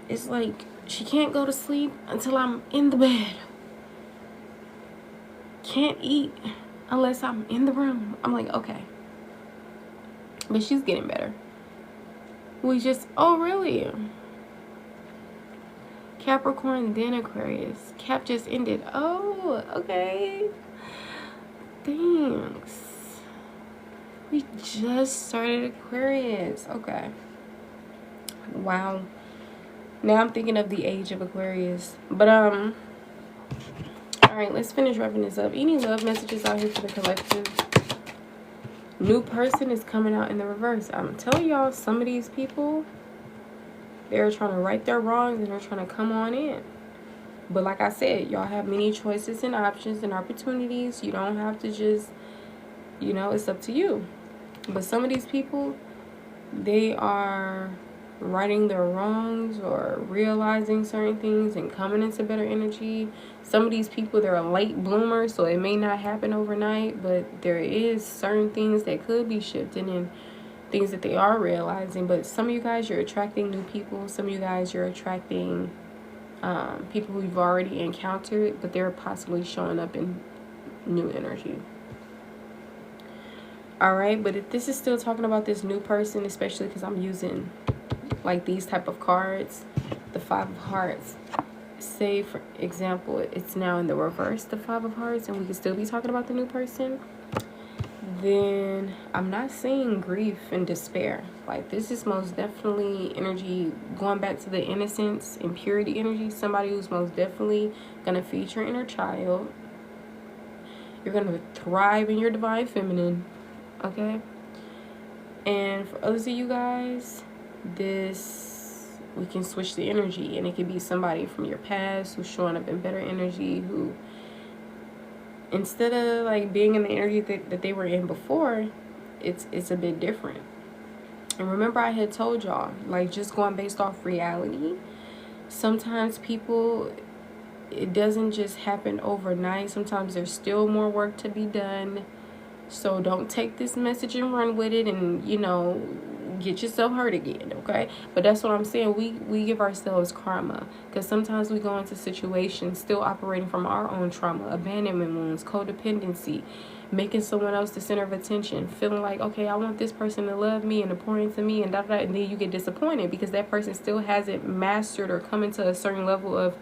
It's like she can't go to sleep until I'm in the bed. Can't eat unless I'm in the room. I'm like, okay. But she's getting better. Oh, really? Capricorn, then Aquarius. Cap just ended. Oh, okay. Thanks. We just started Aquarius. Okay. Wow. Now I'm thinking of the age of Aquarius. But All right, let's finish wrapping this up. Any love messages out here for the collective? New person is coming out in the reverse. I'm telling y'all, some of these people, they're trying to right their wrongs and they're trying to come on in. But like I said, y'all have many choices and options and opportunities. You don't have to just, you know, it's up to you. But some of these people, they are righting their wrongs or realizing certain things and coming into better energy. Some of these people, they're a late bloomer, so it may not happen overnight, but there is certain things that could be shifting and things that they are realizing. But some of you guys, you're attracting new people. Some of you guys, you're attracting people who you've already encountered, but they're possibly showing up in new energy. All right, but if this is still talking about this new person, especially because I'm using like these type of cards, the Five of Hearts, say for example it's now in the reverse, the Five of Hearts, and we could still be talking about the new person, then I'm not seeing grief and despair. Like, this is most definitely energy going back to the innocence and purity energy. Somebody who's most definitely gonna feed your inner child. You're gonna thrive in your divine feminine, okay? And for others of you guys, this, we can switch the energy, and it could be somebody from your past who's showing up in better energy, who instead of like being in the energy that they were in before, it's a bit different. And remember, I had told y'all, like, just going based off reality, sometimes people, it doesn't just happen overnight. Sometimes there's still more work to be done. So don't take this message and run with it and, you know, get yourself hurt again, okay? But that's what I'm saying. We give ourselves karma, because sometimes we go into situations still operating from our own trauma, abandonment wounds, codependency, making someone else the center of attention, feeling like, okay, I want this person to love me and to pour into me, and and then you get disappointed because that person still hasn't mastered or come into a certain level of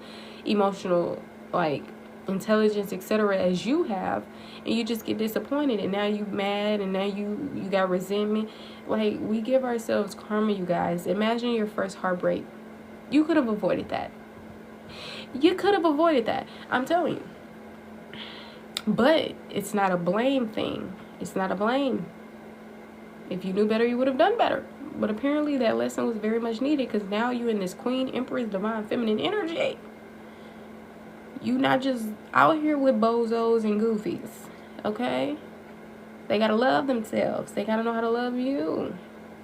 emotional, like, intelligence, etc., as you have, and you just get disappointed, and now you mad, and now you got resentment. Like, we give ourselves karma, you guys. Imagine your first heartbreak. You could have avoided that. You could have avoided that, I'm telling you. But it's not a blame thing. It's not a blame. If you knew better, you would have done better. But apparently that lesson was very much needed, because now you in this Queen, Empress, Divine Feminine energy. You not just out here with bozos and goofies, okay? They gotta love themselves. They gotta know how to love you.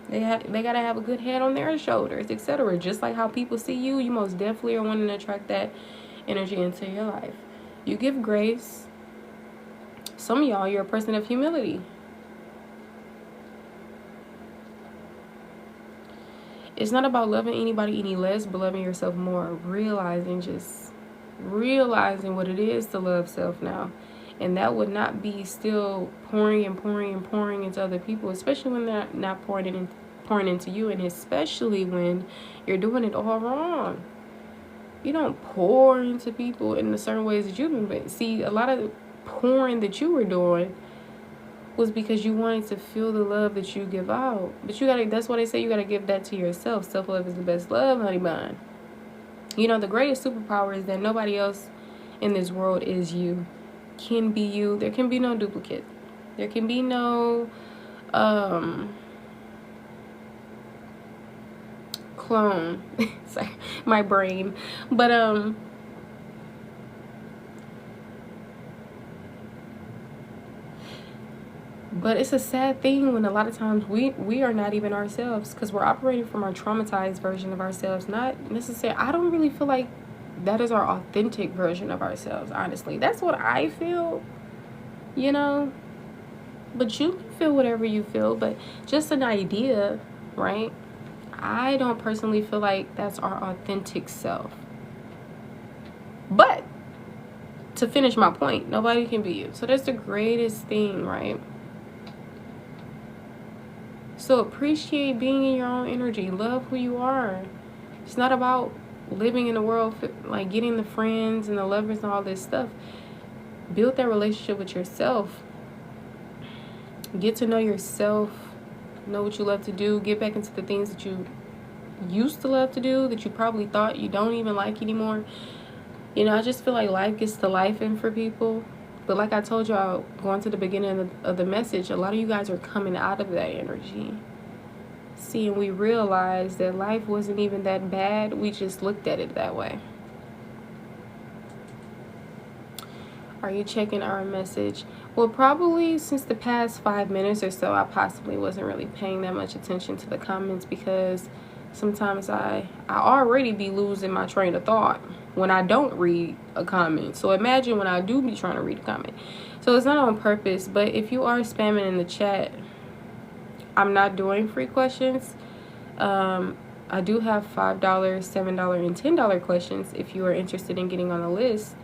They gotta have a good head on their shoulders, etc. Just like how people see you, you most definitely are wanting to attract that energy into your life. You give grace. Some of y'all, you're a person of humility. It's not about loving anybody any less, but loving yourself more. Realizing what it is to love self now. And that would not be still pouring into other people, especially when they're not pouring into you, and especially when you're doing it all wrong. You don't pour into people in the certain ways that you've been. But see, a lot of the pouring that you were doing was because you wanted to feel the love that you give out. But that's why they say you gotta give that to yourself. Self-love is the best love, honey bun. You know, the greatest superpower is that nobody else in this world is you, can be you. There can be no duplicate. There can be no clone. Sorry, my brain. But it's a sad thing when a lot of times we are not even ourselves, because we're operating from our traumatized version of ourselves, not necessarily. I don't really feel like that is our authentic version of ourselves, honestly. That's what I feel, you know? But you can feel whatever you feel, but just an idea, right? I don't personally feel like that's our authentic self. But to finish my point, nobody can be you. So that's the greatest thing, right? So appreciate being in your own energy. Love who you are. It's not about living in the world, like getting the friends and the lovers and all this stuff. Build that relationship with yourself. Get to know yourself. Know what you love to do. Get back into the things that you used to love to do, that you probably thought you don't even like anymore. You know, I just feel like life gets to life in for people. But like I told y'all going to the beginning of the message, a lot of you guys are coming out of that energy. See, and we realized that life wasn't even that bad. We just looked at it that way. Are you checking our message? Well, probably since the past 5 minutes or so, I possibly wasn't really paying that much attention to the comments because sometimes I already be losing my train of thought when I don't read a comment. So imagine when I do be trying to read a comment. So it's not on purpose, but if you are spamming in the chat, I'm not doing free questions. I do have $5, $7, and $10 questions if you are interested in getting on the list.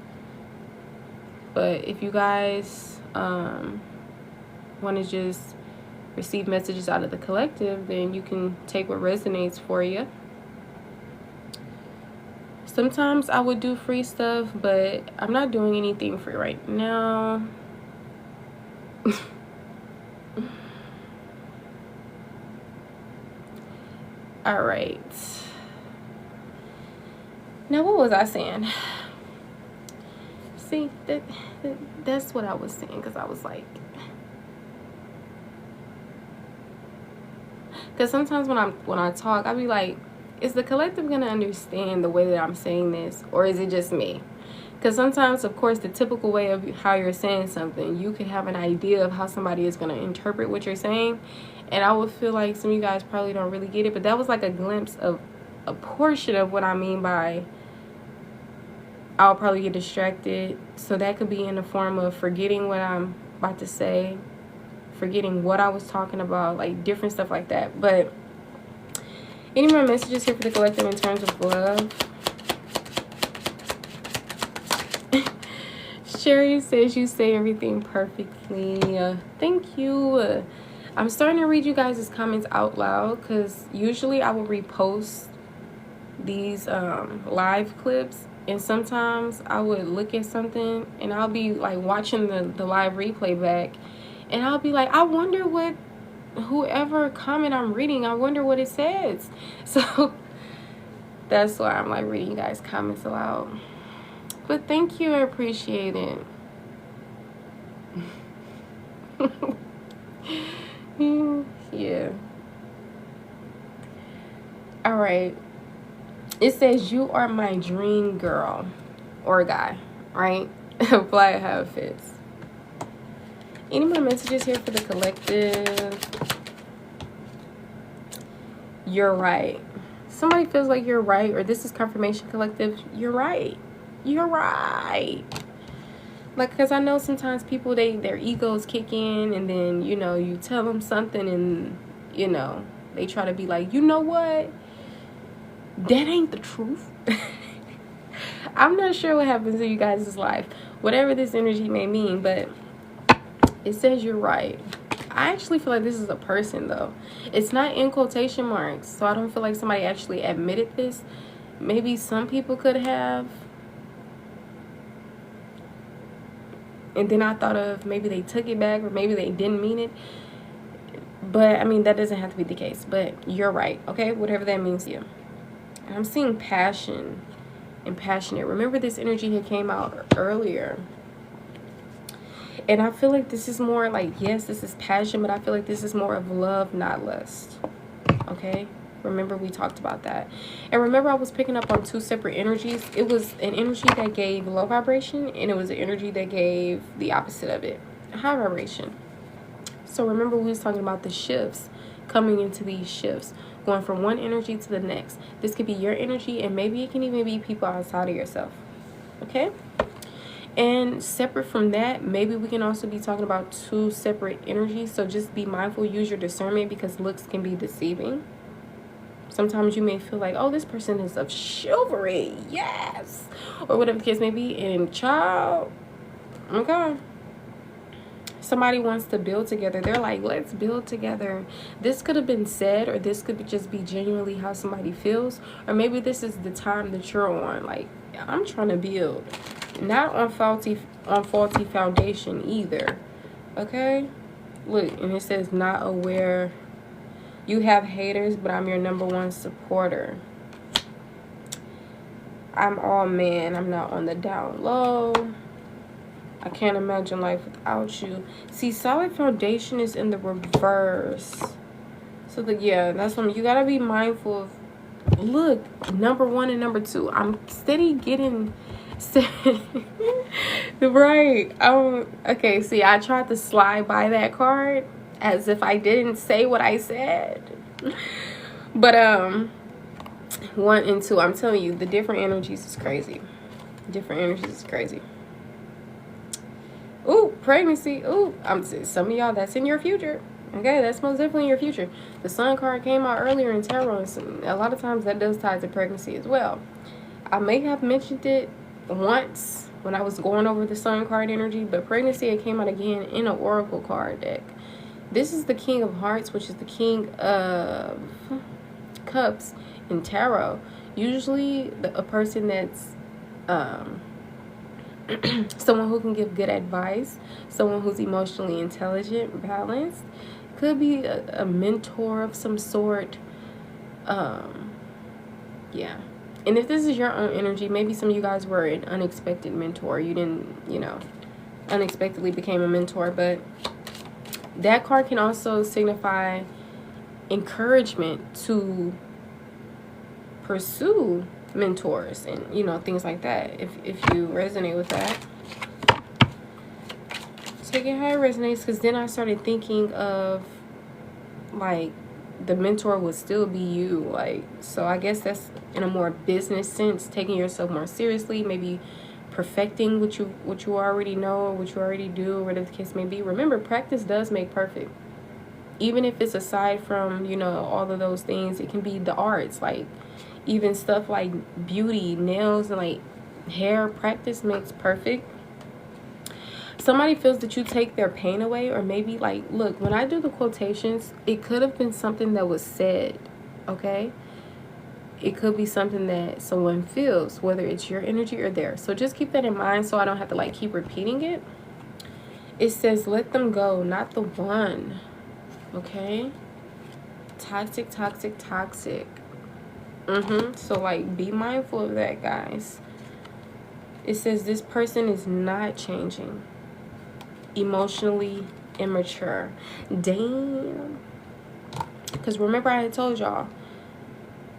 But if you guys want to just receive messages out of the collective, then you can take what resonates for you. Sometimes I would do free stuff, but I'm not doing anything free right now. All right. Now, what was I saying? See, that's what I was saying, because I was like, because sometimes when I talk, I'll be like, is the collective gonna understand the way that I'm saying this, or is it just me? Because sometimes, of course, the typical way of how you're saying something, you can have an idea of how somebody is gonna interpret what you're saying, and I would feel like some of you guys probably don't really get it, but that was like a glimpse of a portion of what I mean by I'll probably get distracted. So that could be in the form of forgetting what I'm about to say, forgetting what I was talking about, like different stuff like that. But any more messages here for the collective in terms of love? Sherry says you say everything perfectly. Thank you. I'm starting to read you guys' comments out loud because usually I will repost these live clips, and sometimes I would look at something and I'll be like watching the live replay back, and I'll be like, I wonder what whoever comment I'm reading, I wonder what it says. So that's why I'm like reading you guys' comments aloud. But thank you, I appreciate it. Yeah. All right. It says you are my dream girl or guy, right? Apply it how it fits. Any more messages here for the collective? You're right. Somebody feels like you're right, or this is confirmation, collective. You're right. You're right. Like, because I know sometimes people, their egos kick in, and then, you know, you tell them something and, you know, they try to be like, you know what? That ain't the truth. I'm not sure what happens in you guys' life, whatever this energy may mean, but it says you're right. I actually feel like this is a person, though. It's not in quotation marks, so I don't feel like somebody actually admitted this. Maybe some people could have. And then I thought of maybe they took it back, or maybe they didn't mean it. But, I mean, that doesn't have to be the case. But you're right, okay? Whatever that means to you. And I'm seeing passion and passionate. Remember, this energy here came out earlier. And I feel like this is more like, yes, this is passion, but I feel like this is more of love, not lust. Okay? Remember, we talked about that. And remember, I was picking up on two separate energies. It was an energy that gave low vibration, and it was an energy that gave the opposite of it, high vibration. So remember, we was talking about the shifts, coming into these shifts, going from one energy to the next. This could be your energy, and maybe it can even be people outside of yourself. Okay? And separate from that, maybe we can also be talking about two separate energies. So just be mindful, use your discernment, because looks can be deceiving. Sometimes you may feel like, oh, this person is of chivalry, yes, or whatever the case may be. And child, okay, somebody wants to build together. They're like, let's build together. This could have been said, or this could just be genuinely how somebody feels, or maybe this is the time that you're on. Like, I'm trying to build, not on faulty foundation either. Okay, look, and it says not aware. You have haters, but I'm your #1 supporter. I'm all man. I'm not on the down low. I can't imagine life without you. See, solid foundation is in the reverse. So, yeah, that's something you gotta be mindful of. Look, number 1 and number 2. I'm steady getting... right. Okay, see, I tried to slide by that card as if I didn't say what I said. But, 1 and 2, I'm telling you, the different energies is crazy. Different energies is crazy. Ooh, pregnancy. Ooh, some of y'all, that's in your future. Okay, that's most definitely in your future. The Sun card came out earlier in tarot, and a lot of times that does tie to pregnancy as well. I may have mentioned it once when I was going over the Sun card energy, but pregnancy, it came out again in an Oracle card deck. This is the King of Hearts, which is the King of Cups in tarot. Usually a person that's someone who can give good advice, someone who's emotionally intelligent, balanced, could be a mentor of some sort. Yeah. And if this is your own energy, maybe some of you guys were an unexpected mentor. You didn't, unexpectedly became a mentor. But that card can also signify encouragement to pursue mentors and, things like that. If you resonate with that, take it how it resonates. Because then I started thinking of, like, the mentor would still be you. Like, so I guess that's in a more business sense, taking yourself more seriously, maybe perfecting what you already know or what you already do, or whatever the case may be. Remember, practice does make perfect. Even if it's aside from, all of those things, it can be the arts, like even stuff like beauty, nails, and like hair. Practice makes perfect. Somebody feels that you take their pain away, or maybe, like, look, when I do the quotations, it could have been something that was said, okay? It could be something that someone feels, whether it's your energy or theirs. So just keep that in mind so I don't have to, like, keep repeating it. It says, let them go, not the one, okay? Toxic, toxic, toxic. So, like, be mindful of that, guys. It says this person is not changing. Emotionally immature. Damn. Because remember, I had told y'all,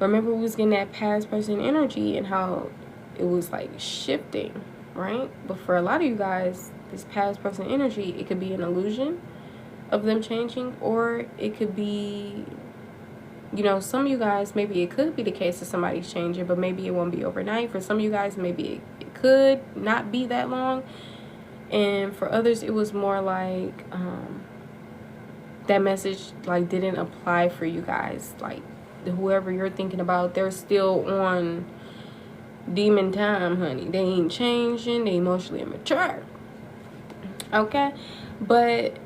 remember we was getting that past person energy and how it was like shifting, right? But for a lot of you guys, this past person energy, it could be an illusion of them changing, or it could be, some of you guys, maybe it could be the case that somebody's changing, but maybe it won't be overnight. For some of you guys, maybe it could not be that long. And for others, it was more like that message, like, didn't apply for you guys. Like, whoever you're thinking about, they're still on demon time, honey. They ain't changing. They emotionally immature. Okay? But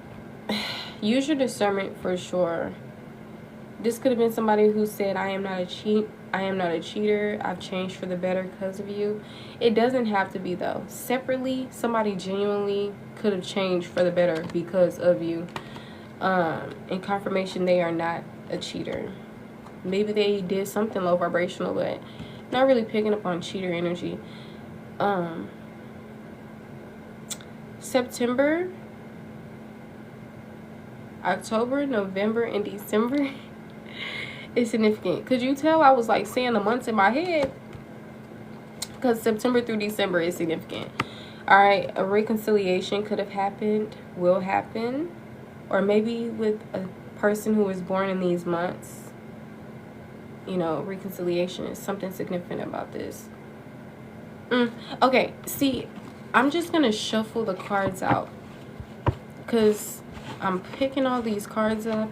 use your discernment for sure. This could have been somebody who said, I am not a cheater. I've changed for the better because of you. It doesn't have to be, though. Separately, somebody genuinely could have changed for the better because of you. In confirmation, they are not a cheater. Maybe they did something low vibrational, but not really picking up on cheater energy. September, October, November, and December is significant. Could you tell I was like saying the months in my head? Because September through December is significant. All right, a reconciliation could have happened, will happen, or maybe with a person who was born in these months. Reconciliation is something significant about this. Okay, see, I'm just going to shuffle the cards out because I'm picking all these cards up,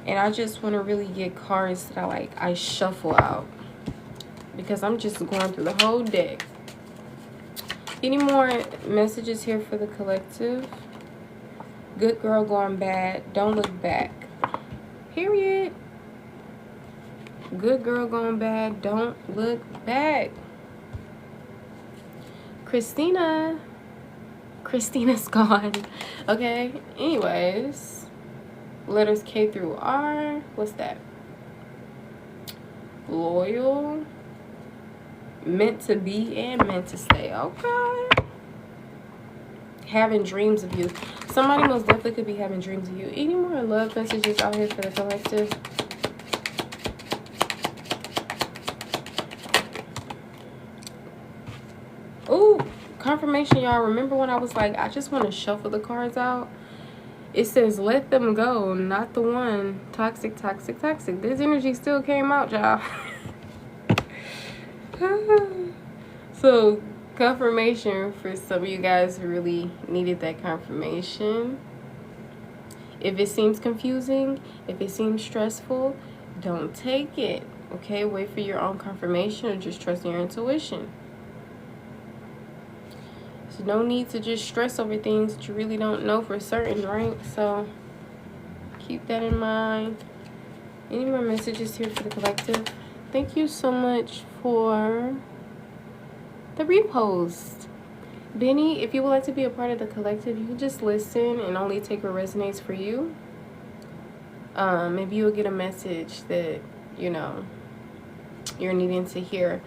and I just want to really get cards that I shuffle out, because I'm just going through the whole deck. Any more messages here for the collective? Good girl going bad. Don't look back. Period. Good girl going bad. Don't look back. Christina's gone. Okay. Anyways. Letters K through R. What's that? Loyal. meant to be and meant to stay. Okay. Having dreams of you. Somebody most definitely could be having dreams of you. Any more love messages out here for the collective? Ooh, confirmation, y'all. Remember when I was like, I just want to shuffle the cards out? It says, let them go, not the one. Toxic, toxic, toxic. This energy still came out, y'all. So, confirmation for some of you guys who really needed that confirmation. If it seems confusing, if it seems stressful, don't take it. Okay, wait for your own confirmation or just trust your intuition. So no need to just stress over things that you really don't know for certain, right? So keep that in mind. Any more messages here for the collective? Thank you so much for the repost. Benny, if you would like to be a part of the collective, you can just listen and only take what resonates for you. Maybe you'll get a message that, you know, you're needing to hear.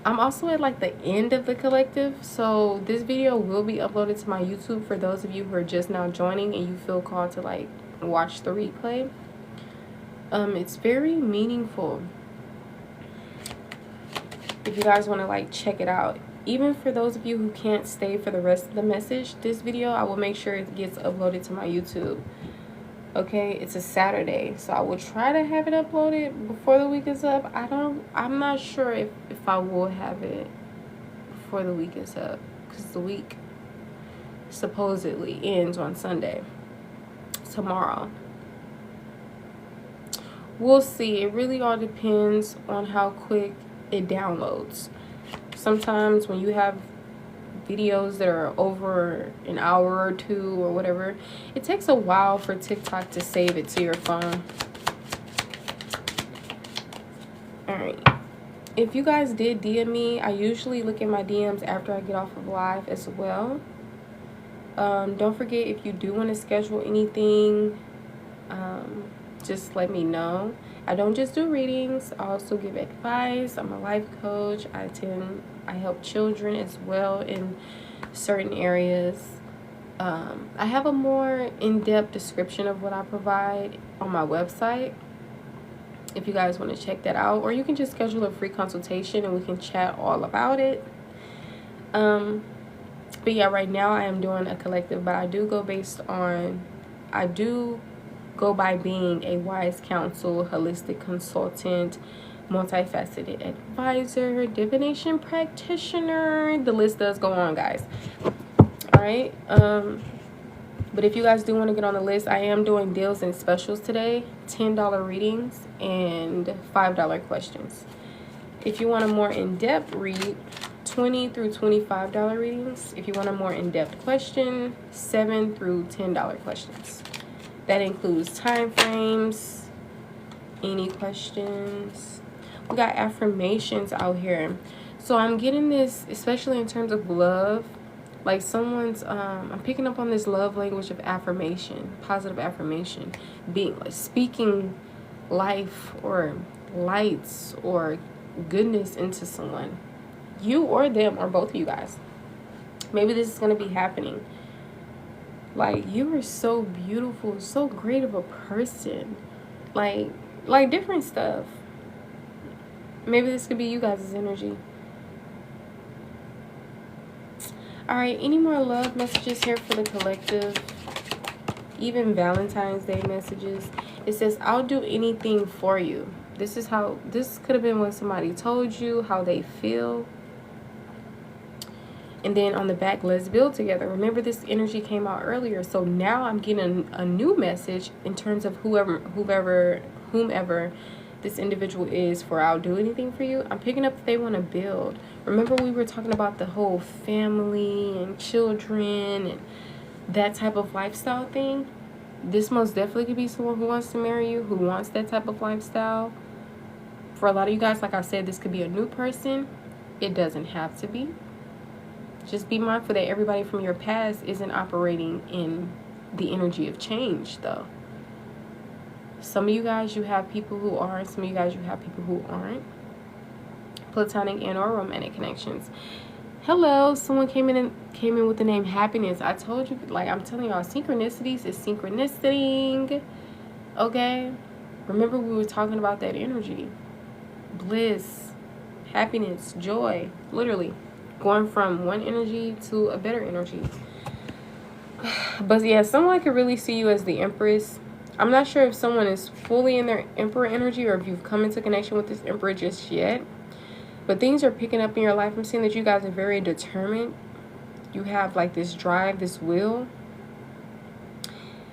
I'm also at like the end of the collective, so this video will be uploaded to my YouTube for those of you who are just now joining and you feel called to like watch the replay. It's very meaningful if you guys want to like check it out. Even for those of you who can't stay for the rest of the message, this video I will make sure it gets uploaded to my YouTube. Okay, it's a Saturday, so I will try to have it uploaded before the week is up. I'm not sure if I will have it before the week is up, because the week supposedly ends on Sunday, tomorrow. We'll see. It really all depends on how quick it downloads. Sometimes when you have videos that are over an hour or two or whatever, it takes a while for TikTok to save it to your phone. All right, if you guys did DM me, I usually look at my DMs after I get off of live as well. Don't forget, if you do want to schedule anything, just let me know. I don't just do readings, I also give advice. I'm a life coach. I help children as well in certain areas. I have a more in-depth description of what I provide on my website if you guys want to check that out, or you can just schedule a free consultation and we can chat all about it. But yeah, right now I am doing a collective, but I do go by being a wise counsel, holistic consultant, multifaceted advisor, divination practitioner. The list does go on, guys. All right. But if you guys do want to get on the list, I am doing deals and specials today. $10 readings and $5 questions. If you want a more in-depth read, $20 through $25 readings. If you want a more in-depth question, $7 through $10 questions. That includes time frames. Any questions? We got affirmations out here. So I'm getting this, especially in terms of love. Like someone's, I'm picking up on this love language of affirmation, positive affirmation, being like speaking life or lights or goodness into someone. You or them, or both of you guys. Maybe this is going to be happening. Like, you are so beautiful, so great of a person. Like different stuff. Maybe this could be you guys' energy. All right, any more love messages here for the collective? Even Valentine's Day messages. It says, I'll do anything for you. This could have been what somebody told you, how they feel. And then on the back, let's build together. Remember, this energy came out earlier. So now I'm getting a new message in terms of whomever this individual is for I'll do anything for you. I'm picking up that they want to build. Remember, we were talking about the whole family and children and that type of lifestyle thing. This most definitely could be someone who wants to marry you, who wants that type of lifestyle. For a lot of you guys, like I said, this could be a new person. It doesn't have to be. Just be mindful that everybody from your past isn't operating in the energy of change, though. Some of you guys, you have people who are, some of you guys, you have people who aren't. platonic and or romantic connections. Hello, someone came in with the name happiness. I told you, like I'm telling y'all, synchronicities is synchronicity. Okay? Remember we were talking about that energy. Bliss, happiness, joy. Literally. Going from one energy to a better energy. But yeah, someone could really see you as the Empress. I'm not sure if someone is fully in their Emperor energy or if you've come into connection with this Emperor just yet. But things are picking up in your life. I'm seeing that you guys are very determined. You have like this drive, this will.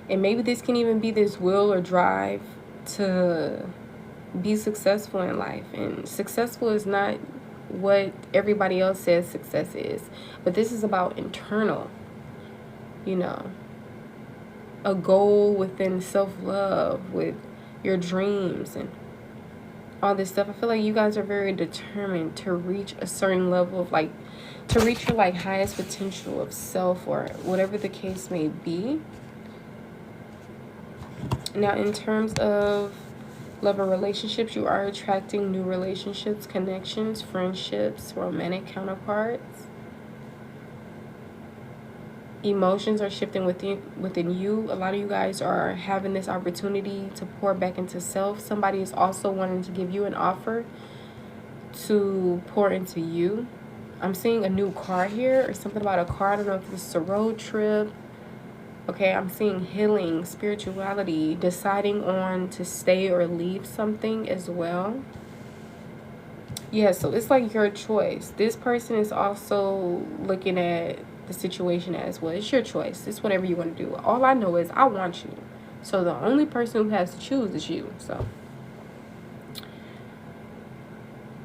And maybe this can even be this will or drive to be successful in life. And successful is not what everybody else says success is. But this is about internal, you know, a goal within self-love, with your dreams and all this stuff. I feel like you guys are very determined to reach a certain level of like, to reach your like highest potential of self or whatever the case may be. Now, in terms of love and relationships, you are attracting new relationships, connections, friendships, romantic counterparts. Emotions are shifting within you. A lot of you guys are having this opportunity to pour back into self. Somebody is also wanting to give you an offer to pour into you. I'm seeing a new car here, or something about a car. I don't know if this is a road trip. Okay, I'm seeing healing, spirituality, deciding on to stay or leave something as well. Yeah, so it's like your choice. This person is also looking at the situation as well. It's your choice. It's whatever you want to do. All I know is I want you. So the only person who has to choose is you. So,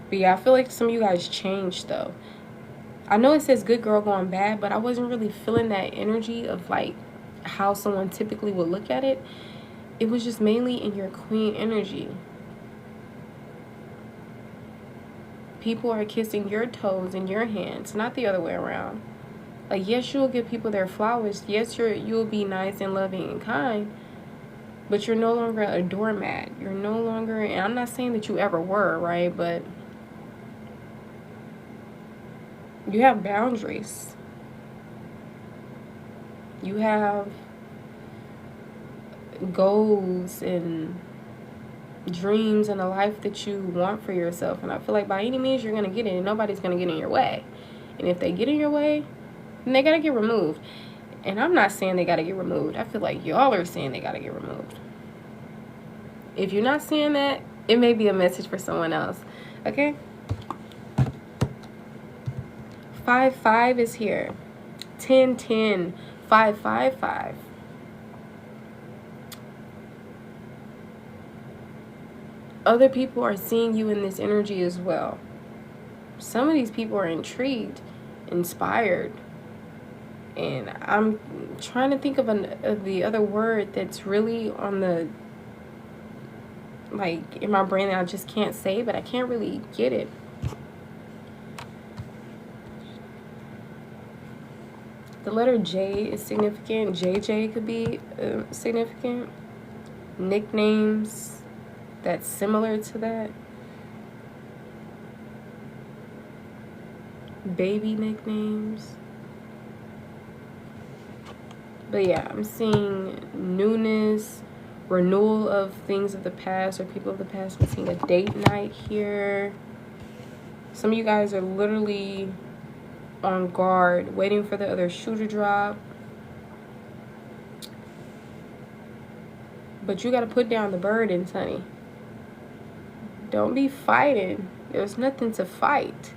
but yeah, I feel like some of you guys changed though. I know it says good girl going bad, but I wasn't really feeling that energy of like how someone typically would look at it. It was just mainly in your queen energy. People are kissing your toes and your hands, not the other way around. Like, yes, you'll give people their flowers. Yes, you'll be nice and loving and kind. But you're no longer a doormat. You're no longer, and I'm not saying that you ever were, right? But you have boundaries. You have goals and dreams and a life that you want for yourself. And I feel like by any means you're going to get it, and nobody's going to get in your way. And if they get in your way, then they got to get removed. And I'm not saying they got to get removed. I feel like y'all are saying they got to get removed. If you're not saying that, it may be a message for someone else. Okay? 5-5 is here. 10-10. 5-5-5. Other people are seeing you in this energy as well. Some of these people are intrigued, inspired. And I'm trying to think of the other word that's really on the, like, in my brain that I just can't say, but I can't really get it. The letter J is significant. JJ could be significant. Nicknames that's similar to that. Baby nicknames. But yeah, I'm seeing newness, renewal of things of the past or people of the past. I'm seeing a date night here. Some of you guys are literally on guard, waiting for the other shoe to drop. But you got to put down the burdens, honey. Don't be fighting. There's nothing to fight.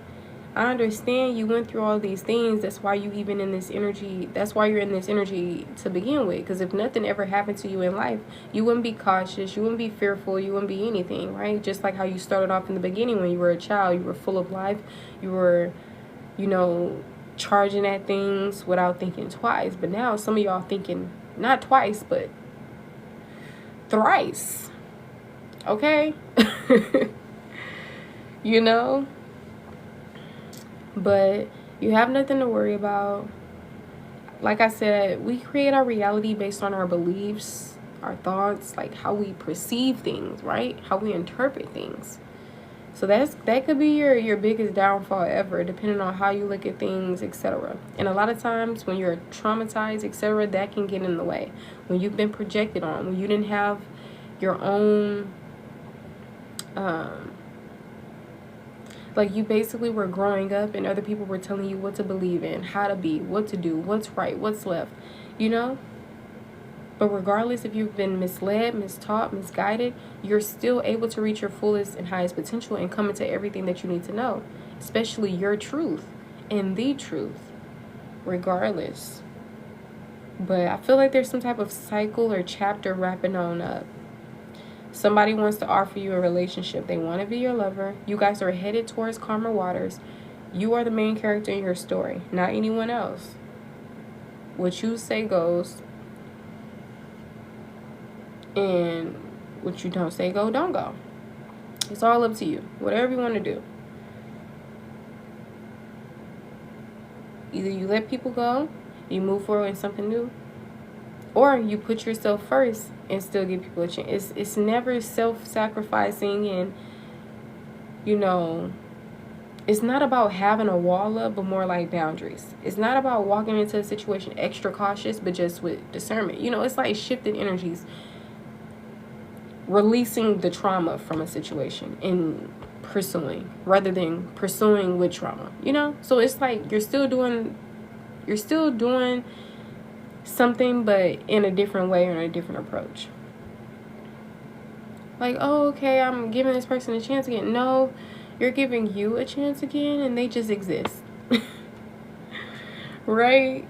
I understand you went through all these things. That's why you even in this energy. That's why you're in this energy to begin with. Because if nothing ever happened to you in life, you wouldn't be cautious. You wouldn't be fearful. You wouldn't be anything, right? Just like how you started off in the beginning when you were a child. You were full of life. You were, you know, charging at things without thinking twice. But now some of y'all thinking not twice, but thrice. Okay? You know? But you have nothing to worry about. Like I said, we create our reality based on our beliefs, our thoughts, like how we perceive things, right? How we interpret things. So that could be your biggest downfall ever, depending on how you look at things, etc. And a lot of times when you're traumatized, etc., that can get in the way. When you've been projected on, when you didn't have your own, like you basically were growing up and other people were telling you what to believe in, how to be, what to do, what's right, what's left, you know? But regardless if you've been misled, mistaught, misguided, you're still able to reach your fullest and highest potential and come into everything that you need to know, especially your truth and the truth, regardless. But I feel like there's some type of cycle or chapter wrapping on up. Somebody wants to offer you a relationship. They want to be your lover. You guys are headed towards calmer waters. You are the main character in your story, not anyone else. What you say goes. And what you don't say go, don't go. It's all up to you. Whatever you want to do. Either you let people go, you move forward in something new, or you put yourself first and still give people a chance. It's never self-sacrificing, and, you know, it's not about having a wall up, but more like boundaries. It's not about walking into a situation extra cautious, but just with discernment. You know, it's like shifting energies. Releasing the trauma from a situation and pursuing rather than pursuing with trauma, you know? So it's like you're still doing something, but in a different way or in a different approach. Like, oh, okay, I'm giving this person a chance again. No, you're giving you a chance again and they just exist. Right?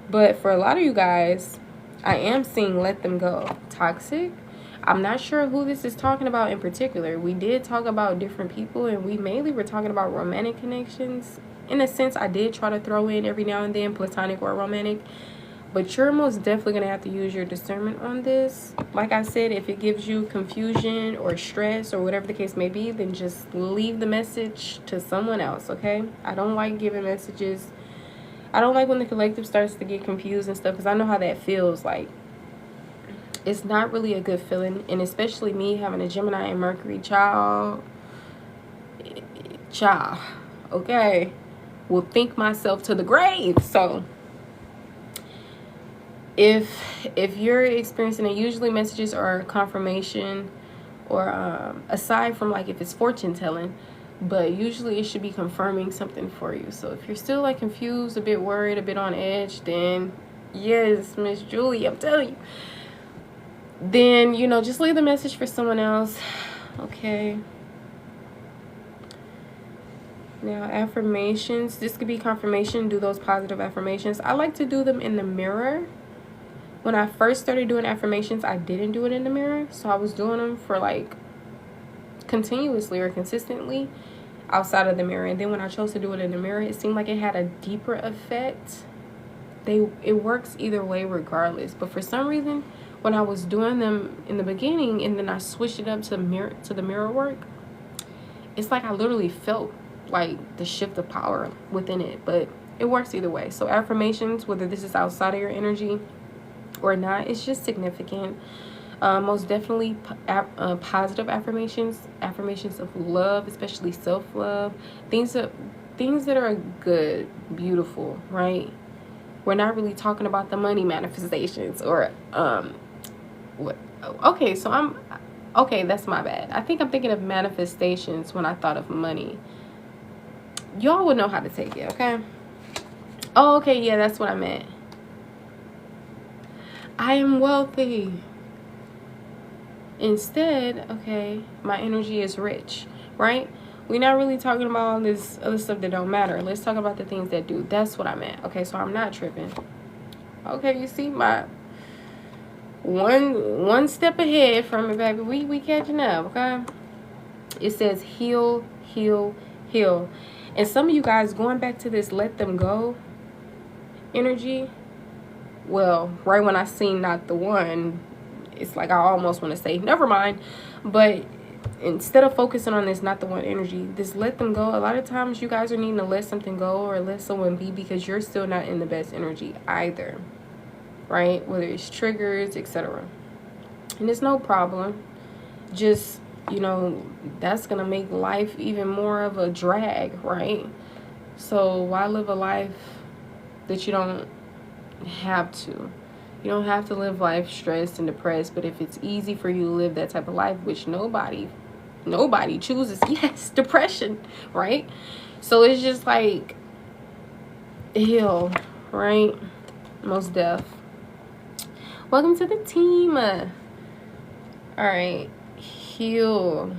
But for a lot of you guys, I am seeing let them go. Toxic. I'm not sure who this is talking about in particular. We did talk about different people, and we mainly were talking about romantic connections. In a sense, I did try to throw in every now and then platonic or romantic. But you're most definitely going to have to use your discernment on this. Like I said, if it gives you confusion or stress or whatever the case may be, then just leave the message to someone else, okay? I don't like giving messages. I don't like when the collective starts to get confused and stuff, because I know how that feels. Like, it's not really a good feeling. And especially me having a Gemini and Mercury child, okay, will think myself to the grave. So if you're experiencing it, usually messages are confirmation or aside from like if it's fortune telling, but usually it should be confirming something for you. So if you're still like confused, a bit worried, a bit on edge, then yes, Miss Julie, I'm telling you, then, you know, just leave the message for someone else. Okay. Now, affirmations. This could be confirmation. Do those positive affirmations. I like to do them in the mirror. When I first started doing affirmations, I didn't do it in the mirror. So I was doing them for like continuously or consistently outside of the mirror. And then when I chose to do it in the mirror, it seemed like it had a deeper effect. It works either way regardless. But for some reason, when I was doing them in the beginning and then I switched it up to the mirror work, it's like I literally felt like the shift of power within it. But it works either way. So affirmations, whether this is outside of your energy or not, it's just significant. Most definitely positive affirmations of love, especially self-love, things that are good, beautiful, right? We're not really talking about the money manifestations or what. Okay, so that's my bad. I think I'm thinking of manifestations when I thought of money. Y'all would know how to take it, okay? Oh, okay, yeah, that's what I meant. I am wealthy. Instead, okay, my energy is rich, right? We're not really talking about all this other stuff that don't matter. Let's talk about the things that do. That's what I meant. Okay, so I'm not tripping. Okay, you see my one step ahead from it, baby. We catching up, okay? It says heal, heal, heal. And some of you guys going back to this let them go energy. Well, right when I seen not the one, it's like I almost want to say never mind. But instead of focusing on this not the one energy, this let them go, a lot of times you guys are needing to let something go or let someone be because you're still not in the best energy either, right? Whether it's triggers, etc. And it's no problem. Just you know, that's going to make life even more of a drag, right? So why live a life that you don't have to? You don't have to live life stressed and depressed, but if it's easy for you to live that type of life, which nobody chooses, yes, depression, right? So it's just like, heal, right? Most deaf. Welcome to the team. All right, heal.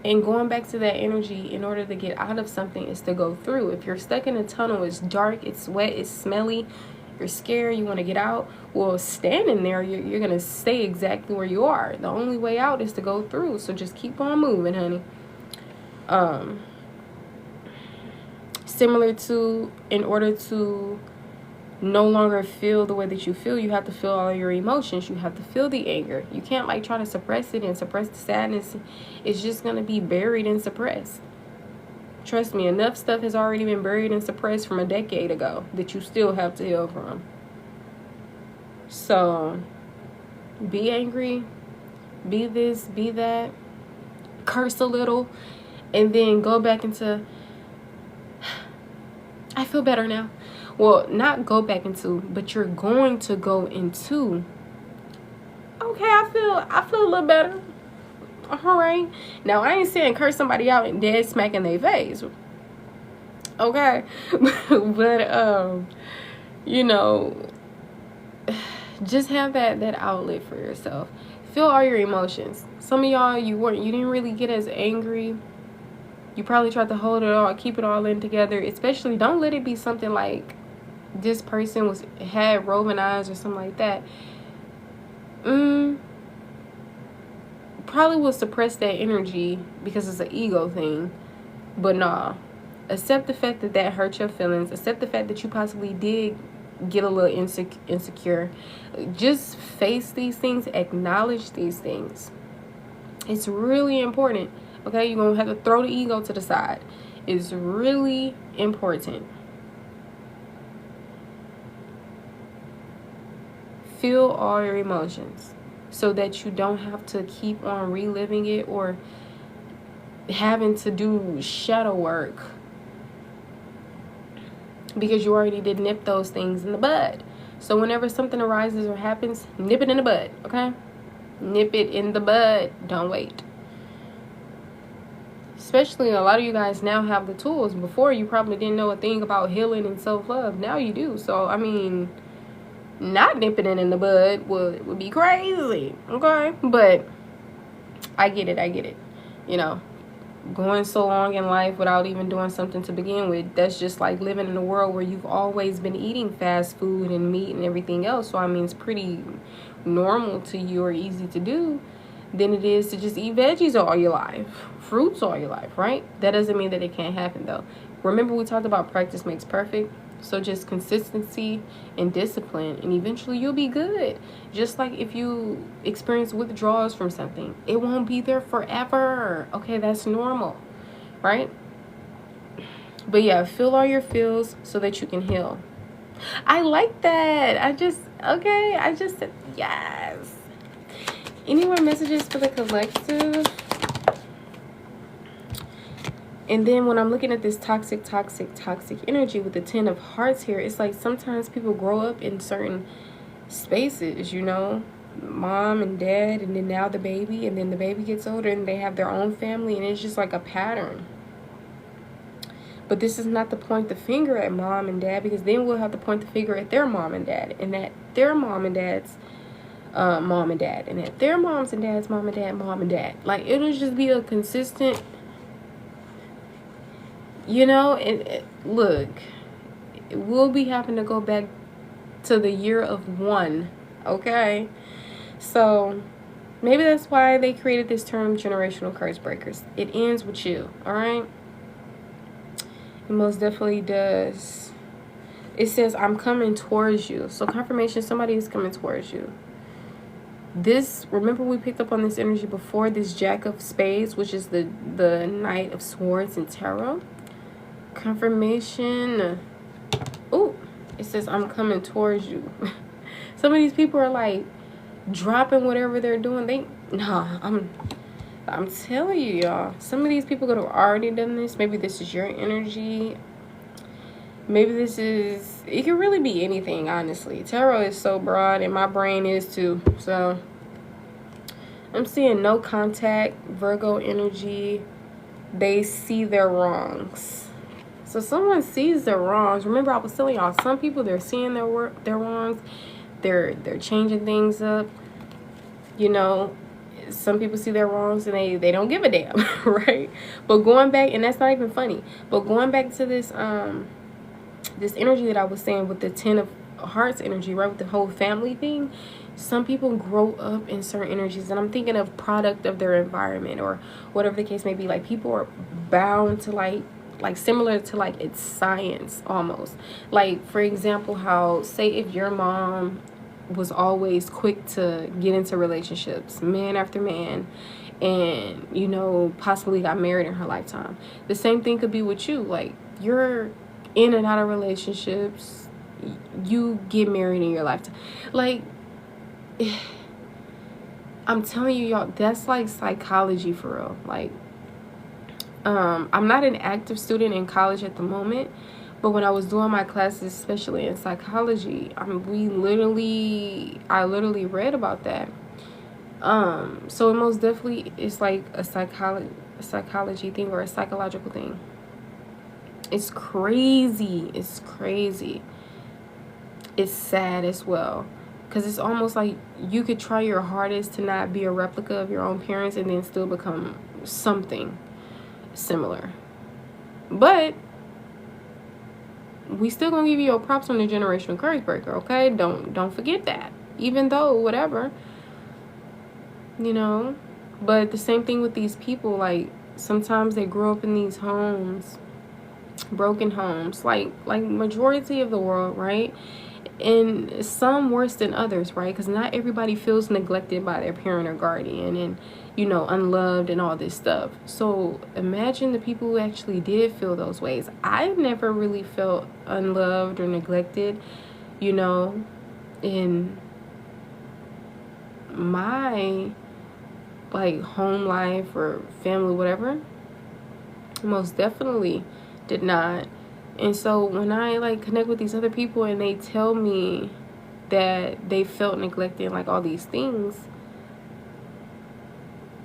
And going back to that energy, in order to get out of something is to go through. If you're stuck in a tunnel, it's dark, it's wet, it's smelly, you're scared, you want to get out, well, standing there, you're going to stay exactly where you are. The only way out is to go through. So just keep on moving, honey. Similar to, in order to no longer feel the way that you feel, you have to feel all your emotions. You have to feel the anger. You can't like try to suppress it and suppress the sadness. It's just going to be buried and suppressed. Trust me, enough stuff has already been buried and suppressed from a decade ago that you still have to heal from. So be angry, be this, be that, curse a little, and then go back into, I feel better now. Well, not go back into, but you're going to go into, okay, I feel a little better. All right. Now, I ain't saying curse somebody out and dead smack in their face. Okay. But, you know, just have that outlet for yourself. Feel all your emotions. Some of y'all, you didn't really get as angry. You probably tried to hold it all, keep it all in together. Especially, don't let it be something like this person had roving eyes or something like that. Probably will suppress that energy because it's an ego thing. But nah, accept the fact that hurt your feelings. Accept the fact that you possibly did get a little insecure. Just face these things, acknowledge these things. It's really important. Okay, you're gonna have to throw the ego to the side. It's really important. Feel all your emotions so that you don't have to keep on reliving it or having to do shadow work, because you already did nip those things in the bud. So whenever something arises or happens, nip it in the bud, okay? Nip it in the bud. Don't wait. Especially a lot of you guys now have the tools. Before, you probably didn't know a thing about healing and self-love. Now you do. So, I mean, not nipping it in the bud would be crazy, okay? But I get it. You know, going so long in life without even doing something to begin with, that's just like living in a world where you've always been eating fast food and meat and everything else. So, I mean, it's pretty normal to you or easy to do than it is to just eat veggies all your life, fruits all your life, right? That doesn't mean that it can't happen, though. Remember, we talked about practice makes perfect. So just consistency and discipline, and eventually you'll be good. Just like if you experience withdrawals from something, it won't be there forever. Okay, that's normal, right? But yeah, feel all your feels so that you can heal. I like that. I just said yes. Any more messages for the collective? And then when I'm looking at this toxic energy with the 10 of hearts here, it's like sometimes people grow up in certain spaces, you know, mom and dad, and then now the baby, and then the baby gets older and they have their own family, and it's just like a pattern. But this is not to point the finger at mom and dad, because then we'll have to point the finger at their mom and dad, and at their mom and dad's mom and dad, and at their moms and dad's mom and dad. Like, it'll just be a consistent, you know. Look, we'll be having to go back to the year of 1, okay? So maybe that's why they created this term, generational curse breakers. It ends with you, all right? It most definitely does. It says, I'm coming towards you. So confirmation, somebody is coming towards you. This, remember we picked up on this energy before, this Jack of Spades, which is the Knight of Swords in tarot. Confirmation. Oh, it says, I'm coming towards you. Some of these people are like dropping whatever they're doing. I'm telling you, y'all, some of these people could have already done this. Maybe this is your energy. Maybe this is, it can really be anything, honestly. Tarot is so broad, and my brain is too. So I'm seeing no contact, Virgo energy. They see their wrongs. So someone sees their wrongs. Remember, I was telling y'all, some people, they're seeing their wrongs. They're changing things up. You know, some people see their wrongs and they don't give a damn, right? But going back, and that's not even funny, but going back to this this energy that I was saying with the 10 of hearts energy, right, with the whole family thing, some people grow up in certain energies, and I'm thinking of product of their environment or whatever the case may be. Like, people are bound to like similar to like it's science almost. Like, for example, how, say if your mom was always quick to get into relationships, man after man, and, you know, possibly got married in her lifetime, the same thing could be with you. Like, you're in and out of relationships, you get married in your lifetime. Like, I'm telling you, y'all, that's like psychology for real. Like, I'm not an active student in college at the moment, but when I was doing my classes, especially in psychology, I literally read about that. So it most definitely is like a psychology thing, or a psychological thing. It's crazy. It's crazy. It's sad as well, because it's almost like you could try your hardest to not be a replica of your own parents and then still become something similar. But we still gonna give you your props on the generational curse breaker, okay? Don't forget that. Even though, whatever, you know. But the same thing with these people, like, sometimes they grow up in these homes, broken homes, like majority of the world, right? And some worse than others, right? Because not everybody feels neglected by their parent or guardian, and, you know, unloved and all this stuff. So imagine the people who actually did feel those ways. I never really felt unloved or neglected, you know, in my like home life or family, whatever. Most definitely did not. And so when I like connect with these other people and they tell me that they felt neglected, like all these things,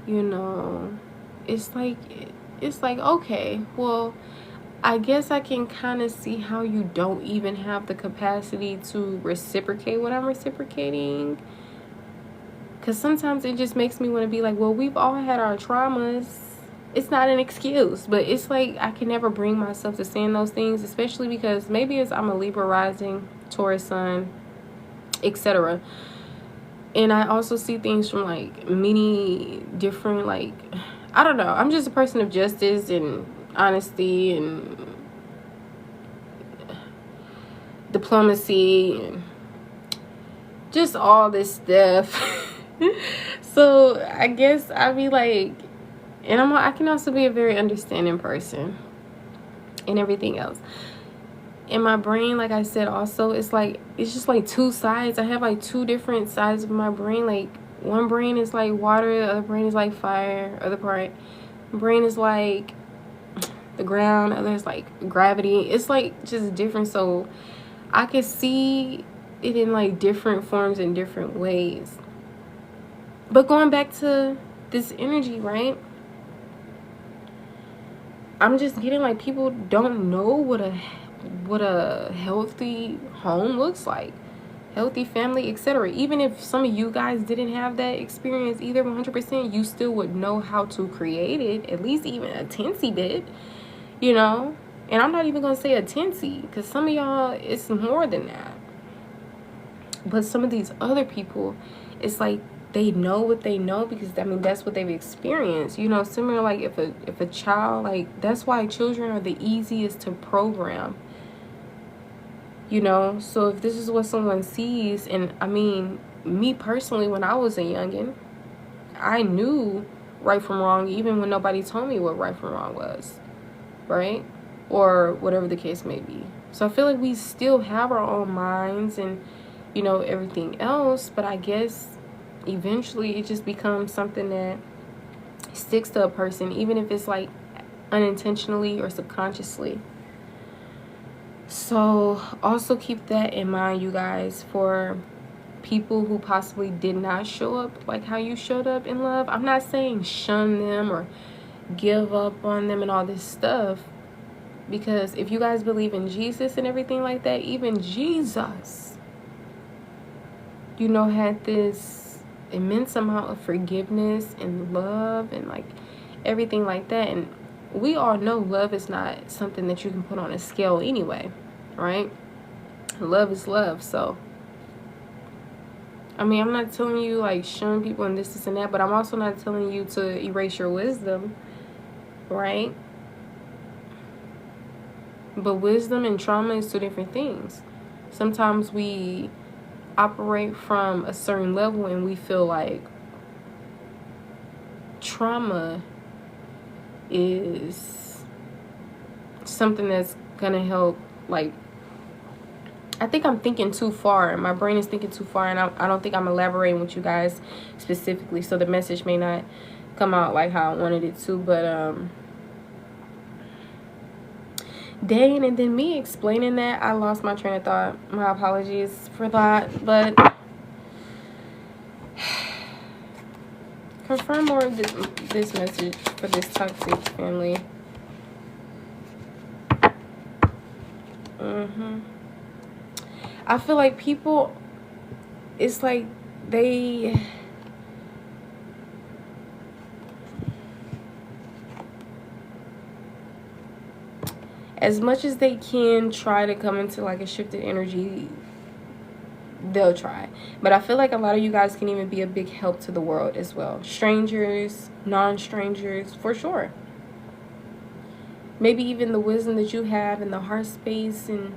you know, it's like okay, well, I guess I can kind of see how you don't even have the capacity to reciprocate what I'm reciprocating. Because sometimes it just makes me want to be like, well, we've all had our traumas. It's not an excuse, but it's like I can never bring myself to saying those things, especially because maybe I'm a Libra rising, Taurus sun, etc. And I also see things from like many different, like, I don't know. I'm just a person of justice and honesty and diplomacy and just all this stuff. So I guess I'd be like, and I can also be a very understanding person and everything else. In my brain, like I said, also, it's just like two sides. I have like two different sides of my brain. Like, one brain is like water, the other brain is like fire, other brain is like the ground, other is like gravity. It's like just different. So I could see it in like different forms in different ways. But going back to this energy, right? I'm just getting like people don't know what a healthy home looks like, healthy family, etc. Even if some of you guys didn't have that experience either 100%, you still would know how to create it, at least even a teensy bit, you know. And I'm not even gonna say a teensy, because some of y'all, it's more than that. But some of these other people, it's like they know what they know because, I mean, that's what they've experienced, you know. Similar, like if a child, like, that's why children are the easiest to program, you know. So if this is what someone sees, and I mean, me personally, when I was a youngin', I knew right from wrong even when nobody told me what right from wrong was, right? Or whatever the case may be. So I feel like we still have our own minds and, you know, everything else, but I guess eventually it just becomes something that sticks to a person, even if it's like unintentionally or subconsciously. So also keep that in mind, you guys, for people who possibly did not show up like how you showed up in love. I'm not saying shun them or give up on them and all this stuff, because if you guys believe in Jesus and everything like that, even Jesus, you know, had this immense amount of forgiveness and love and like everything like that. And we all know love is not something that you can put on a scale anyway, right? Love is love. So I mean, I'm not telling you like shun people and this and that, but I'm also not telling you to erase your wisdom, right? But wisdom and trauma is two different things. Sometimes we operate from a certain level and we feel like trauma is something that's gonna help. Like, I think I'm thinking too far. My brain is thinking too far, and I don't think I'm elaborating with you guys specifically, so the message may not come out like how I wanted it to. But dang, and then me explaining that, I lost my train of thought. My apologies for that. But confirm more of this message for this toxic family. I feel like people, it's like they, as much as they can try to come into like a shifted energy, they'll try. But I feel like a lot of you guys can even be a big help to the world as well. Strangers, non-strangers, for sure. Maybe even the wisdom that you have and the heart space and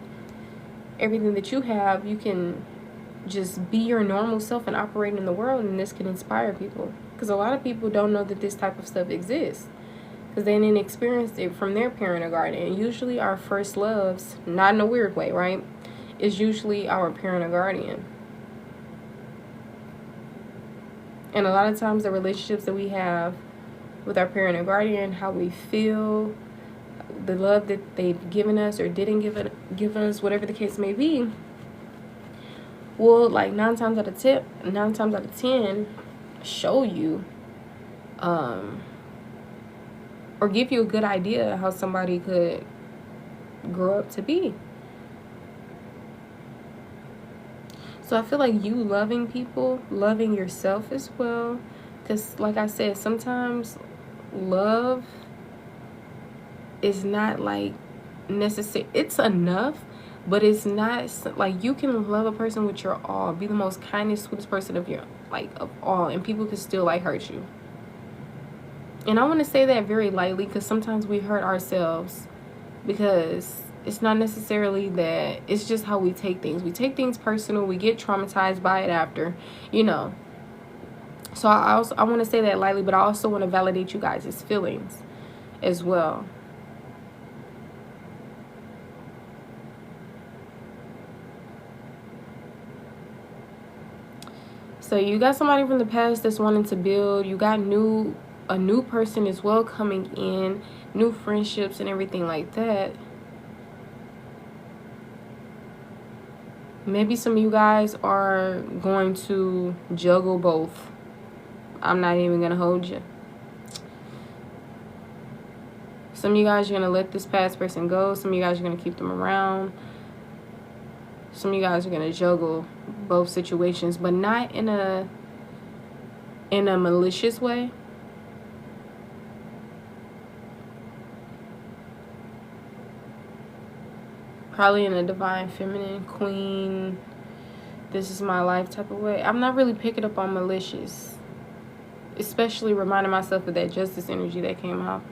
everything that you have, you can just be your normal self and operate in the world, and this can inspire people. Because a lot of people don't know that this type of stuff exists, because they didn't experience it from their parent or guardian. Usually our first loves, not in a weird way, right, is usually our parent or guardian. And a lot of times the relationships that we have with our parent or guardian, how we feel, the love that they've given us or didn't give us, whatever the case may be, will like 9 times out of 10 show you or give you a good idea how somebody could grow up to be. So I feel like you loving people, loving yourself as well, because like I said, sometimes love is not like necessary. It's enough, but it's not like you can love a person with your all, be the most kindest, sweetest person of your like of all, and people can still like hurt you. And I want to say that very lightly, because sometimes we hurt ourselves, because it's not necessarily that, it's just how we take things. We take things personal, we get traumatized by it after, you know. So I want to say that lightly, but I also want to validate you guys' feelings as well. So you got somebody from the past that's wanting to build. You got a new person as well coming in, new friendships and everything like that. Maybe some of you guys are going to juggle both. I'm not even going to hold you. Some of you guys are going to let this past person go. Some of you guys are going to keep them around. Some of you guys are going to juggle both situations, but not in a malicious way. Probably in a divine feminine, queen, this is my life type of way. I'm not really picking up on malicious, especially reminding myself of that justice energy that came out.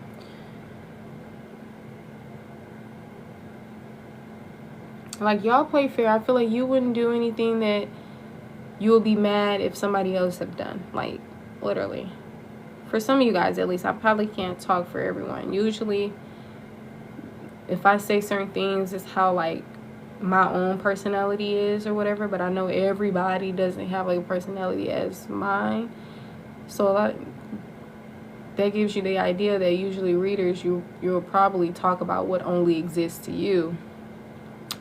Like, y'all play fair. I feel like you wouldn't do anything that you will be mad if somebody else have done. Like, literally. For some of you guys, at least. I probably can't talk for everyone. Usually, if I say certain things, it's how, like, my own personality is or whatever. But I know everybody doesn't have, like, a personality as mine. So, a lot... that gives you the idea that usually readers, you'll probably talk about what only exists to you.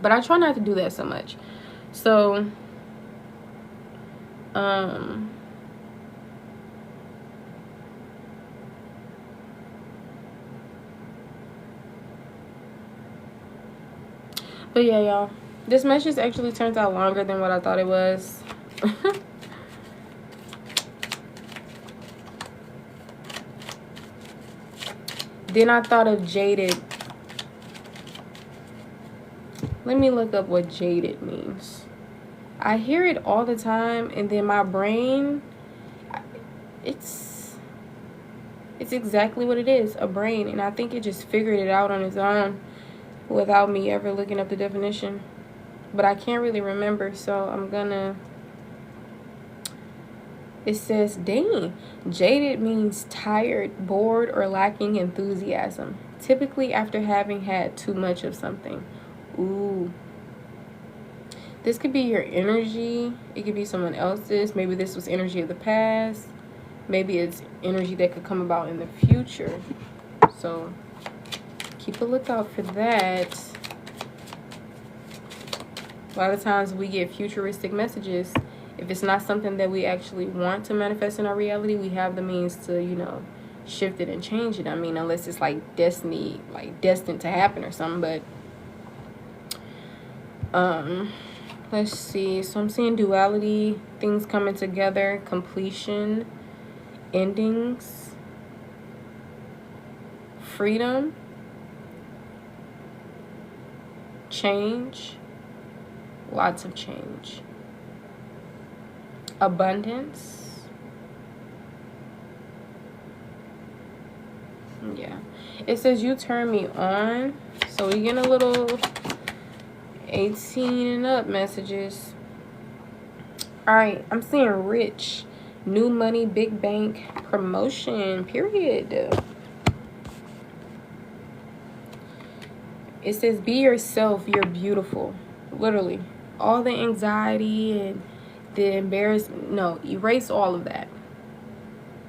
But I try not to do that so much. So, but yeah, y'all. This message actually turns out longer than what I thought it was. Then I thought of jaded. Let me look up what jaded means. I hear it all the time, and then my brain, it's exactly what it is, a brain. And I think it just figured it out on its own without me ever looking up the definition. But I can't really remember, so I'm gonna... It says, dang, jaded means tired, bored, or lacking enthusiasm, typically after having had too much of something. Ooh. This could be your energy. It could be someone else's. Maybe this was energy of the past. Maybe it's energy that could come about in the future. So keep a lookout for that. A lot of times we get futuristic messages. If it's not something that we actually want to manifest in our reality, we have the means to, you know, shift it and change it. I mean, unless it's like destiny, like destined to happen or something. But let's see. So I'm seeing duality, things coming together, completion, endings, freedom, change, lots of change, abundance. Yeah, it says you turn me on. So we get a little 18 and up messages. All right, I'm seeing rich, new money, big bank, promotion, period. It says be yourself, you're beautiful. Literally, all the anxiety and the embarrassment, no, erase all of that.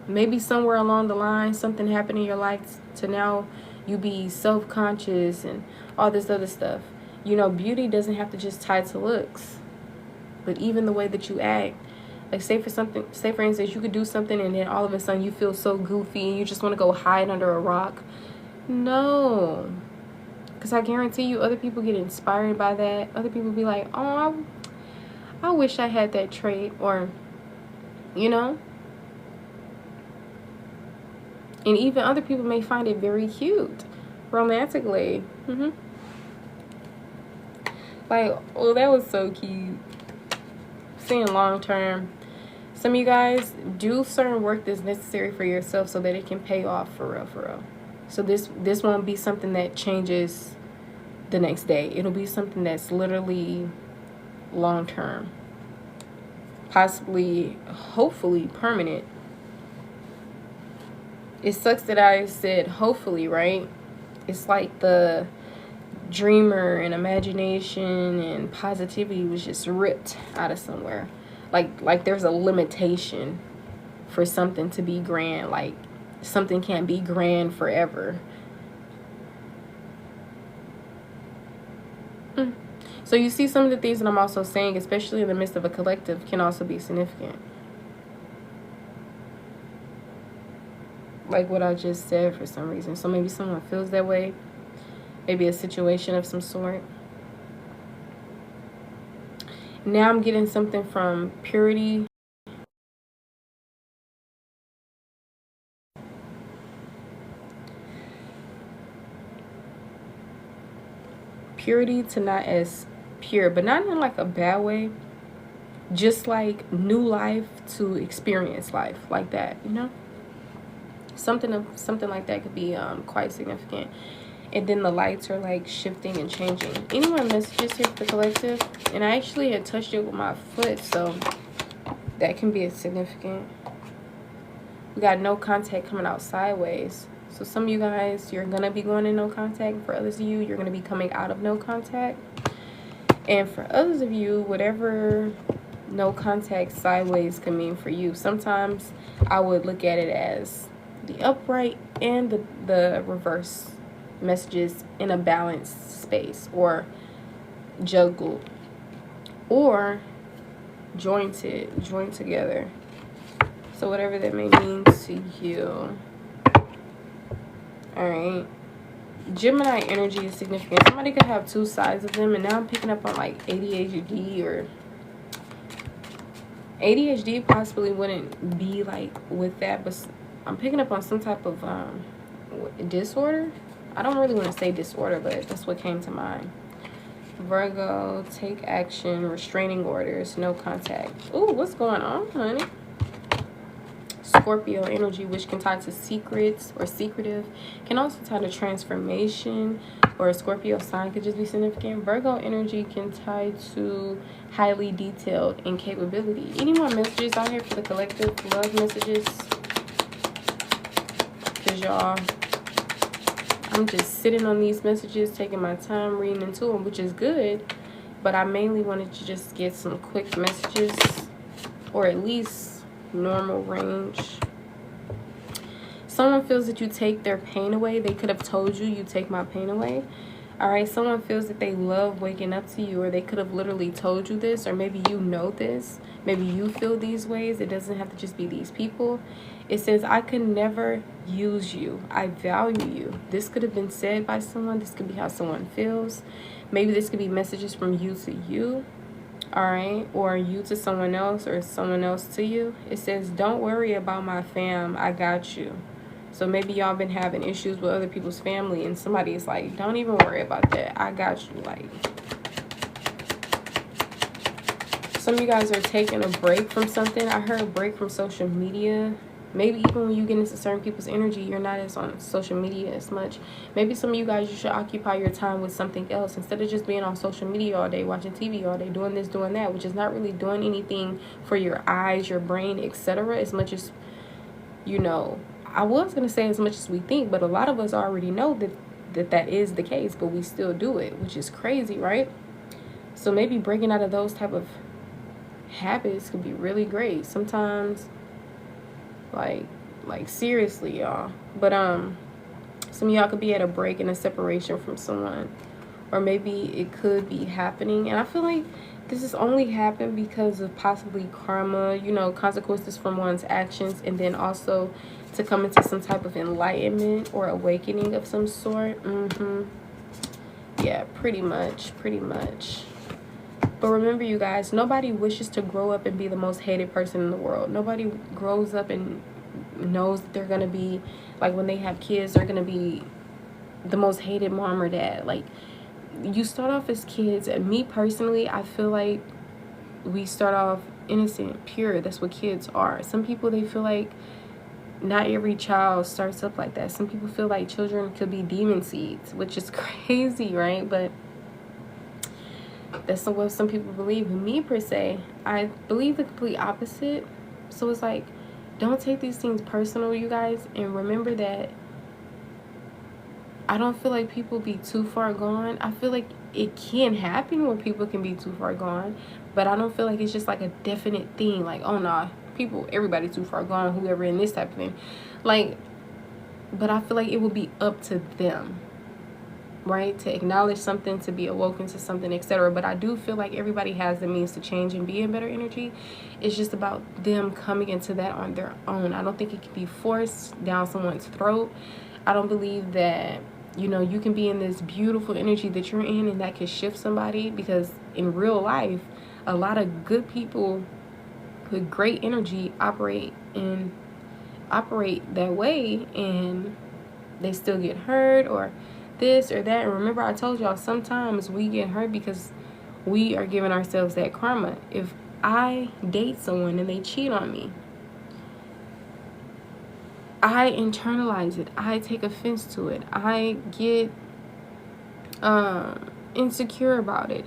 Maybe somewhere along the line something happened in your life to now you be self-conscious and all this other stuff. You know, beauty doesn't have to just tie to looks, but even the way that you act. Like say for instance, you could do something and then all of a sudden you feel so goofy and you just want to go hide under a rock. No, because I guarantee you other people get inspired by that. Other people be like, oh, I wish I had that trait, or, you know. And even other people may find it very cute, romantically. Like, oh, that was so cute. Seeing long term. Some of you guys do certain work that's necessary for yourself so that it can pay off for real, for real. So this won't be something that changes the next day. It'll be something that's literally long term. Possibly, hopefully, permanent. It sucks that I said hopefully, right? It's like the dreamer and imagination and positivity was just ripped out of somewhere. Like there's a limitation for something to be grand. Like something can't be grand forever. So you see some of the things that I'm also saying, especially in the midst of a collective, can also be significant. Like what I just said for some reason. So maybe someone feels that way. Maybe a situation of some sort. Now I'm getting something from purity. Purity to not as pure, but not in like a bad way. Just like new life to experience life like that, you know? Something like that could be quite significant. And then the lights are like shifting and changing. Any more messages here for the collective? And I actually had touched it with my foot, so that can be significant. We got no contact coming out sideways. So some of you guys, you're going to be going in no contact. For others of you, you're going to be coming out of no contact. And for others of you, whatever no contact sideways can mean for you. Sometimes I would look at it as the upright and the reverse messages in a balanced space, or juggled, or joined together. So whatever that may mean to you. All right. Gemini energy is significant. Somebody could have two sides of them, and now I'm picking up on like ADHD, or ADHD possibly wouldn't be like with that, but I'm picking up on some type of disorder. I don't really want to say disorder, but that's what came to mind. Virgo, take action, restraining orders, no contact. Ooh, what's going on, honey? Scorpio energy, which can tie to secrets or secretive, can also tie to transformation, or a Scorpio sign could just be significant. Virgo energy can tie to highly detailed and capability. Any more messages out here for the collective love messages? Because y'all, I'm just sitting on these messages, taking my time reading into them, which is good, but I mainly wanted to just get some quick messages, or at least normal range. Someone feels that you take their pain away. They could have told you, you take my pain away. All right, someone feels that they love waking up to you, or they could have literally told you this, or maybe you know this. Maybe you feel these ways. It doesn't have to just be these people. It says, I could never use you. I value you. This could have been said by someone. This could be how someone feels. Maybe this could be messages from you to you. All right, or you to someone else, or someone else to you. It says, don't worry about my fam. I got you. So maybe y'all been having issues with other people's family, and somebody's like, don't even worry about that. I got you. Like, some of you guys are taking a break from something. I heard a break from social media. Maybe even when you get into certain people's energy, you're not as on social media as much. Maybe some of you guys, you should occupy your time with something else. Instead of just being on social media all day, watching TV all day, doing this, doing that, which is not really doing anything for your eyes, your brain, etc. As much as, you know, I was going to say as much as we think, but a lot of us already know that is the case, but we still do it, which is crazy, right? So maybe breaking out of those type of habits could be really great. Sometimes, like seriously, y'all. But some of y'all could be at a break and a separation from someone, or maybe it could be happening, and I feel like this has only happened because of possibly karma, you know, consequences from one's actions, and then also to come into some type of enlightenment or awakening of some sort. Yeah, pretty much. But remember, you guys, nobody wishes to grow up and be the most hated person in the world. Nobody grows up and knows that they're going to be, like, when they have kids, they're going to be the most hated mom or dad. Like, you start off as kids, and me personally, I feel like we start off innocent, pure. That's what kids are. Some people, they feel like not every child starts up like that. Some people feel like children could be demon seeds, which is crazy, right? But that's what some people believe. Me, per se, I believe the complete opposite. So it's like, don't take these things personal, you guys. And remember that I don't feel like people be too far gone. I feel like it can happen where people can be too far gone. But I don't feel like it's just like a definite thing. Like, oh, nah, everybody too far gone, whoever, in this type of thing. Like, but I feel like it will be up to them, right, to acknowledge something, to be awoken to something, etc. But I do feel like everybody has the means to change and be in better energy. It's just about them coming into that on their own. I don't think it can be forced down someone's throat. I don't believe that, you know, you can be in this beautiful energy that you're in and that can shift somebody, because in real life, a lot of good people with great energy operate that way, and they still get hurt or this or that. And remember, I told y'all, sometimes we get hurt because we are giving ourselves that karma. If I date someone and they cheat on me, I internalize it. I take offense to it. I get insecure about it,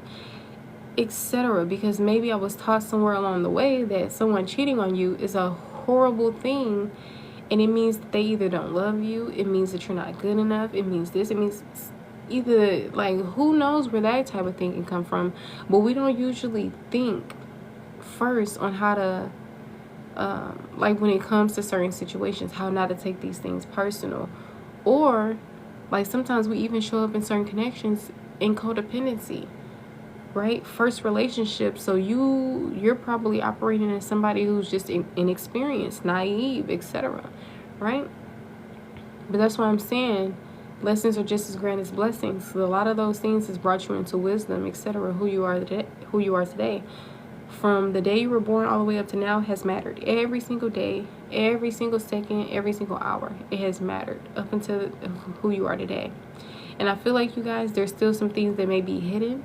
etc. Because maybe I was taught somewhere along the way that someone cheating on you is a horrible thing, and it means that they either don't love you, it means that you're not good enough, it means this, it means either, like, who knows where that type of thing can come from. But we don't usually think first on how to like when it comes to certain situations, how not to take these things personal. Or like sometimes we even show up in certain connections in codependency, right? First relationship, so you're probably operating as somebody who's just inexperienced, naive, etc., right? But that's why I'm saying lessons are just as grand as blessings. So a lot of those things has brought you into wisdom, etc. Who you are today, from the day you were born all the way up to now, has mattered. Every single day, every single second, every single hour, it has mattered up until who you are today. And I feel like, you guys, there's still some things that may be hidden,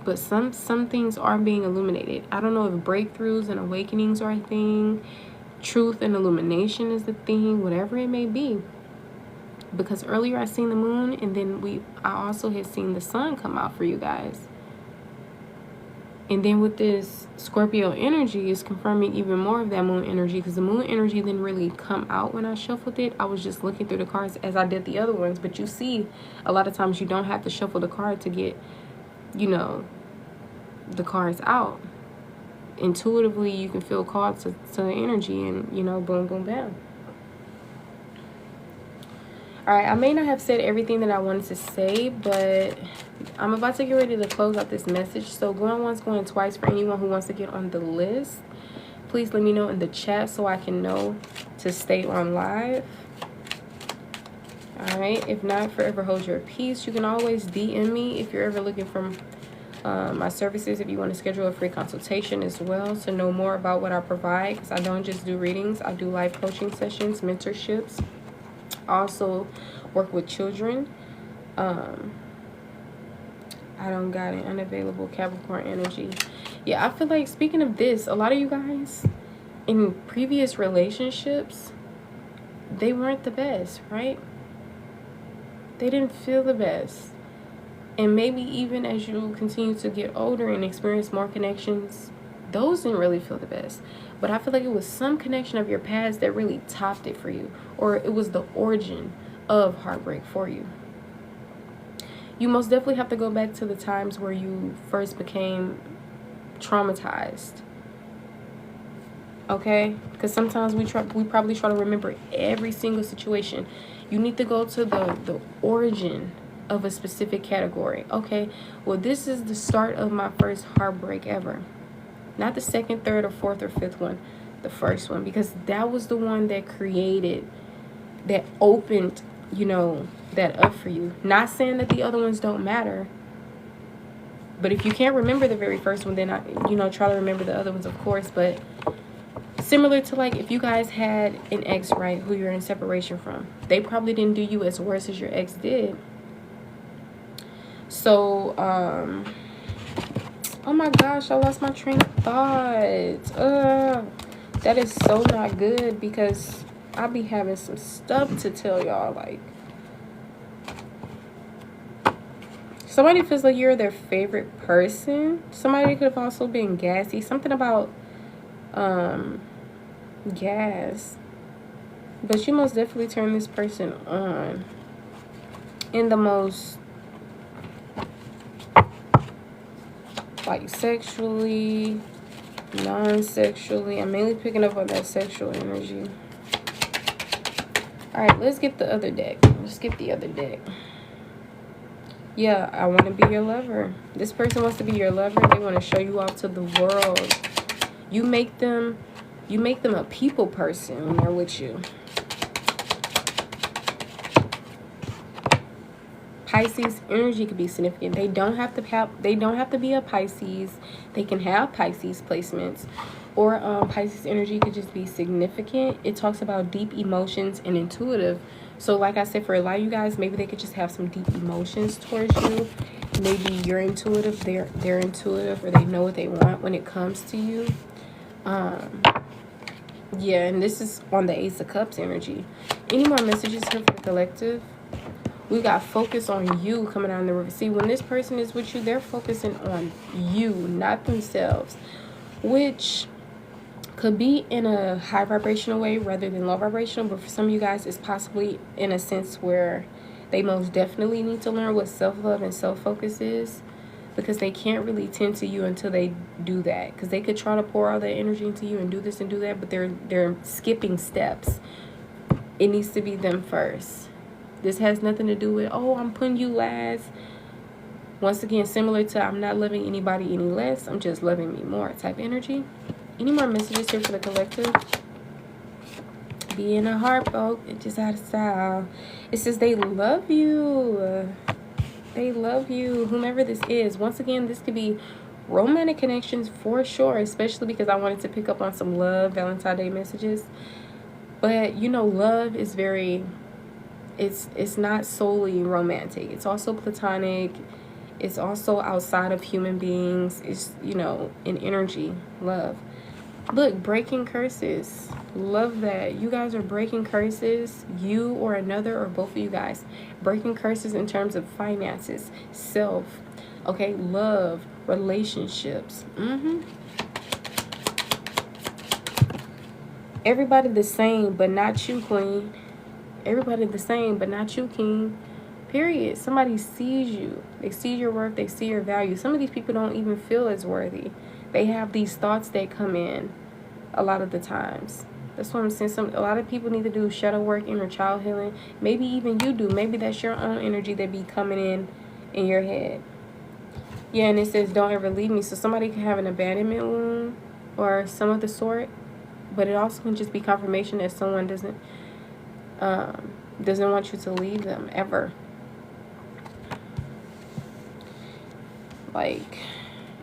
but some things are being illuminated. I don't know if breakthroughs and awakenings are a thing, truth and illumination is the thing, whatever it may be. Because earlier I seen the moon, and then I also had seen the sun come out for you guys. And then with this Scorpio energy, is confirming even more of that moon energy, because the moon energy didn't really come out when I shuffled it. I was just looking through the cards as I did the other ones. But you see, a lot of times you don't have to shuffle the card to get, the cards out. Intuitively, you can feel called to energy, and, boom, boom, bam. All right, I may not have said everything that I wanted to say, but I'm about to get ready to close out this message. So going once, going twice for anyone who wants to get on the list. Please let me know in the chat so I can know to stay on live. All right, if not, forever hold your peace. You can always DM me if you're ever looking for my services, if you want to schedule a free consultation as well to know more about what I provide, because I don't just do readings. I do life coaching sessions, mentorships. Also work with children. I don't got an unavailable Capricorn energy. Yeah, I feel like, speaking of this, a lot of you guys in previous relationships, they weren't the best, right? They didn't feel the best. And maybe even as you continue to get older and experience more connections, those didn't really feel the best. But I feel like it was some connection of your past that really topped it for you. Or it was the origin of heartbreak for you. You most definitely have to go back to the times where you first became traumatized. Okay? Because sometimes we probably try to remember every single situation. You need to go to the origin of a specific category. Okay, well, this is the start of my first heartbreak ever. Not the second, third, or fourth, or fifth one. The first one. Because that was the one that created, that opened, that up for you. Not saying that the other ones don't matter. But if you can't remember the very first one, then try to remember the other ones, of course. But similar to, like, if you guys had an ex, right, who you're in separation from, they probably didn't do you as worse as your ex did. So, oh my gosh, I lost my train of thought. That is so not good, because I be having some stuff to tell y'all. Like, somebody feels like you're their favorite person. Somebody could have also been gassy. Something about gas. But you most definitely turn this person on in the most, like, sexually, non-sexually. I'm mainly picking up on that sexual energy. All right, let's get the other deck. Let's get the other deck. Yeah, I want to be your lover. This person wants to be your lover. They want to show you off to the world. You make them a people person when they're with you. Pisces energy could be significant. They don't have to be a Pisces. They can have Pisces placements, or Pisces energy could just be significant. It talks about deep emotions and intuitive. So like I said, for a lot of you guys, maybe they could just have some deep emotions towards you. Maybe you're intuitive, they're intuitive, or they know what they want when it comes to you. Yeah, and this is on the Ace of Cups energy. Any more messages here for the collective? We got focus on you coming down the river. See, when this person is with you, they're focusing on you, not themselves, which could be in a high vibrational way rather than low vibrational. But for some of you guys, it's possibly in a sense where they most definitely need to learn what self-love and self-focus is. because they can't really tend to you until they do that. Because they could try to pour all that energy into you and do this and do that, but they're skipping steps. It needs to be them first. This has nothing to do with, oh, I'm putting you last. Once again, similar to I'm not loving anybody any less, I'm just loving me more type energy. Any more messages here for the collective? Being a heartbroken, it just out of style. It says they love you. They love you, whomever this is. Once again, this could be romantic connections for sure, especially because I wanted to pick up on some love Valentine's Day messages. But you know, love is very, it's not solely romantic. It's also platonic. It's also outside of human beings. It's, you know, an energy, love. Look, breaking curses. Love that. You guys are breaking curses. You or another or both of you guys. Breaking curses in terms of finances, self, okay, love, relationships. Everybody the same, but not you, queen. Everybody the same, but not you, king. Period. Somebody sees you. They see your worth. They see your value. Some of these people don't even feel as worthy. They have these thoughts that come in a lot of the times. That's what I'm saying. A lot of people need to do shadow work, inner child healing. Maybe even you do. Maybe that's your own energy that be coming in your head. Yeah, and it says, don't ever leave me. So somebody can have an abandonment wound or some of the sort. But it also can just be confirmation that someone doesn't want you to leave them ever. Like,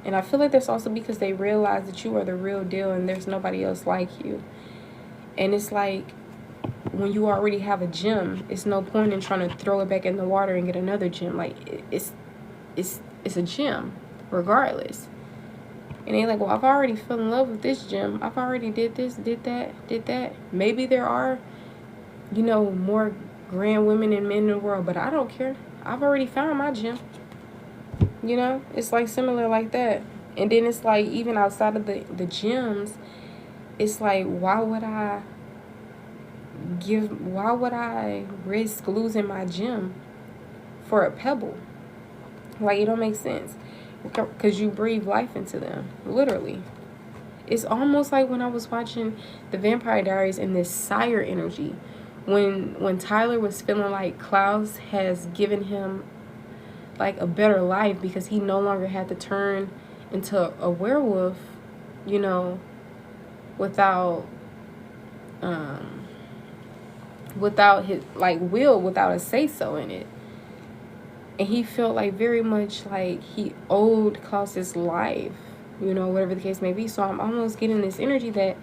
and I feel like that's also because they realize that you are the real deal and there's nobody else like you. And it's like, when you already have a gem, it's no point in trying to throw it back in the water and get another gem. Like, it's a gem regardless. And they're like, well, I've already fell in love with this gem. I've already did this, did that. Maybe there are, you know, more grand women and men in the world, but I don't care. I've already found my gem. You know, it's like similar like that. And then it's like, even outside of the gems, it's like, why would I risk losing my gem for a pebble? Like, it don't make sense. Because you breathe life into them, literally. It's almost like when I was watching the Vampire Diaries and this sire energy. When Tyler was feeling like Klaus has given him like a better life because he no longer had to turn into a werewolf, you know, without his like will, without a say so in it. And he felt like very much like he owed Klaus's life, you know, whatever the case may be. So I'm almost getting this energy that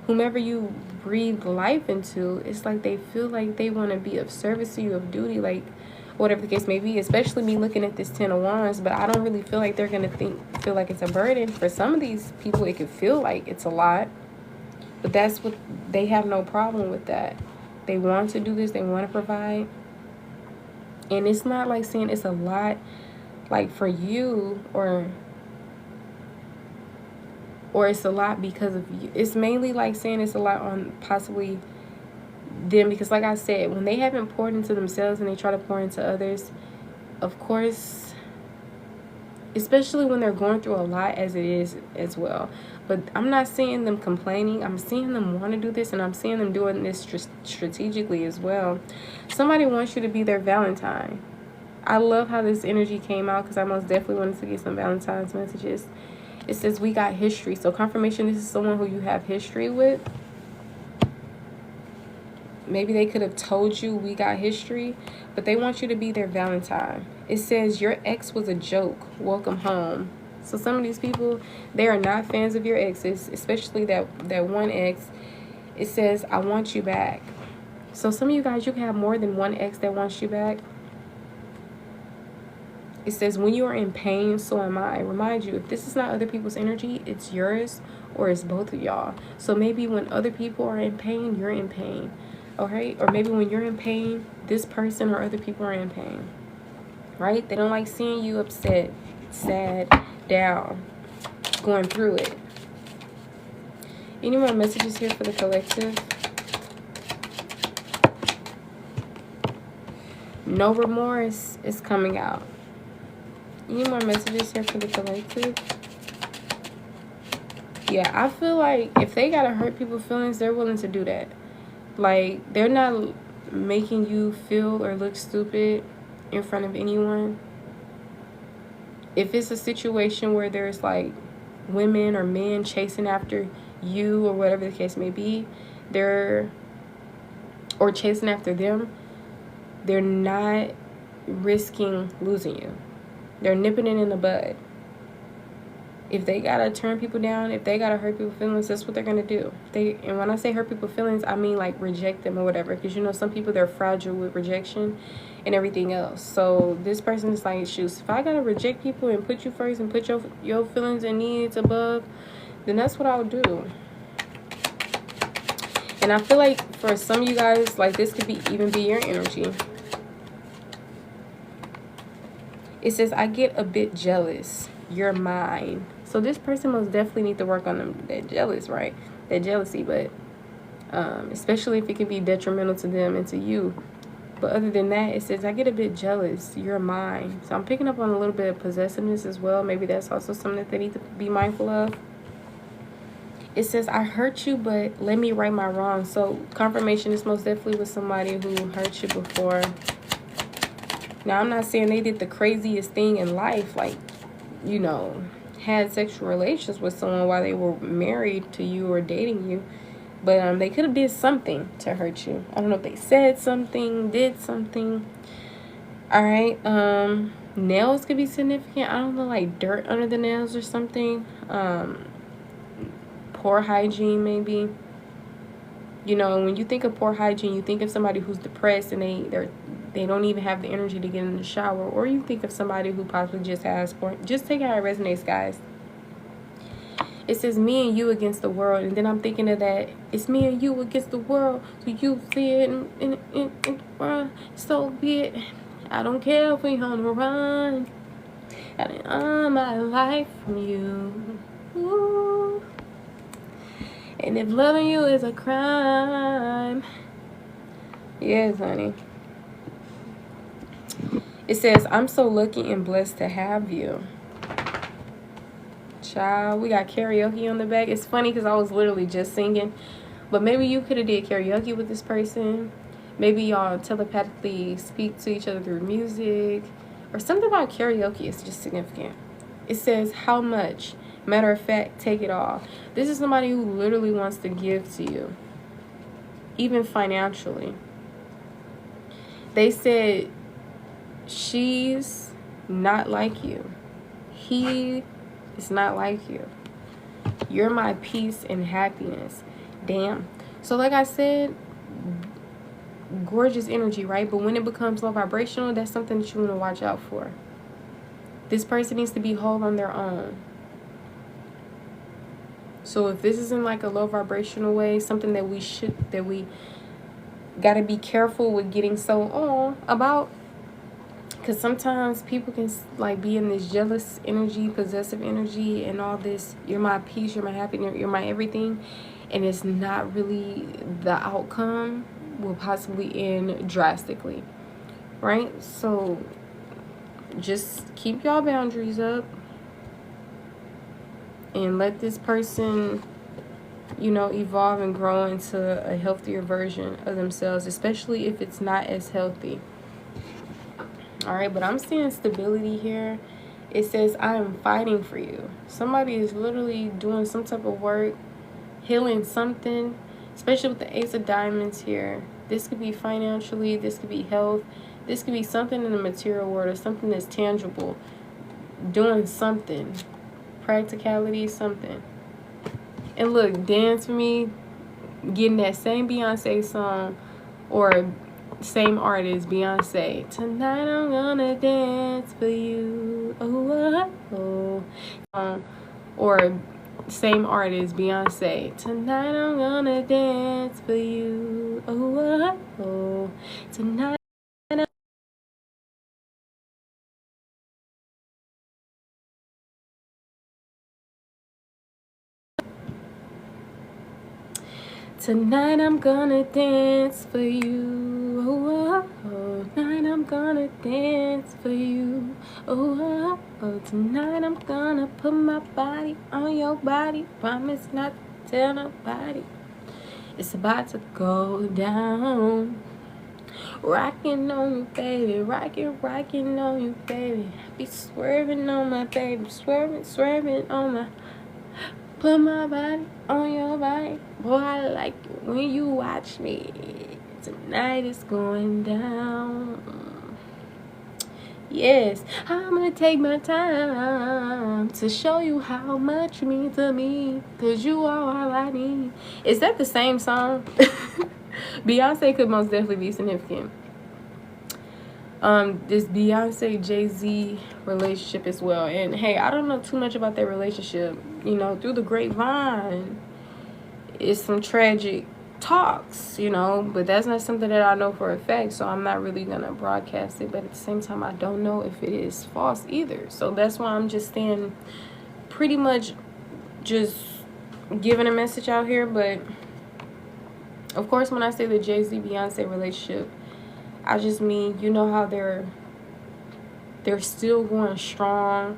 whomever you breathe life into, it's like they feel like they want to be of service to you, of duty, like whatever the case may be. Especially me looking at this 10 of Wands, but I don't really feel like they're going to feel like it's a burden. For some of these people, it could feel like it's a lot, but that's what they have no problem with that. They want to do this. They want to provide. And it's not like saying it's a lot like for you or it's a lot because of you. It's mainly like saying it's a lot on possibly them, because like I said, when they haven't poured into themselves and they try to pour into others, of course, especially when they're going through a lot as it is as well. But I'm not seeing them complaining. I'm seeing them want to do this, and I'm seeing them doing this strategically as well. Somebody wants you to be their Valentine. I love how this energy came out because I most definitely wanted to get some Valentine's messages. It says we got history. So confirmation this is someone who you have history with. Maybe they could have told you we got history, but they want you to be their Valentine. It says your ex was a joke. Welcome home. So some of these people, they are not fans of your exes, especially that one ex. It says, I want you back. So some of you guys, you can have more than one ex that wants you back. It says, when you are in pain, so am I. Remind you, if this is not other people's energy, it's yours or it's both of y'all. So maybe when other people are in pain, you're in pain. Okay? Or maybe when you're in pain, this person or other people are in pain. Right? They don't like seeing you upset, sad, down, going through it. Any more messages here for the collective? No remorse is coming out. You need more messages here for the collective. Yeah, I feel like if they gotta hurt people's feelings, they're willing to do that. Like, they're not making you feel or look stupid in front of anyone. If it's a situation where there's like women or men chasing after you or whatever the case may be, or chasing after them, they're not risking losing you. They're nipping it in the bud. If they gotta turn people down, if they gotta hurt people's feelings, that's what they're gonna do. And when I say hurt people's feelings, I mean like reject them or whatever. Because you know some people, they're fragile with rejection and everything else. So this person is like, shoot, if I gotta reject people and put you first and put your feelings and needs above, then that's what I'll do. And I feel like for some of you guys, like this could even be your energy. It says, I get a bit jealous. You're mine. So this person most definitely need to work on that jealous, right? That jealousy, but especially if it can be detrimental to them and to you. But other than that, it says, I get a bit jealous. You're mine. So I'm picking up on a little bit of possessiveness as well. Maybe that's also something that they need to be mindful of. It says, I hurt you, but let me right my wrong. So confirmation is most definitely with somebody who hurt you before. Now, I'm not saying they did the craziest thing in life, like, you know, had sexual relations with someone while they were married to you or dating you. But they could have did something to hurt you. I don't know if they said something, did something. All right. Nails could be significant. I don't know, like dirt under the nails or something. Poor hygiene, maybe. You know, when you think of poor hygiene, you think of somebody who's depressed and they don't even have the energy to get in the shower. Or you think of somebody who possibly just has just take it how it resonates, guys. It says me and you against the world, and then I'm thinking of that. It's me and you against the world. So you see it in the world. So be it. I don't care if we on the run. I didn't earn my life from you. Ooh. And if loving you is a crime, yes, honey. It says, I'm so lucky and blessed to have you. Child, we got karaoke on the back. It's funny because I was literally just singing. But maybe you could have did karaoke with this person. Maybe y'all telepathically speak to each other through music. Or something about karaoke is just significant. It says, how much? Matter of fact, take it all. This is somebody who literally wants to give to you. Even financially. They said, she's not like you. He is not like you. You're my peace and happiness. Damn. So like I said, gorgeous energy, right? But when it becomes low vibrational, that's something that you want to watch out for. This person needs to be whole on their own. So if this is in like a low vibrational way, something that we got to be careful with getting so on about. Because sometimes people can like be in this jealous energy, possessive energy, and all this. You're my peace, you're my happiness, you're my everything. And it's not really the outcome will possibly end drastically. Right? So just keep y'all boundaries up. And let this person, you know, evolve and grow into a healthier version of themselves. Especially if it's not as healthy. Alright, but I'm seeing stability here. It says, I am fighting for you. Somebody is literally doing some type of work, healing something, especially with the Ace of Diamonds here. This could be financially, this could be health, this could be something in the material world or something that's tangible. Doing something. Practicality, something. And look, dance for me, getting that same Beyonce song or same artist, Beyonce. Tonight I'm gonna dance for you. Oh, oh, oh. Or same artist, Beyonce. Tonight I'm gonna dance for you. Oh, oh. Tonight. Tonight I'm gonna dance for you. Oh, oh, oh. Tonight I'm gonna dance for you. Oh, oh, Oh, tonight I'm gonna put my body on your body. Promise not to tell nobody. It's about to go down. Rocking on you, baby. Rocking on you, baby. Be swerving on my baby. Swerving on my. Put my body on your body. Boy, I like it when you watch me. Tonight is going down. Yes, I'm gonna take my time to show you how much you mean to me. Cause you are all I need. Is that the same song? Beyonce could most definitely be significant. This Beyonce Jay-Z relationship as well. And hey, I don't know too much about their relationship. You know, through the grapevine, it's some tragic talks, you know, but that's not something that I know for a fact, so I'm not really gonna broadcast it. But at the same time, I don't know if it is false either, so that's why I'm just staying pretty much just giving a message out here. But of course, when I say the Jay-Z Beyonce relationship, I just mean, you know how they're still going strong.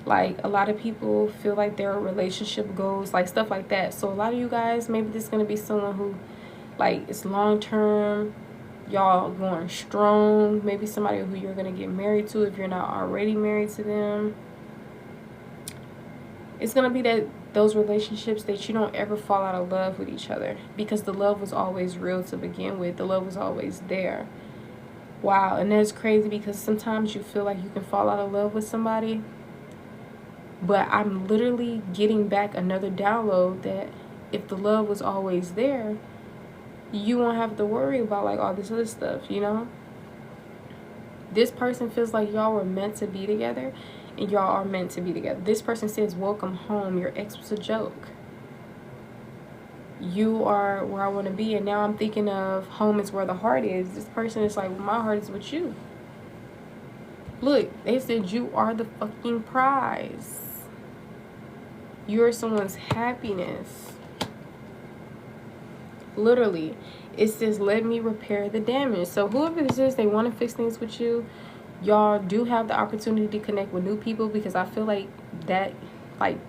Like, a lot of people feel like their relationship goes, like, stuff like that. So a lot of you guys, maybe this is going to be someone who, like, it's long-term. Y'all going strong. Maybe somebody who you're going to get married to if you're not already married to them. It's going to be those relationships that you don't ever fall out of love with each other. Because the love was always real to begin with. The love was always there. Wow, and that's crazy because sometimes you feel like you can fall out of love with somebody. But I'm literally getting back another download that if the love was always there, you won't have to worry about like all this other stuff, you know? This person feels like y'all were meant to be together and y'all are meant to be together. This person says, welcome home. Your ex was a joke. You are where I want to be. And now I'm thinking of home is where the heart is. This person is like, well, my heart is with you. Look, they said you are the fucking prize. You're someone's happiness. Literally. It says, let me repair the damage. So whoever this is, they want to fix things with you. Y'all do have the opportunity to connect with new people, because I feel like that, like,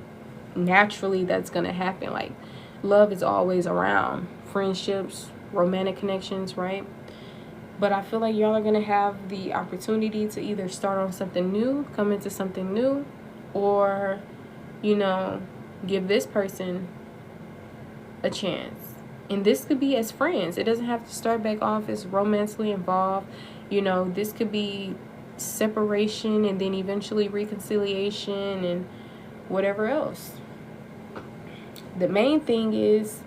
naturally that's going to happen. Like, love is always around. Friendships, romantic connections, right? But I feel like y'all are going to have the opportunity to either start on something new, come into something new, or, you know, give this person a chance. And this could be as friends. It doesn't have to start back off as romantically involved. You know, this could be separation and then eventually reconciliation and whatever else. The main thing is,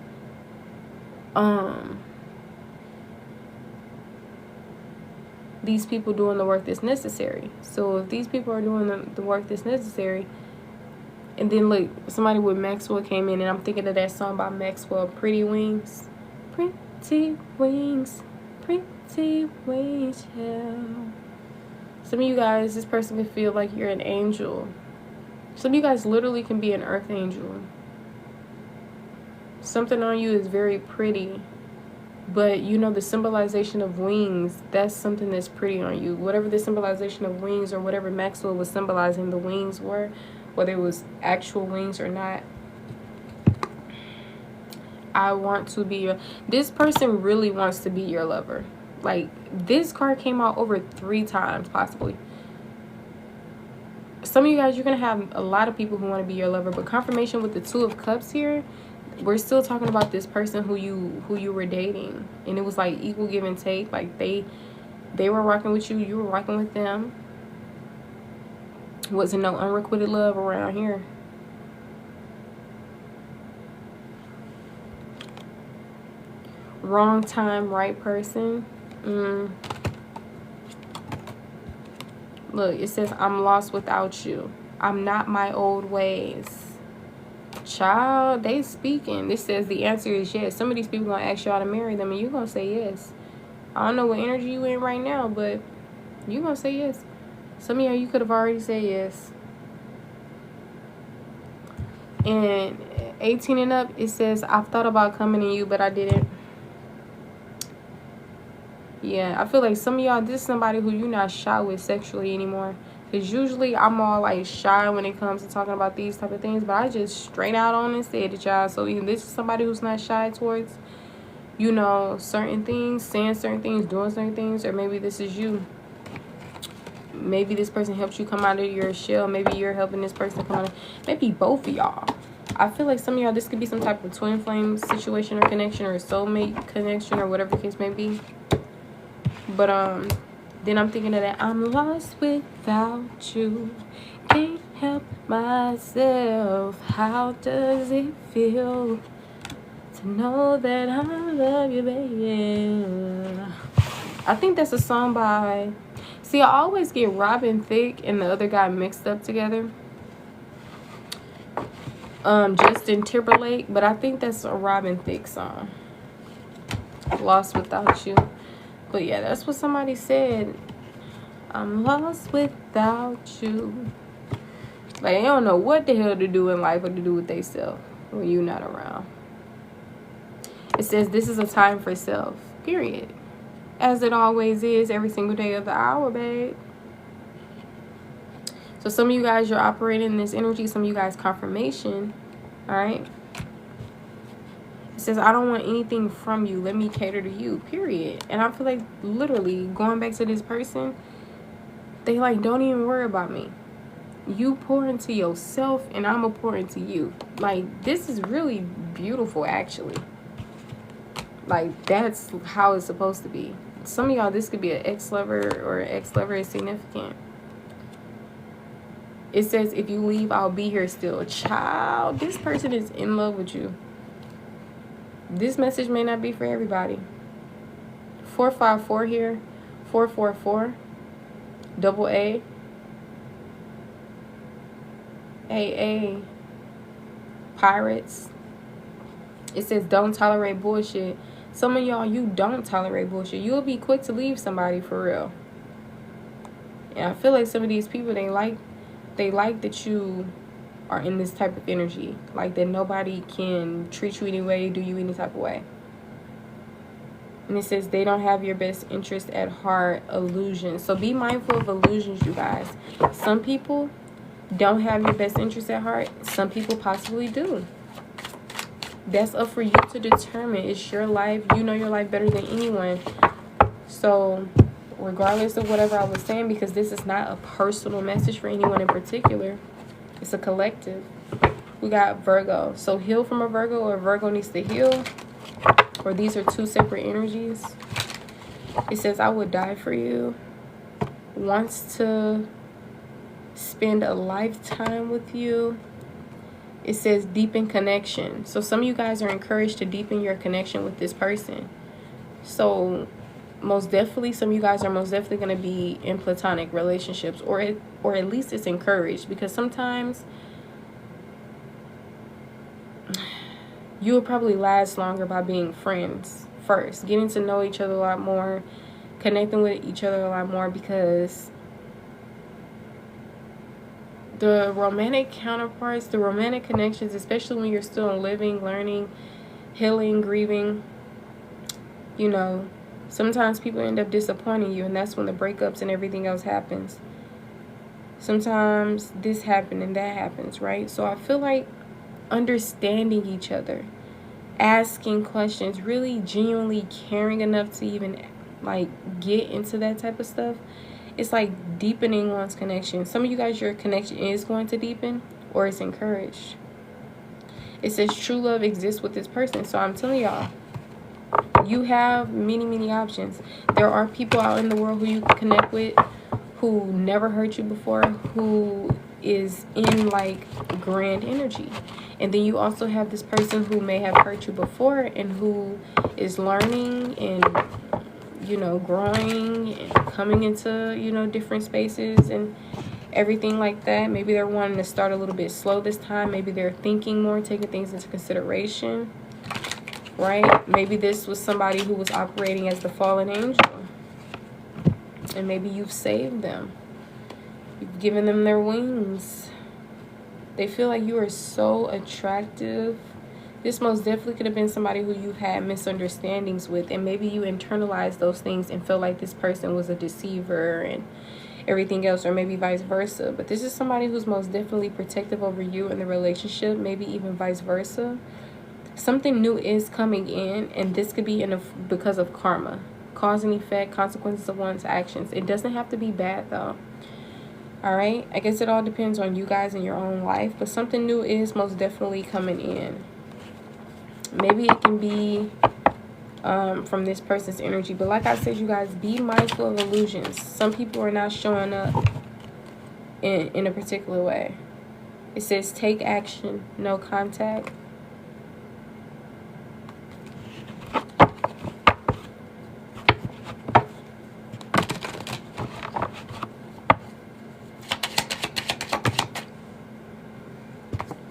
these people doing the work that's necessary. So if these people are doing the work that's necessary, and then look, somebody with Maxwell came in, and I'm thinking of that song by Maxwell, Pretty Wings. Pretty wings, yeah. Some of you guys, this person can feel like you're an angel. Some of you guys literally can be an earth angel. Something on you is very pretty. But, you know, the symbolization of wings, that's something that's pretty on you. Whatever the symbolization of wings, or whatever Maxwell was symbolizing the wings were, whether it was actual wings or not. I want to be your... This person really wants to be your lover. Like, this card came out over 3 times, possibly. Some of you guys, you're going to have a lot of people who want to be your lover. But confirmation with the 2 of Cups here, we're still talking about this person who you were dating. And it was like equal give and take. Like, they were rocking with you, you were rocking with them. Wasn't no unrequited love around here. Wrong time, right person. Look, it says, I'm lost without you. I'm not my old ways. Child, they speaking. This says the answer is yes. Some of these people gonna ask y'all to marry them, and you gonna say yes. I don't know what energy you in right now, but you gonna say yes. Some of y'all, you could have already said yes. And 18 and up, it says, I've thought about coming to you, but I didn't. Yeah, I feel like some of y'all, this is somebody who you're not shy with sexually anymore. Because usually I'm all like shy when it comes to talking about these type of things, but I just straight out on and said it, y'all. So even this is somebody who's not shy towards, you know, certain things, saying certain things, doing certain things, or maybe this is you. Maybe this person helps you come out of your shell. Maybe you're helping this person come out of, maybe both of y'all. I feel like some of y'all, this could be some type of twin flame situation or connection, or a soulmate connection, or whatever the case may be. But then I'm thinking of that, I'm lost without you, can't help myself. How does it feel to know that I love you, baby? I think that's a song by, see, I always get Robin Thicke and the other guy mixed up together. Justin Timberlake, but I think that's a Robin Thicke song, Lost Without You. But yeah, that's what somebody said. I'm lost without you. Like, they don't know what the hell to do in life or to do with themselves when you're not around. It says this is a time for self, period. As it always is, every single day of the hour, babe. So some of you guys, you're operating in this energy. Some of you guys, confirmation. All right. It says, I don't want anything from you. Let me cater to you, period. And I feel like literally going back to this person, they like, don't even worry about me. You pour into yourself and I'm going to pour into you. Like, this is really beautiful, actually. Like, that's how it's supposed to be. Some of y'all, this could be an ex-lover, or an ex-lover is significant. It says, if you leave, I'll be here still. Child, this person is in love with you. This message may not be for everybody. 454 here. 444. Double A. AA. Pirates. It says, don't tolerate bullshit. Some of y'all, you don't tolerate bullshit. You'll be quick to leave somebody, for real. And I feel like some of these people, they like that you are in this type of energy. Like that nobody can treat you any way, do you any type of way. And it says they don't have your best interest at heart. Illusions. So be mindful of illusions, you guys. Some people don't have your best interest at heart. Some people possibly do. That's up for you to determine. It's your life. You know your life better than anyone. So regardless of whatever I was saying, because this is not a personal message for anyone in particular, it's a collective. We got Virgo. So heal from a Virgo, or Virgo needs to heal, or these are two separate energies. It says, I would die for you. Wants to spend a lifetime with you. It says deepen connection. So some of you guys are encouraged to deepen your connection with this person. So most definitely, some of you guys are most definitely going to be in platonic relationships, or at least it's encouraged, because sometimes you will probably last longer by being friends first, getting to know each other a lot more, connecting with each other a lot more, because the romantic counterparts, the romantic connections, especially when you're still living, learning, healing, grieving, you know, sometimes people end up disappointing you, and that's when the breakups and everything else happens. Sometimes this happens and that happens, right? So I feel like understanding each other, asking questions, really genuinely caring enough to even like get into that type of stuff, it's like deepening one's connection. Some of you guys, your connection is going to deepen, or it's encouraged. It says true love exists with this person. So I'm telling y'all, you have many options. There are people out in the world who you can connect with who never hurt you before, who is in like grand energy. And then you also have this person who may have hurt you before and who is learning and, you know, growing and coming into, you know, different spaces and everything like that. Maybe they're wanting to start a little bit slow this time. Maybe they're thinking more, taking things into consideration, right? Maybe this was somebody who was operating as the fallen angel, and maybe you've saved them. You've given them their wings. They feel like you are so attractive. This most definitely could have been somebody who you had misunderstandings with, and maybe you internalized those things and felt like this person was a deceiver, and everything else, or maybe vice versa. But this is somebody who's most definitely protective over you in the relationship, maybe even vice versa. Something new is coming in, and this could be because of karma, cause and effect, consequences of one's actions. It doesn't have to be bad though. All right, I guess it all depends on you guys in your own life, but something new is most definitely coming in. Maybe it can be from this person's energy, but like I said, you guys, be mindful of illusions. Some people are not showing up in a particular way. It says take action, no contact.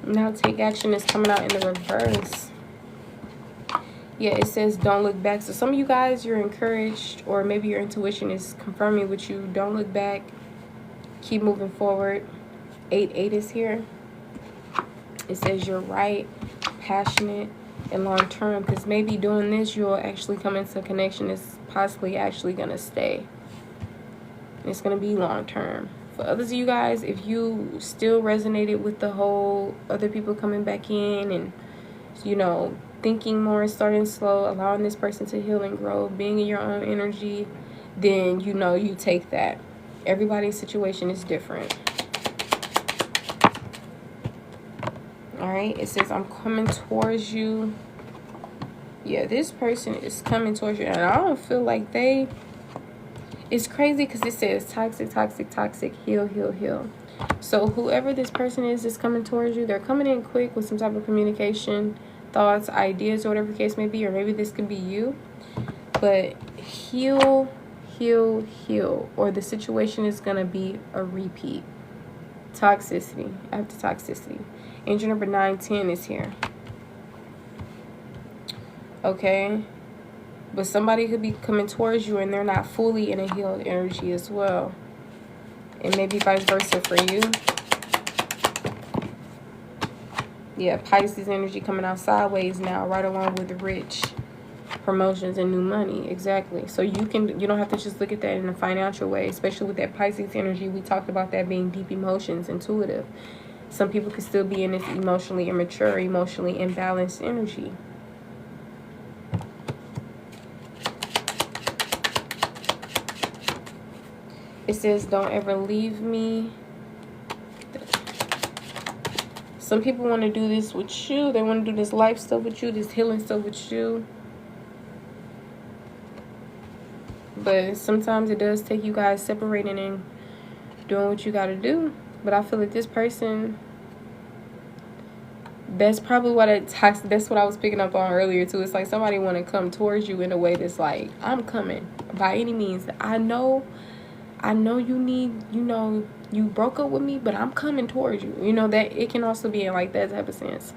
Now take action is coming out in the reverse. Yeah, it says don't look back. So some of you guys, you're encouraged, or maybe your intuition is confirming with you. Don't look back. Keep moving forward. 8-8 is here. It says you're right, passionate, and long term. Because maybe doing this, you'll actually come into a connection that's possibly actually going to stay. It's going to be long term. For others of you guys, if you still resonated with the whole other people coming back in and, you know, thinking more, starting slow, allowing this person to heal and grow, being in your own energy, then, you know, you take that. Everybody's situation is different. All right, it says, I'm coming towards you. Yeah, this person is coming towards you, and I don't feel like they... It's crazy because it says toxic, toxic, toxic, heal, heal, heal. So whoever this person is coming towards you, they're coming in quick with some type of communication, thoughts, ideas, or whatever the case may be, or maybe this could be you. But heal, heal, heal, or the situation is going to be a repeat. Toxicity, after toxicity. Angel number 910 is here. Okay. But somebody could be coming towards you and they're not fully in a healed energy as well. And maybe vice versa for you. Yeah, Pisces energy coming out sideways now, right along with the rich, promotions, and new money. Exactly. So you don't have to just look at that in a financial way, especially with that Pisces energy. We talked about that being deep emotions, intuitive. Some people could still be in this emotionally immature, emotionally imbalanced energy. It says, don't ever leave me. Some people want to do this with you. They want to do this life stuff with you, this healing stuff with you. But sometimes it does take you guys separating and doing what you got to do. But I feel like this person, that's probably what that's what I was picking up on earlier too. It's like somebody want to come towards you in a way that's like, I'm coming by any means. I know you need, you broke up with me, but I'm coming towards you. You know, that it can also be in like that type of sense.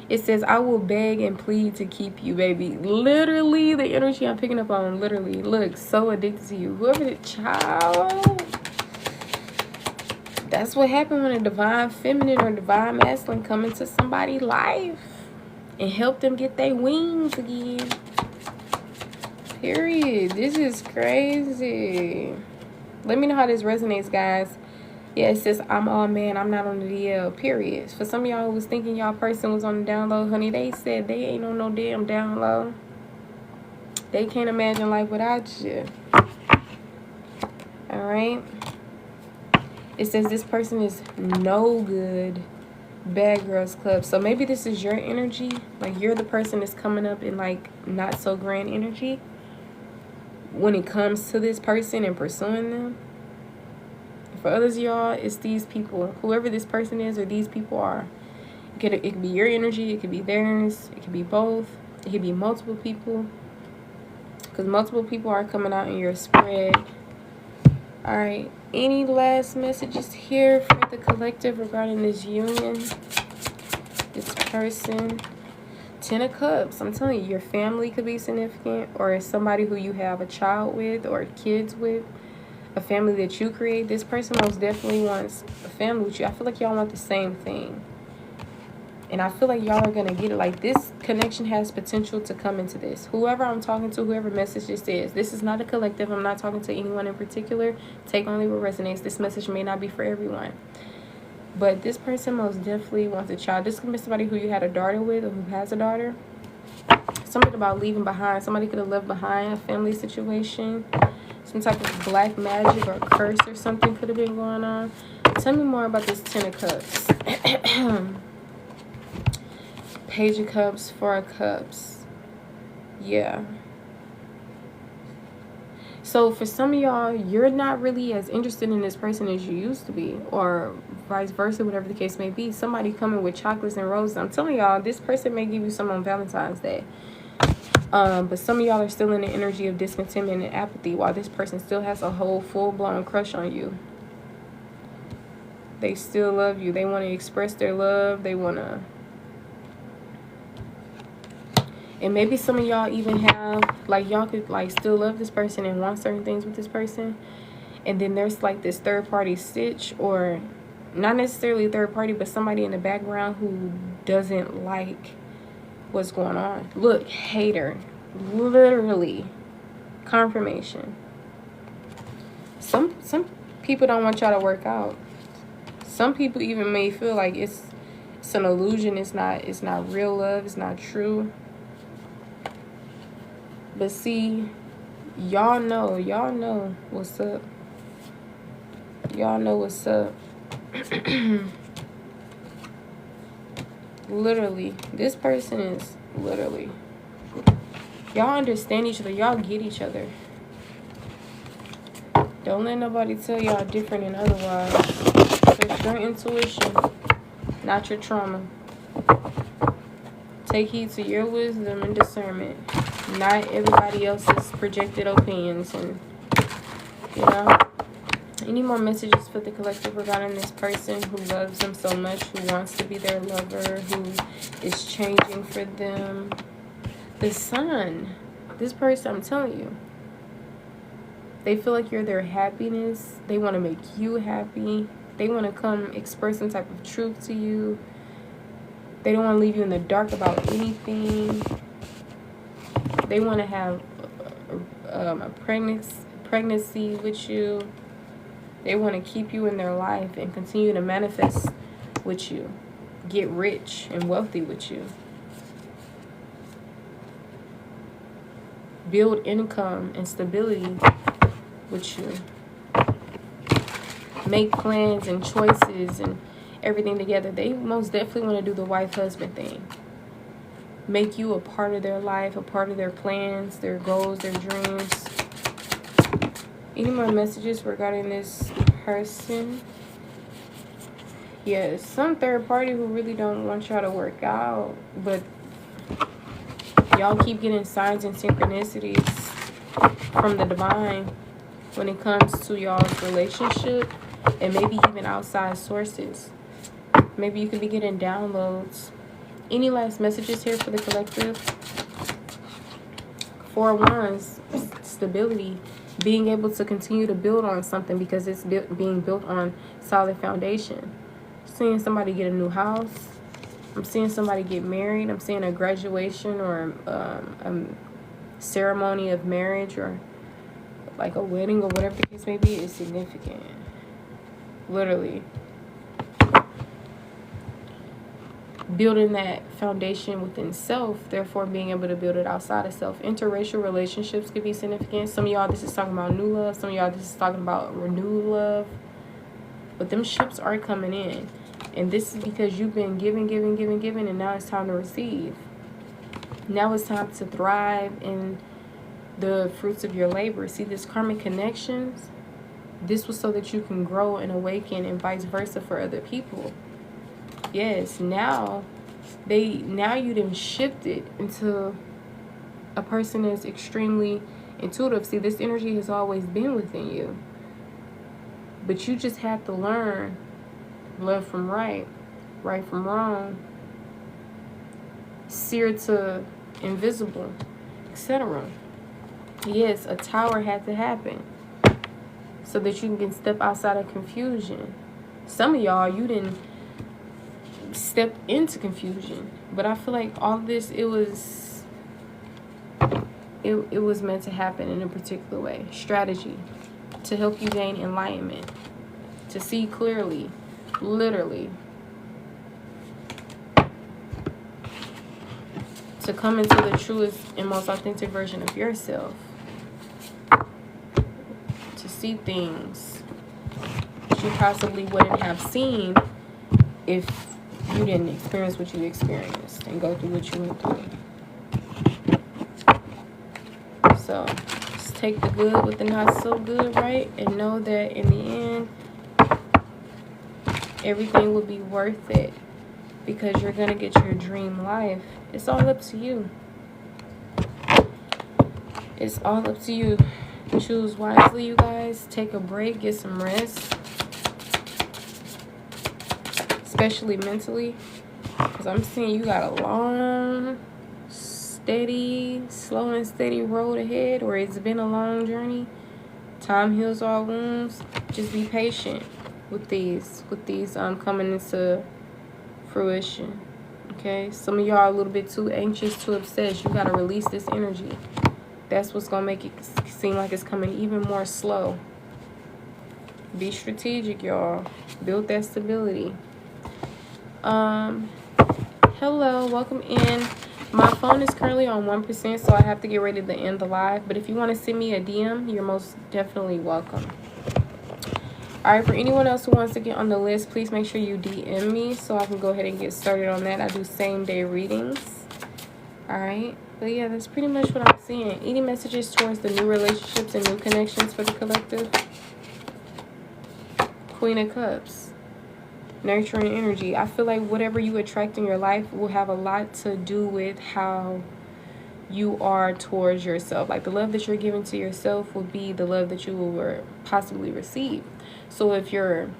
It says, I will beg and plead to keep you, baby. Literally, the energy I'm picking up on, literally, look, so addicted to you. Whoever the child, that's what happened when a divine feminine or divine masculine come into somebody's life and help them get their wings again. Period. This is crazy. Let me know how this resonates, guys. Yeah, it says, I'm all man. I'm not on the DL. Period. For some of y'all who was thinking y'all person was on the down low, honey, they said they ain't on no damn down low. They can't imagine life without you. All right. It says this person is no good. Bad Girls Club. So maybe this is your energy. Like you're the person that's coming up in like not so grand energy when it comes to this person and pursuing them. For others of y'all, it's these people. Whoever this person is or these people are. It could be your energy. It could be theirs. It could be both. It could be multiple people. Because multiple people are coming out in your spread. Alright. Any last messages here for the collective regarding this union? This person. 10 of Cups. I'm telling you, your family could be significant, or somebody who you have a child with or kids with, a family that you create. This person most definitely wants a family with you. I feel like y'all want the same thing. And I feel like y'all are going to get it. Like, this connection has potential to come into this. Whoever I'm talking to, whoever message this is, this is not a collective. I'm not talking to anyone in particular. Take only what resonates. This message may not be for everyone. But this person most definitely wants a child. This could be somebody who you had a daughter with or who has a daughter. Something about leaving behind. Somebody could have left behind a family situation. Some type of black magic or curse or something could have been going on. Tell me more about this Ten of Cups. Page of Cups, Four of Cups. Yeah. So for some of y'all, you're not really as interested in this person as you used to be, or vice versa, whatever the case may be. Somebody coming with chocolates and roses. I'm telling y'all, this person may give you some on Valentine's Day. But some of y'all are still in the energy of discontentment and apathy, while this person still has a whole full-blown crush on you. They still love you. They want to express their love. They want to... And maybe some of y'all even have, like, y'all could, like, still love this person and want certain things with this person. And then there's, like, this third-party stitch, or not necessarily a third party, but somebody in the background who doesn't like what's going on. Look, hater. Literally. Confirmation. Some people don't want y'all to work out. Some people even may feel like it's an illusion. It's not real love. It's not true. But see, y'all know what's up. Y'all know what's up. Literally, this person is literally. Y'all understand each other. Y'all get each other. Don't let nobody tell y'all different and otherwise. It's your intuition, not your trauma. Take heed to your wisdom and discernment, not everybody else's projected opinions. And, you know, any more messages for the collective regarding this person who loves them so much, who wants to be their lover, who is changing for them? The Sun. This person, I'm telling you, they feel like you're their happiness. They want to make you happy. They want to come express some type of truth to you. They don't want to leave you in the dark about anything. They want to have a pregnancy with you. They want to keep you in their life and continue to manifest with you. Get rich and wealthy with you. Build income and stability with you. Make plans and choices and everything together. They most definitely want to do the wife-husband thing. Make you a part of their life, a part of their plans, their goals, their dreams. Any more messages regarding this person? Yes, some third party who really don't want y'all to work out, but y'all keep getting signs and synchronicities from the divine when it comes to y'all's relationship, and maybe even outside sources. Maybe you could be getting downloads. Any last messages here for the collective? Four Wands, stability. Being able to continue to build on something because it's being built on solid foundation. Seeing somebody get a new house. I'm seeing somebody get married. I'm seeing a graduation or a ceremony of marriage, or like a wedding or whatever the case may be, is significant. Literally. Building that foundation within self, therefore being able to build it outside of self. Interracial relationships could be significant. Some of y'all, this is talking about new love. Some of y'all, this is talking about renewed love. But them ships are coming in. And this is because you've been giving, and now it's time to receive. Now it's time to thrive in the fruits of your labor. See, this karmic connections, this was so that you can grow and awaken, and vice versa for other people. Yes, now you done shifted into a person that's extremely intuitive. See, this energy has always been within you, but you just have to learn left from right, right from wrong, seer to invisible, etc. Yes, a tower had to happen so that you can step outside of confusion. Some of y'all, you didn't stepped into confusion. But I feel like all this, it was meant to happen in a particular way. Strategy to help you gain enlightenment, to see clearly, literally, to come into the truest and most authentic version of yourself, to see things that you possibly wouldn't have seen if you didn't experience what you experienced and go through what you went through. So just take the good with the not so good, right? And know that in the end, everything will be worth it, because you're going to get your dream life. It's all up to you. It's all up to you. Choose wisely, you guys. Take a break. Get some rest. Especially mentally. Because I'm seeing you got a long, steady, slow and steady road ahead. Or it's been a long journey. Time heals all wounds. Just be patient with these coming into fruition. Okay, some of y'all are a little bit too anxious, too obsessed. You got to release this energy. That's what's gonna make it seem like it's coming even more slow. Be strategic, y'all. Build that stability. Hello, welcome in. My phone is currently on 1%, so I have to get ready to end the live. But if you want to send me a DM, you're most definitely welcome. All right, for anyone else who wants to get on the list, please make sure you DM me so I can go ahead and get started on that. I do same-day readings. All right. But yeah, that's pretty much what I'm seeing. Any messages towards the new relationships and new connections for the collective? Queen of Cups. Nurturing energy. I feel like whatever you attract in your life will have a lot to do with how you are towards yourself. Like the love that you're giving to yourself will be the love that you will possibly receive. So if you're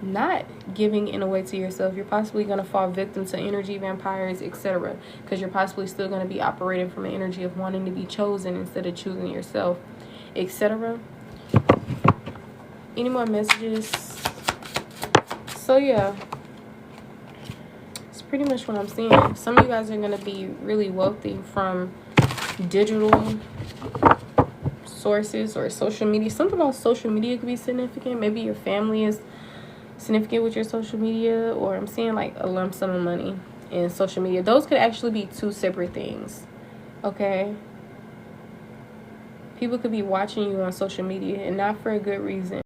not giving in a way to yourself, you're possibly going to fall victim to energy vampires, etc. Because you're possibly still going to be operating from an energy of wanting to be chosen instead of choosing yourself, etc. Any more messages? So yeah, it's pretty much what I'm seeing. Some of you guys are going to be really wealthy from digital sources or social media. Something on social media could be significant. Maybe your family is significant with your social media, or I'm seeing like a lump sum of money in social media. Those could actually be two separate things. Okay, people could be watching you on social media and not for a good reason.